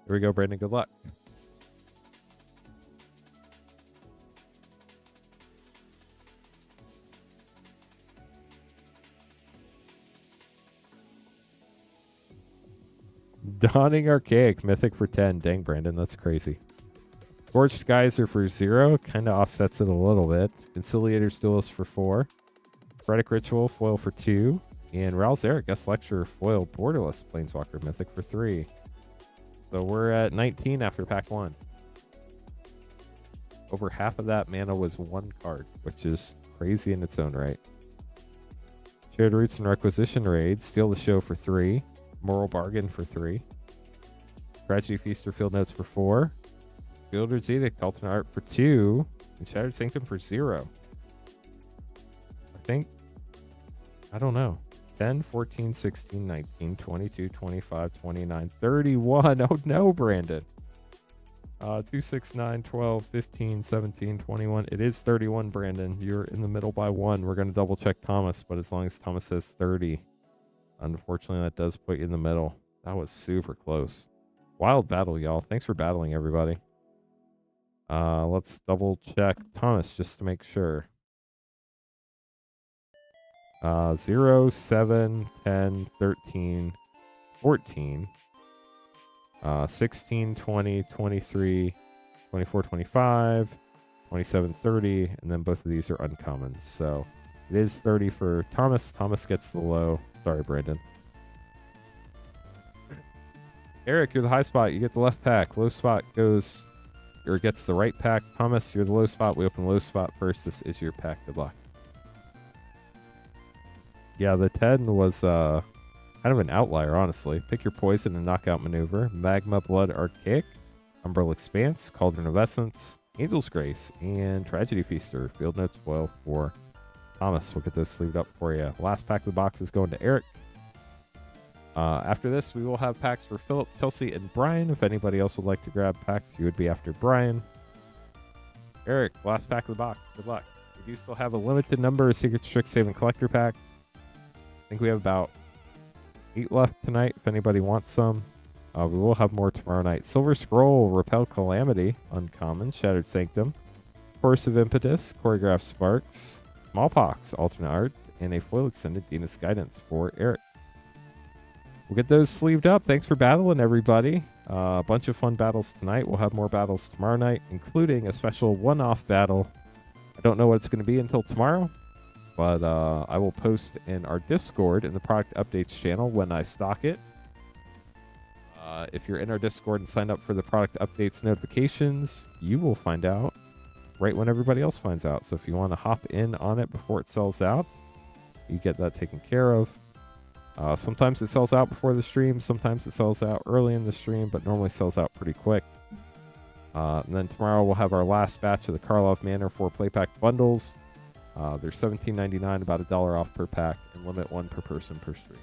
Here we go, Brandon. Good luck. Dawning Archaic Mythic for 10. Dang, Brandon, that's crazy. Scorched Geyser for 0. Kind of offsets it a little bit. Conciliator's Duelist for 4. Phoretic Ritual foil for 2. And Rouse Eric Guest Lecture foil Borderless Planeswalker Mythic for 3. So we're at 19 after pack 1. Over half of that mana was 1 card, which is crazy in its own right. Shared Roots and Requisition Raid. Steal the Show for 3. Moral Bargain for 3. Tragedy Feaster Field Notes for 4. Builder's Edict Alternate Art for 2. And Shattered Sanctum for 0. I don't know. 10, 14, 16, 19, 22, 25, 29, 31. Oh no, Brandon. 2, 6, 9, 12, 15, 17, 21. It is 31, Brandon. You're in the middle by 1. We're going to double check Thomas, but as long as Thomas says 30, unfortunately, that does put you in the middle. That was super close. Wild battle, y'all. Thanks for battling, everybody. Let's double check Thomas just to make sure. 0, 7, 10, 13, 14. 16, 20, 23, 24, 25, 27, 30, and then both of these are uncommons. So it is 30 for Thomas. Thomas gets the low. Sorry, Brandon. Eric, you're the high spot. You get the left pack. Low spot goes or gets the right pack. Thomas, you're the low spot. We open low spot first. This is your pack. Good luck. Yeah, the 10 was kind of an outlier, honestly. Pick your poison and knockout maneuver. Magma Blood Archaic, Umbral Expanse, Cauldron of Essence, Angel's Grace, and Tragedy Feaster. Field Notes foil for Thomas. We'll get those sleeved up for you. Last pack of the box is going to Eric. After this, we will have packs for Philip, Chelsea, and Brian. If anybody else would like to grab packs, you would be after Brian. Eric, last pack of the box. Good luck. We do still have a limited number of Secret Strixhaven collector packs. I think we have about 8 left tonight if anybody wants some. We will have more tomorrow night. Silver Scroll, Repel Calamity, uncommon. Shattered Sanctum, Course of Impetus, Choreographed Sparks, Smallpox, alternate art, and a foil extended Venus Guidance for Eric. We'll get those sleeved up. Thanks for battling, everybody. A bunch of fun battles tonight. We'll have more battles tomorrow night, including a special one-off battle. I don't know what it's going to be until tomorrow, but I will post in our Discord in the product updates channel when I stock it. If you're in our Discord and signed up for the product updates notifications, you will find out right when everybody else finds out. So if you want to hop in on it before it sells out, you get that taken care of. Sometimes it sells out before the stream. Sometimes it sells out early in the stream, but normally sells out pretty quick. And then tomorrow we'll have our last batch of the Karlov Manor 4 playpack bundles. They're $17.99, about $1 off per pack, and limit 1 per person per stream.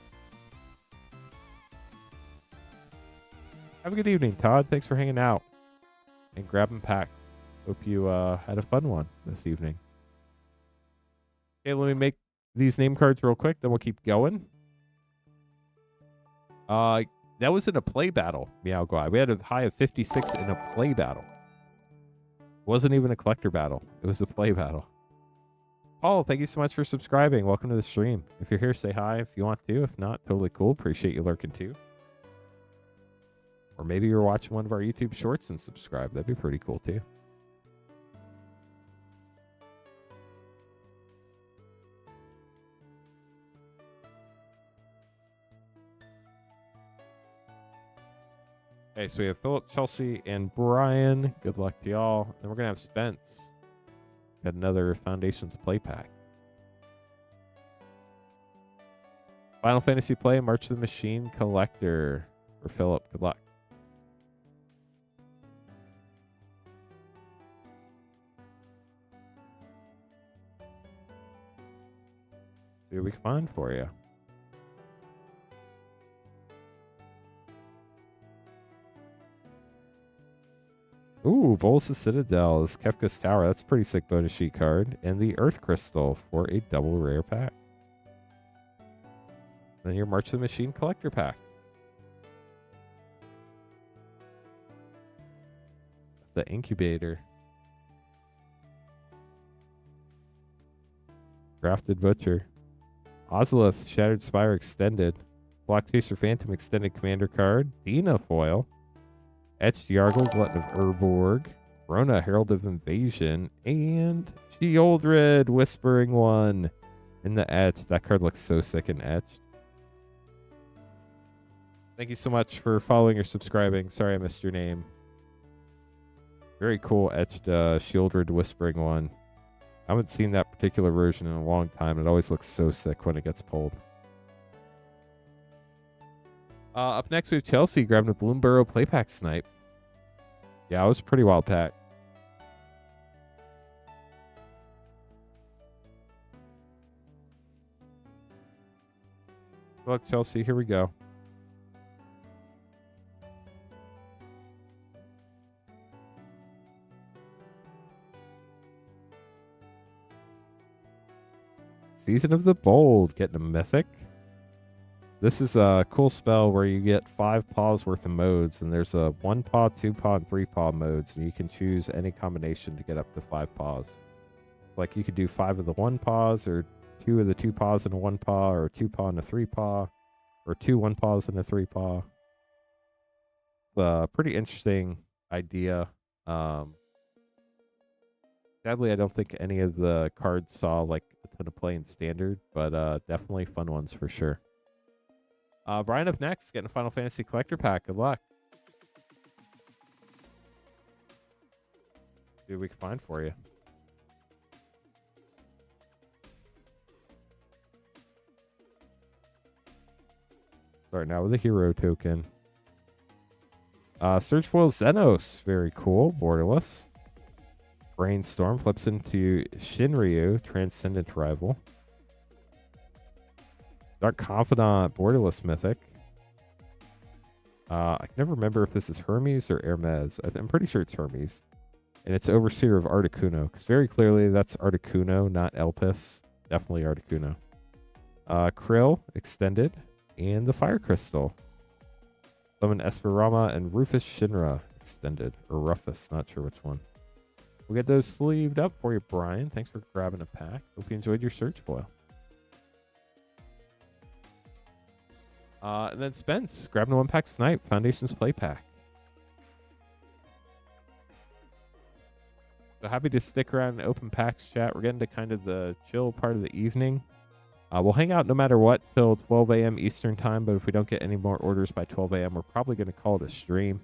Have a good evening, Todd. Thanks for hanging out and grabbing packs. Hope you had a fun one this evening. Okay, let me make these name cards real quick, then we'll keep going. That was in a play battle, Meow Guy. We had a high of 56 in a play battle. It wasn't even a collector battle. It was a play battle. Paul, thank you so much for subscribing. Welcome to the stream. If you're here, say hi if you want to. If not, totally cool. Appreciate you lurking too. Or maybe you're watching one of our YouTube shorts and subscribe. That'd be pretty cool too. Okay, so we have Philip, Chelsea, and Brian. Good luck to y'all. Then we're going to have Spence. Got another Foundations play pack. Final Fantasy play, March of the Machine Collector for Philip. Good luck. See what we can find for you. Ooh, Bolas' Citadel is Kefka's Tower. That's a pretty sick bonus sheet card. And the Earth Crystal for a double rare pack. Then your March of the Machine collector pack. The Incubator. Grafted Butcher. Ozolith, Shattered Spire Extended. Black Chaser Phantom Extended Commander card. Dina foil. Etched Yargle, Glutton of Urborg, Rona, Herald of Invasion, and Sheoldred, Whispering One in the etched. That card looks so sick and etched. Thank you so much for following or subscribing. Sorry I missed your name. Very cool etched Sheoldred, Whispering One. I haven't seen that particular version in a long time. It always looks so sick when it gets pulled. Up next, we have Chelsea grabbing a Bloomborough Playpack Snipe. Yeah, it was a pretty wild pack. Good luck, Chelsea. Here we go. Season of the Bold, getting a mythic. This is a cool spell where you get 5 paws worth of modes, and there's a 1 paw, 2 paw, and 3 paw modes, and you can choose any combination to get up to 5 paws. Like you could do 5 of the 1 paws, or 2 of the 2 paws in a 1 paw, or 2 paw and a 3 paw, or 2 1 paws and a 3 paw. It's a pretty interesting idea. Sadly, I don't think any of the cards saw like a ton of play in standard, but definitely fun ones for sure. Brian up next, getting a Final Fantasy Collector Pack. Good luck. See what we can find for you. Start now with a hero token. Search Foil Xenos. Very cool. Borderless. Brainstorm flips into Shinryu, Transcendent Rival. Dark Confidant, Borderless Mythic. I can never remember if this is Hermes or Hermes. I'm pretty sure it's Hermes. And it's Overseer of Articuno, because very clearly that's Articuno, not Elpis. Definitely Articuno. Krill, Extended, and the Fire Crystal. Summon Esperama and Rufus Shinra, Extended. Or Rufus, not sure which one. We'll get those sleeved up for you, Brian. Thanks for grabbing a pack. Hope you enjoyed your search foil. And then Spence, grabbing a 1-pack Snipe, Foundations Play Pack. So happy to stick around and open packs chat. We're getting to kind of the chill part of the evening. We'll hang out no matter what till 12 a.m. Eastern time, but if we don't get any more orders by 12 a.m., we're probably going to call it a stream.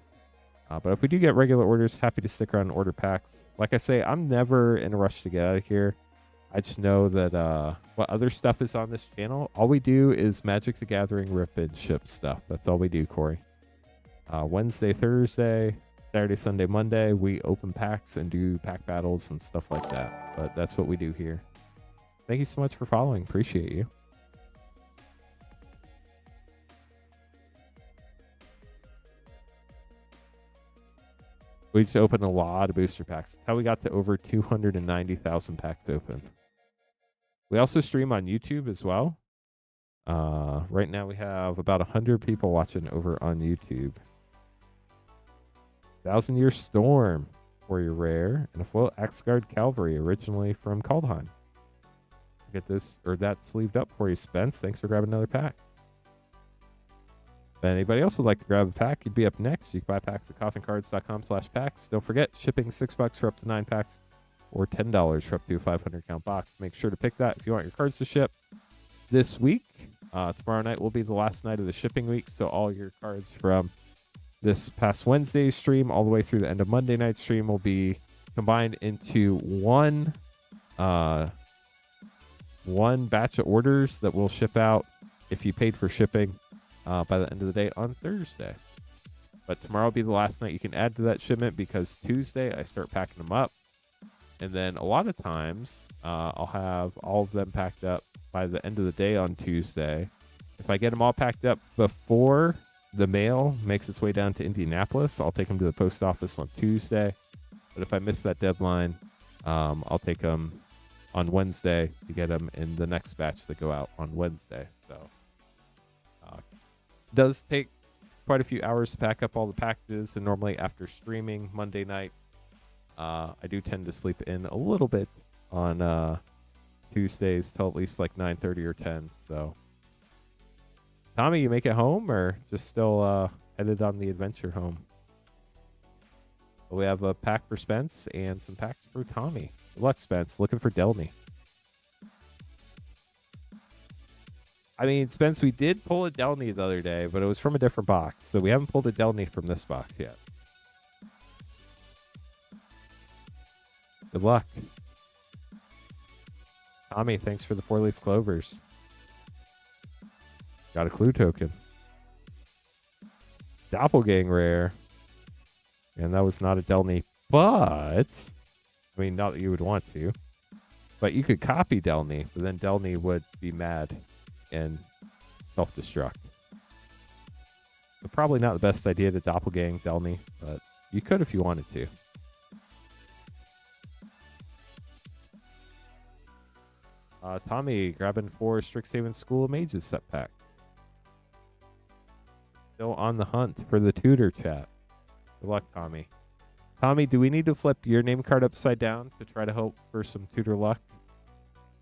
But if we do get regular orders, happy to stick around and order packs. Like I say, I'm never in a rush to get out of here. I just know that what other stuff is on this channel, all we do is Magic the Gathering, rip and ship stuff. That's all we do, Corey. Wednesday, Thursday, Saturday, Sunday, Monday, we open packs and do pack battles and stuff like that. But that's what we do here. Thank you so much for following. Appreciate you. We just opened a lot of booster packs. That's how we got to over 290,000 packs open. We also stream on YouTube as well. Right now we have about 100 people watching over on YouTube. 1,000-Year Storm for your rare, and a full Axgard Cavalry, originally from Kaldheim. Get this or that sleeved up for you, Spence. Thanks for grabbing another pack. If anybody else would like to grab a pack, you'd be up next. You can buy packs at cothencards.com/packs. Don't forget, shipping $6 for up to 9 packs or $10 for up to a 500 count box. Make sure to pick that if you want your cards to ship this week. Tomorrow night will be the last night of the shipping week, so all your cards from this past Wednesday's stream all the way through the end of Monday night's stream will be combined into one batch of orders that will ship out if you paid for shipping by the end of the day on Thursday. But tomorrow will be the last night you can add to that shipment, because Tuesday I start packing them up. And then a lot of times I'll have all of them packed up by the end of the day on Tuesday. If I get them all packed up before the mail makes its way down to Indianapolis, I'll take them to the post office on Tuesday. But if I miss that deadline, I'll take them on Wednesday to get them in the next batch that go out on Wednesday. So it does take quite a few hours to pack up all the packages, and normally after streaming Monday night, I do tend to sleep in a little bit on Tuesdays till at least like 9:30 or 10. So Tommy, you make it home or just still headed on the adventure home? We have a pack for Spence and some packs for Tommy. Good luck, Spence. Looking for Delny. I mean, Spence, we did pull a Delny the other day, but it was from a different box. So we haven't pulled a Delny from this box yet. Good luck. Tommy, thanks for the 4-leaf clovers. Got a clue token. Doppelgang rare. And that was not a Delny, but I mean, not that you would want to, but you could copy Delny, but then Delny would be mad and self-destruct. So probably not the best idea to doppelgang Delny, but you could if you wanted to. Tommy grabbing 4 Strixhaven School of Mages set packs. Still on the hunt for the tutor chat. Good luck, Tommy. Tommy, do we need to flip your name card upside down to try to hope for some tutor luck?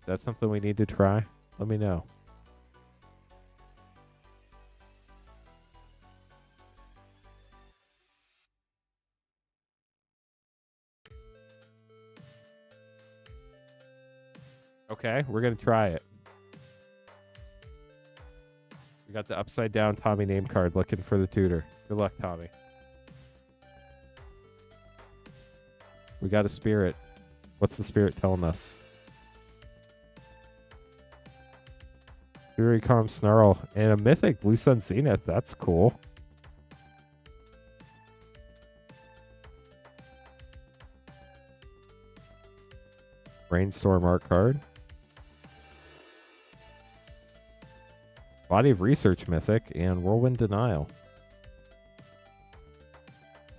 That's something we need to try. Let me know. Okay, we're going to try it. We got the upside down Tommy name card looking for the tutor. Good luck, Tommy. We got a spirit. What's the spirit telling us? Fury Calm Snarl and a mythic Blue Sun Zenith. That's cool. Brainstorm art card. Body of Research mythic and Whirlwind Denial.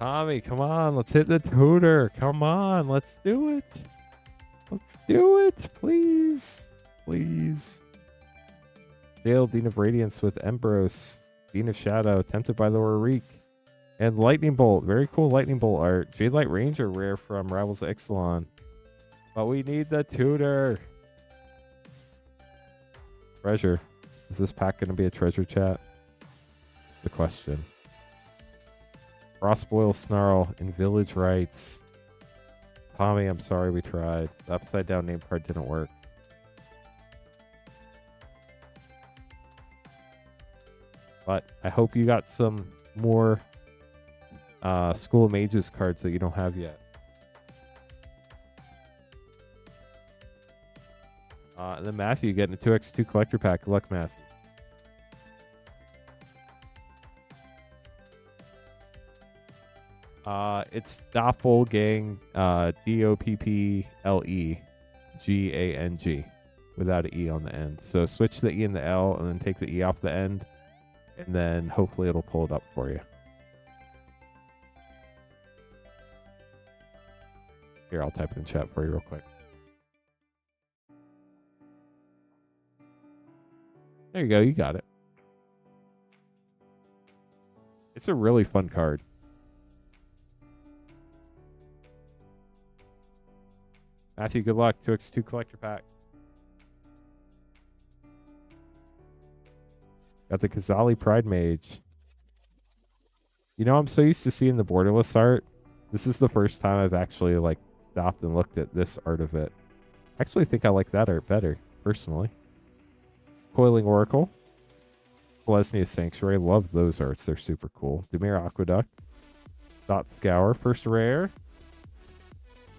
Tommy, come on, let's hit the tutor. Come on, let's do it. Let's do it, please. Please. Jail, Dean of Radiance with Embros. Dean of Shadow, Tempted by the Warreek. And Lightning Bolt. Very cool Lightning Bolt art. Jade Light Ranger rare from Rivals of Ixalan. But we need the tutor. Treasure. Is this pack going to be a treasure chat? The question. Frostboil Snarl and Village Rites. Tommy, I'm sorry we tried. The upside down name card didn't work. But I hope you got some more School of Mages cards that you don't have yet. And then Matthew getting a 2x2 collector pack. Good luck, Matthew. It's Doppelgang, Dopplegang, without an E on the end. So switch the E and the L and then take the E off the end. And then hopefully it'll pull it up for you. Here, I'll type it in chat for you real quick. There you go. You got it. It's a really fun card. Matthew, good luck. 2x2 collector pack. Got the Kazali Pride Mage. You know, I'm so used to seeing the borderless art. This is the first time I've actually like stopped and looked at this art of it. I actually think I like that art better, personally. Coiling Oracle. Plesnia Sanctuary. Love those arts. They're super cool. Dimir Aqueduct. Dot Scour. First rare.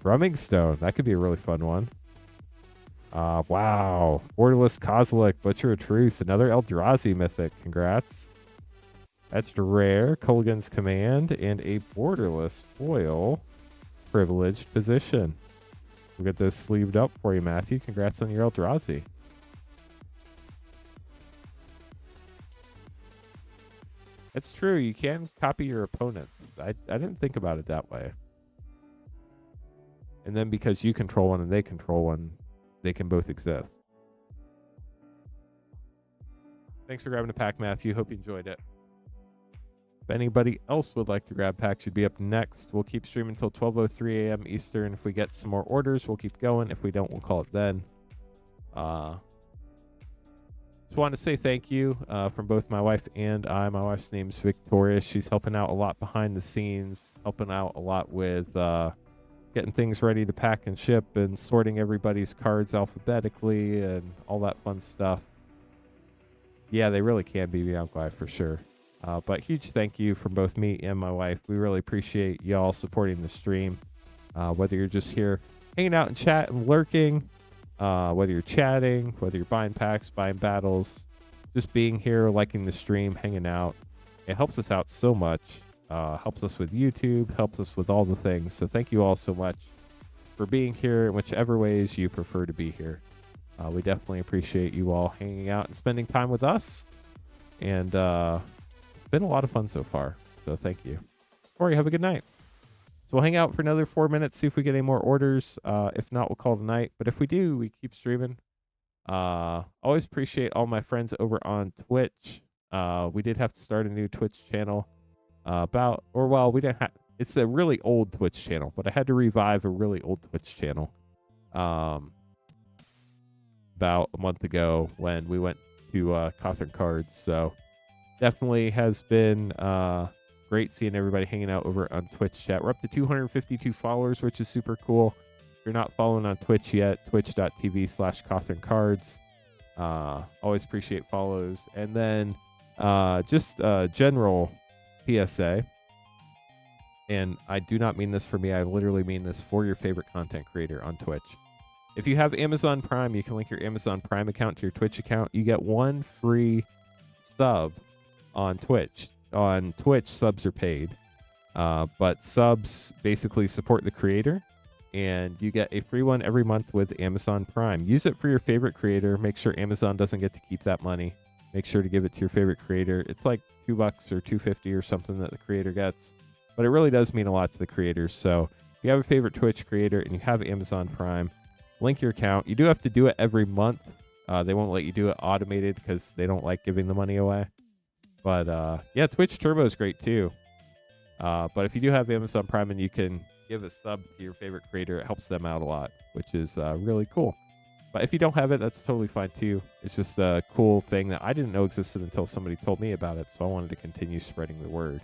Rumming Stone. That could be a really fun one. Wow. Borderless Kozilek. Butcher of Truth. Another Eldrazi mythic. Congrats. Etched rare. Kulgan's Command. And a borderless foil. Privileged Position. We'll get those sleeved up for you, Matthew. Congrats on your Eldrazi. It's true. You can copy your opponents. I didn't think about it that way. And then because you control one and they control one, they can both exist. Thanks for grabbing a pack, Matthew. Hope you enjoyed it. If anybody else would like to grab packs, should be up next. We'll keep streaming until 12:03 a.m. Eastern. If we get some more orders, we'll keep going. If we don't, we'll call it then. Just want to say thank you from both my wife and I. My wife's name's Victoria. She's helping out a lot behind the scenes, helping out a lot with getting things ready to pack and ship and sorting everybody's cards alphabetically and all that fun stuff. Yeah, they really can be Beyond Quiet for sure. But huge thank you from both me and my wife. We really appreciate y'all supporting the stream. Whether you're just here hanging out and chat and lurking, whether you're chatting, whether you're buying packs, buying battles, just being here, liking the stream, hanging out. It helps us out so much. Helps us with YouTube, helps us with all the things. So thank you all so much for being here in whichever ways you prefer to be here. We definitely appreciate you all hanging out and spending time with us. and it's been a lot of fun so far. So thank you. Corey, have a good night. So we'll hang out for another 4 minutes, see if we get any more orders. If not, we'll call it a night. But if we do, we keep streaming. Always appreciate all my friends over on Twitch. We did have to start a new Twitch channel. We didn't have. It's a really old Twitch channel, but I had to revive a really old Twitch channel. About a month ago when we went to Cothern Cards. So definitely has been great seeing everybody hanging out over on Twitch chat. We're up to 252 followers, which is super cool. If you're not following on Twitch yet, twitch.tv/Cothern Cards. Always appreciate follows. And then just general PSA. And I do not mean this for me. I literally mean this for your favorite content creator on Twitch. If you have Amazon Prime, you can link your Amazon Prime account to your Twitch account. You get 1 free sub on Twitch. On Twitch, subs are paid. But subs basically support the creator. And you get a free one every month with Amazon Prime. Use it for your favorite creator. Make sure Amazon doesn't get to keep that money. Make sure to give it to your favorite creator. It's like $2 or $2.50 or something that the creator gets. But it really does mean a lot to the creators. So if you have a favorite Twitch creator and you have Amazon Prime, link your account. You do have to do it every month. They won't let you do it automated because they don't like giving the money away. But yeah, Twitch Turbo is great too. But if you do have Amazon Prime and you can give a sub to your favorite creator, it helps them out a lot, which is really cool. But if you don't have it, that's totally fine too. It's just a cool thing that I didn't know existed until somebody told me about it. So I wanted to continue spreading the word.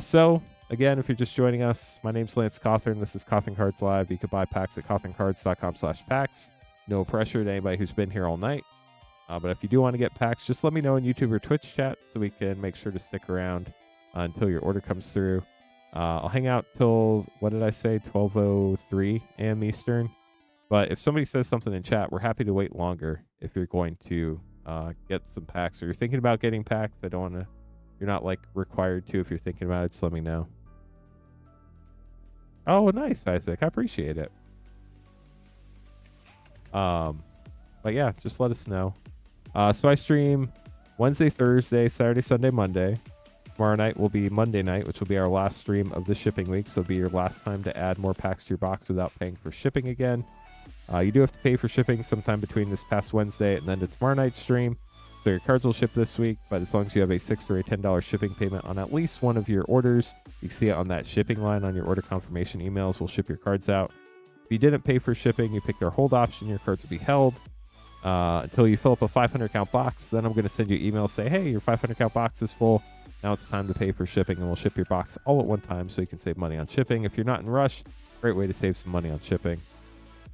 So again, if you're just joining us, my name's Lance Cothern. This is Cothern Cards Live. You can buy packs at cotherncards.com/packs. No pressure to anybody who's been here all night. But if you do want to get packs, just let me know in YouTube or Twitch chat so we can make sure to stick around until your order comes through. I'll hang out till, what did I say, 12:03 a.m. Eastern. But if somebody says something in chat, we're happy to wait longer if you're going to get some packs or you're thinking about getting packs. I don't want to. You're not like required to. If you're thinking about it, just let me know. Oh, nice, Isaac. I appreciate it. But yeah, just let us know. So I stream Wednesday, Thursday, Saturday, Sunday, Monday. Tomorrow night will be Monday night, which will be our last stream of the shipping week. So it'll be your last time to add more packs to your box without paying for shipping again. You do have to pay for shipping sometime between this past Wednesday and then the tomorrow night stream. So your cards will ship this week, but as long as you have a $6 or a $10 shipping payment on at least one of your orders, you can see it on that shipping line on your order confirmation emails. We'll ship your cards out. If you didn't pay for shipping, you picked our hold option, your cards will be held until you fill up a 500 count box. Then I'm going to send you an email, say, hey, your 500 count box is full. Now it's time to pay for shipping, and we'll ship your box all at one time so you can save money on shipping. If you're not in a rush, great way to save some money on shipping.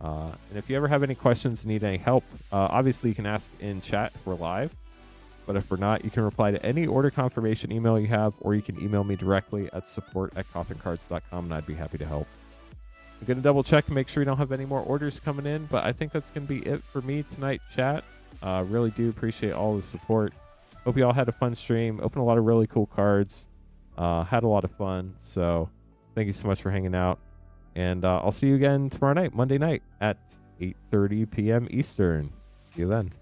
And if you ever have any questions, need any help, obviously you can ask in chat if we're live. But if we're not, you can reply to any order confirmation email you have, or you can email me directly at support@cotherncards.com, and I'd be happy to help. I'm going to double check and make sure we don't have any more orders coming in, but I think that's going to be it for me tonight, chat. Really do appreciate all the support. Hope you all had a fun stream. Opened a lot of really cool cards. Had a lot of fun. So thank you so much for hanging out. And I'll see you again tomorrow night, Monday night at 8:30 p.m. Eastern. See you then.